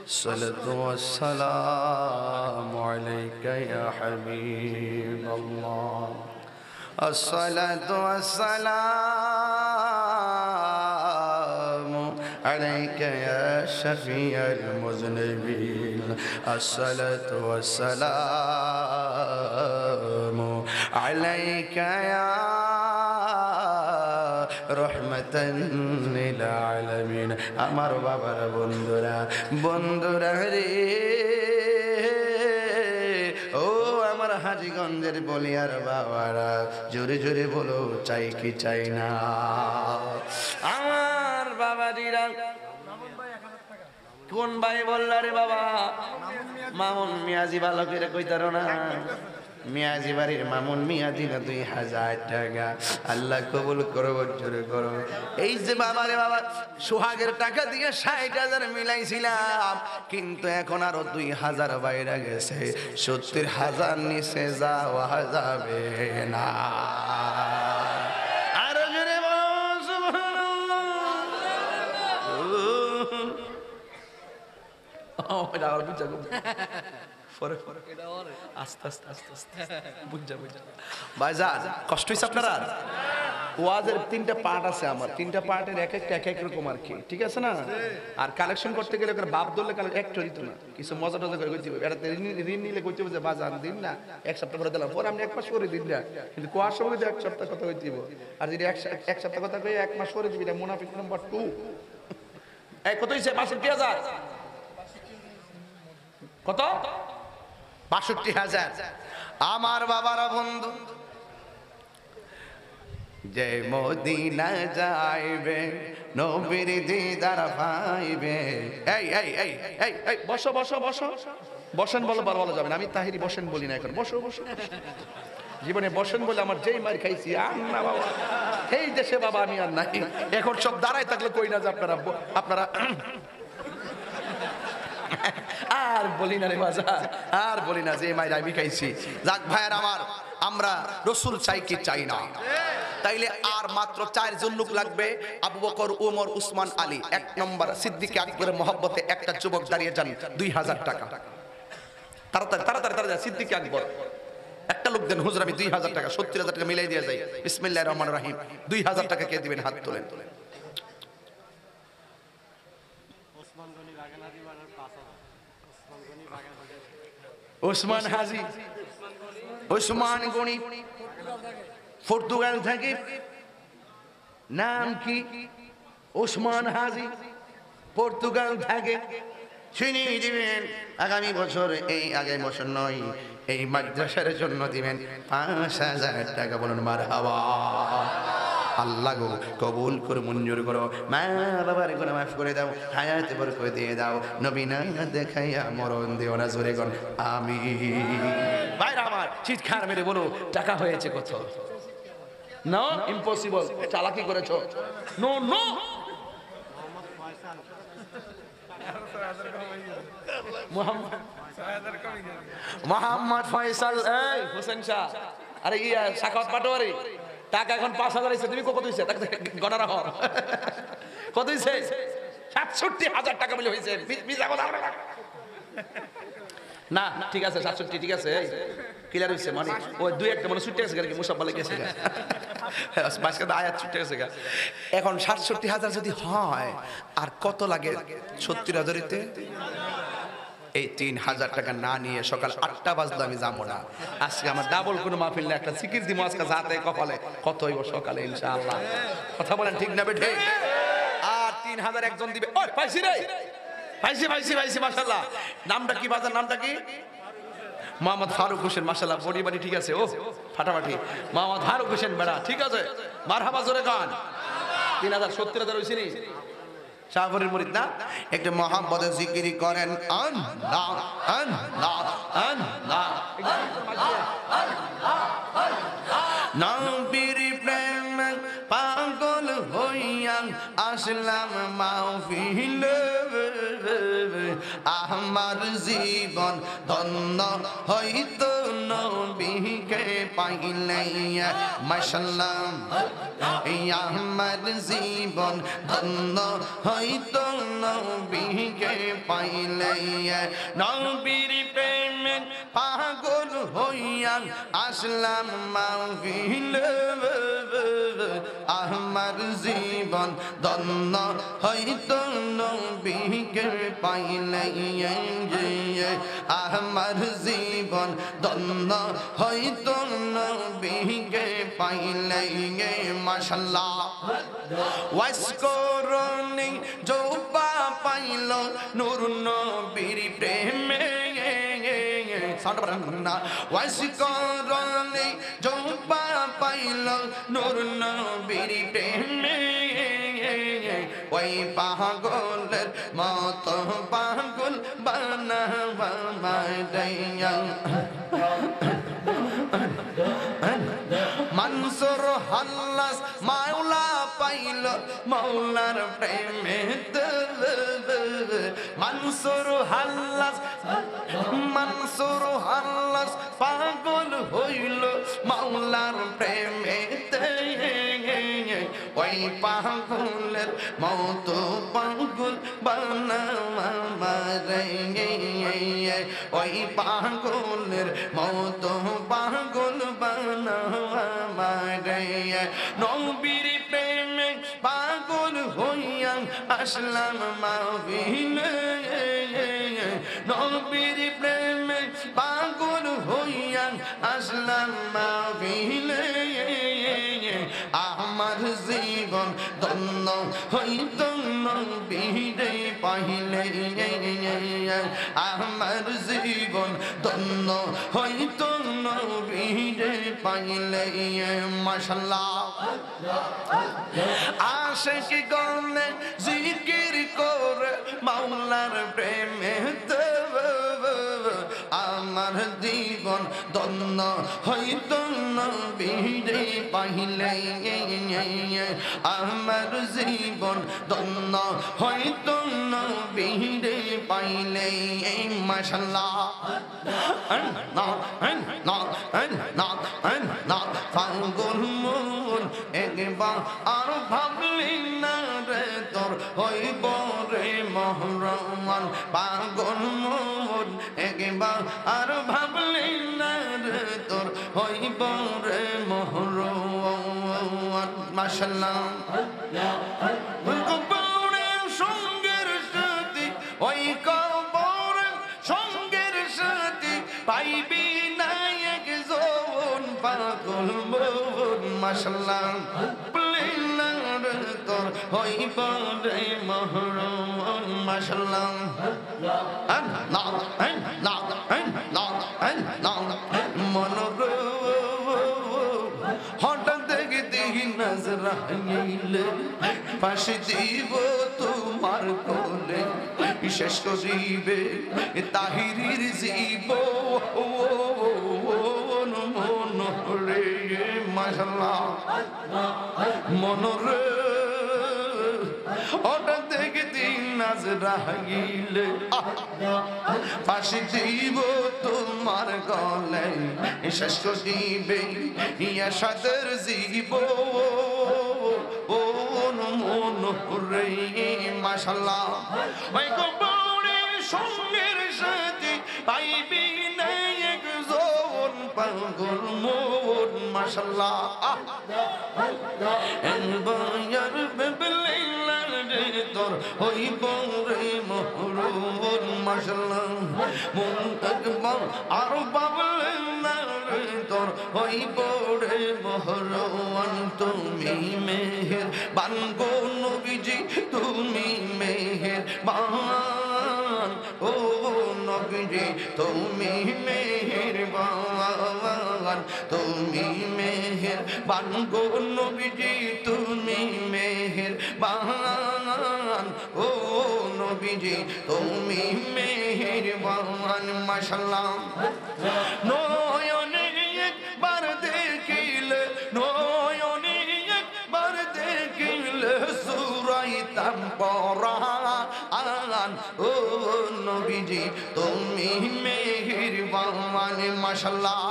الصلاة والسلام عليك يا حبيب الله الصلاة والسلام عليك يا شفيع المذنبين الصلاة والسلام عليك يا রহমাতান লিল আলামিন আমার বাবার বন্ধুরা বন্ধুরা রে ও আমার হাজীগঞ্জের বলিয়ার বাবারা জোরে জোরে বলো চাই কি চাই না আমার বাবাজিরা কোন ভাই বললা রে বাবা মামুন মিয়াজি ভালো করে কইতারো না মিয়াজি বাড়ির মামুন মিয়া দিলা 2000 টাকা আল্লাহ কবুল করো জোরে করো এই যে বাবা রে বাবা সোহাগের টাকা দিয়ে 60,000 মিলাইছিলাম কিন্তু এখন আরো 2000 বাইরে গেছে 70,000 নিচে যাওয়া যাবে না আরো জোরে বলো সুবহানাল্লাহ ও এটা আর বুঝা গো ফরে ফরে আস্তে আস্তে আস্তে আস্তে বুঝা বুঝা ভাইজান কষ্ট হইছে আপনার আর ওয়াজের 3টা পার্ট আছে আমার 3টা পার্টের এক এক রকম আর কি ঠিক আছে না আর কালেকশন করতে গেলে ওর বাপ দললে কালেকশন একটা দিত না কিছু মজা টজা করে কইতে হবে এটা ঋণ নিলে কইতে হবে যে বাজান দিন না এক সপ্তাহ পরে দিলাম পরে আমি এক মাস পরে দিন না কিন্তু কোয়ার সময় এক সপ্তাহ কথা কইতে হবে আর যদি এক সপ্তাহ কথা কই এক মাস পরে দিবি এটা মুনাফিক নাম্বার 2 এই কত হইছে ৬২,০০০ কত ৬২,০০০ আমার বাবারা বন্ধু যে মদিনা যাইবে নবীর দিদার পাইবে এই এই এই এই এই বসো বসো বসো বসেন বলো বলা যাবে না আমি তাহিরি বসেন বলি না এখন বসো বসো জীবনে বসেন বলে আমার যেই মার খাইছি আর না বাবা এই দেশে বাবা আমি আর নাই এখন সব দাঁড়ায় থাকলে কই না যে আপনারা আর বলি না রে বাজার আর বলি না যে মায়ের আমি খাইছি যাক ভাইয়ের আমার আমরা রসুল চাই কি চাই না তাইলে আর মাত্র 4 জন লোক লাগবে আবু বকর ওমর উসমান আলী 1 নম্বর সিদ্দিক আকবরের মহব্বতে একটা যুবক দাঁড়িয়ে যান 2000 টাকা তাড়াতাড়ি তাড়াতাড়ি তাড়াতাড়ি সিদ্দিক আকবর একটা লোক দেন হুজুর আমি 2000 টাকা 70,000 টাকা মিলাই দিয়ে যাই বিসমিল্লাহির রহমানির রহিম 2000 টাকা কে দিবেন হাত তোলেন ওসমান হাজি ওসমান গনি পর্তুগাল থেকে নাম কি ওসমান হাজি পর্তুগাল থেকে শুনে দিবেন আগামী বছর এই আগামী বছর নয় এই মাদ্রাসার জন্য দিবেন 5,000 টাকা বলুন মারহাবা আল্লাহ গো কবুল করে মঞ্জুর করো মা বাবার গুনাহ মাফ করে দাও হায়াতে বরকত দিয়ে দাও নবী না দেখাইয়া মরণ দিও না জোরে কোন আমিন ভাইরা আমার চিৎকার মেরে বলো টাকা হয়েছে কত নো ইম্পসিবল চালাকি করেছো নো নো মোহাম্মদ ফয়সাল এই হোসেন শাহ আরে ইয়া সাকাওয়াত পাটোয়ারি টাকা এখন 5,000 হইছে তুমি কত হইছে গণনা রাখো কত হইছে ৬৭,০০০ টাকা বলে হইছে মিছা কথা না ঠিক আছে ৬৭ ঠিক আছে ক্লিয়ার হইছে মানে ওই দুই একটা মানে ছুটে গেছে কি মুসাফা লেগে গেছে মাসকে আয়াত ছুটে গেছে এখন ৬৭,০০০ যদি হয় আর কত লাগে ৭০,০০০ তে এই ৩,০০০ টাকা না নিয়ে সকাল ৮টা বাজলে আমি যাবো না আজকে আমার ডাবল কোনো মাহফিল না একটা সিকির দিব আজকে যাতে কপালে কত হইব সকালে ইনশাআল্লাহ কথা বলেন ঠিক না বেঠে আর ৩,০০০ একজন দিবে ওই পাইছি রে পাইছি মাশাআল্লাহ নামটা কি বাজার নামটা কি মোহাম্মদ ফারুক হোসেন মাশাআল্লাহ বডি বাড়ি ঠিক আছে ও ফাটাফাটি মোহাম্মদ ফারুক হোসেন বেড়া ঠিক আছে মারহাবা জোরে গান ৩,০০০ হইছে নি শাহপুরের মুরিদ না একটু মোহাম্মদের জিকির করেন আল্লাহ আল্লাহ আল্লাহ নবীর প্রেম পাগল হইয়া আসলাম মাহফিল আমার জীবন ধন্য হইতো নবীকে পাইলে মাশাআল্লাহ আমার জীবন ধন্য হইতো নবীকে পাইলে নবীর প্রেমে পাগল হইয়া আসলাম মাহফিলে আমার জীবন ধন্য হইতো নবীকে পাইলে আমার জীবন ধন্য হইতো নবীকে পাইলে মাশাআল্লাহ ওয়াস করনি জোবা পাইল নূর নবীর প্রেমে সাউন্ড বাড়ান না ওয়াস করনি জোবা পাইল নূর নবীর প্রেমে ওই পাগলের মতো পাগল বানাবা মাইয়া মনসুর হাল্লাস মাওলা পাইল মাওলার প্রেমে মনসুর হাল্লাস পাগল হইল মাওলার প্রেমে ওই পাগলের মতো পাগল বানাবা ওই পাগলের মতো পাগল বানাবা নবীর প্রেমে পাগল হইয়া আসলাম মাহফিলে নবীর প্রেমে পাগল হইয়া আসলাম মাহফিলে আমার জীবন ধন্য হইত নবীরে পাইলে আমার জীবন ধন্য হইত নবীরে পাইলে মাশাআল্লাহ আশিক গনে জিকির করে মাওলার প্রেমে আমার জীবন ধন্য হইত নবীরে পাইলে আমার জীবন ধন্য হইত নবীরে পাইলে মাশাআল্লাহ পাগল মন একবার আর ভাবলি না রে তোর হইব রে মহরমান পাগল মন একবার আর ভাবলি না রে তোর হইব রে মহরমান মাশাআল্লাহ কবরের সঙ্গের সাথী ওই কবরের সঙ্গের সাথী পাইবি না একজন পাগল মন মাশাআল্লাহ তোর হইব রে মহরমান মাশাআল্লাহ মনোর হঠাৎ দেখে দেখি নজরাইলে পাশে দিব তোমার কোলে শেষ করিবে তাহিরির জীব মনোরে মাশাআল্লাহ মনোরে হঠাৎ দেখে দিন নজরাইলে পাশে দিব তোমার গলে শেষ করিবে ইয়া সাদের জীব মনোরে মাশাআল্লাহ ওই কবরের সঙ্গের সাথে পাইবি না একজন পাগল মন মাশাআল্লাহ বয়ার বেবলাইলা রে তোর হইব রে মহরুন মাশাআল্লাহ মন একবার আর বাবলাইলা রে তোর হইব রে মহরুন তুমি মেহের বানগো নবীজি তুমি মেহের বান ও নবীজি তুমি মেহের বান তুমি মেহের বানগো নবীজি তুমি মেহের বান ও নবীজি তুমি মেহের বান মাশাআল্লাহ নয়নে একবার দেখিলে নয়নে একবার দেখিলে সুরাইতাম পরান ও নবীজি তুমি মেহেরবান মাশাআল্লাহ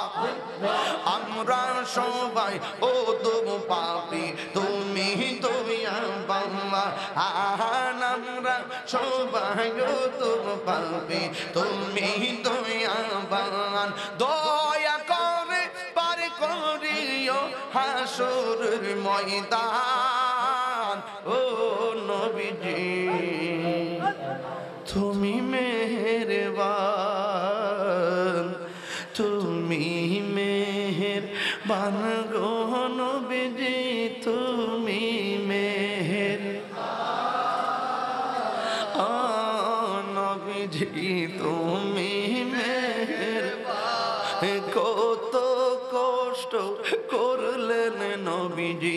আমরা সবাই ও তুমি পাপী তুমি দয়াবান আমরা সবাই ও তুমি পাপী তুমি দয়াবান দয়া করে পার করিও হাসরের ময়দান ও নবীজি তুমি মেহেরবান তুমি মেহেরবান গো নবীজি তুমি মেহেরবান নবীজি তুমি মেহেরবান কত কষ্ট করলেন নবীজি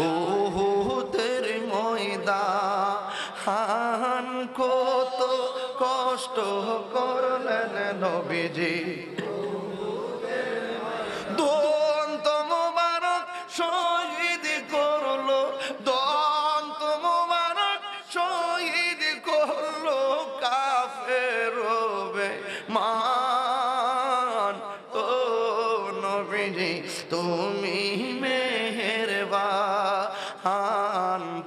ওহুদের ময়দান কত কষ্ট করলেন নবীজি দন্ত মোবারক শহীদ করলো দন্ত মোবারক শহীদ করলো কাফের মান ও নবীজি তুমি মেহেরবান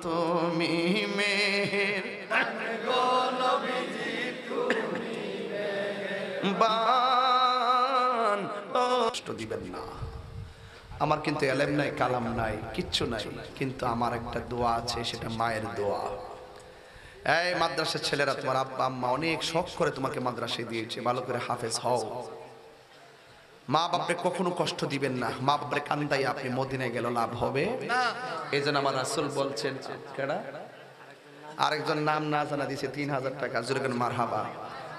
তুমি মেহেরবান কষ্ট দিবেন না আমার কিন্তু এলেম নাই কালাম নাই কিচ্ছু নাই কিন্তু আমার একটা দোয়া আছে সেটা মায়ের দোয়া এই মাদ্রাসার ছেলেরা তোমার আব্বা আম্মা অনেক শখ করে তোমাকে মাদ্রাসায় দিয়েছে ভালো করে হাফেজ হও মা বাপরে কখনো কষ্ট দিবেন না মা বাপরে কান্দাই আপনি মদিনায় গেল লাভ হবে না এইজন্য আমার রাসূল বলছেন কেডা আরেকজন নাম না জানা দিয়েছে 3000 টাকা জোরে করে মারহাবা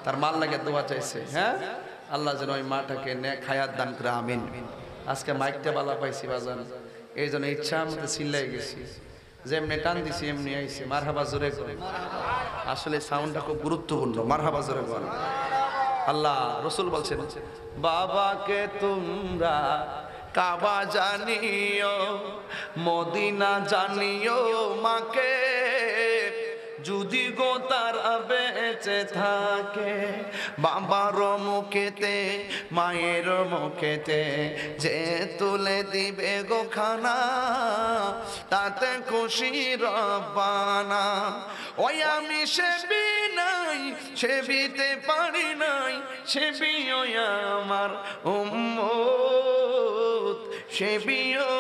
তার মাল লাগে দোয়া চাইছে হ্যাঁ আল্লাহ যেন ওই মাটাকে নেক হায়াত দান করে আমিন আজকে মাইকটা বালা পাইছি বাজান এইজন্য ইচ্ছা মতো চিল্লাই গেছি যেমনি টান দিছি এমনি আইছে মারহাবা জোরে করে আসলে সাউন্ডটা খুব গুরুত্বপূর্ণ মারহাবা জোরে করে আল্লাহ রসুল বলছেন বাবাকে তোমরা কাবা জানিও মদিনা জানিও মাকে যদি গো তারা বেঁচে থাকে বাবার মুখেতে মায়ের মুখেতে যে তুলে দিবে গো খানা তাতে খুশি রব্বানা ওই আমি সেবি নাই সেবিতে পারি নাই সেবিও আমার উম্মত সেবিও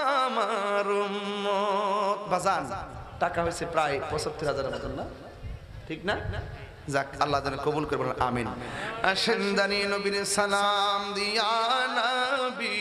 আমার উম্মত বাজান টাকা হয়েছে প্রায় ৭৫,০০০ মতন না ঠিক না যাক আল্লাহ যেন কবুল করবেন আমিন আসেন দানি নবীর সালাম দিয়া নবী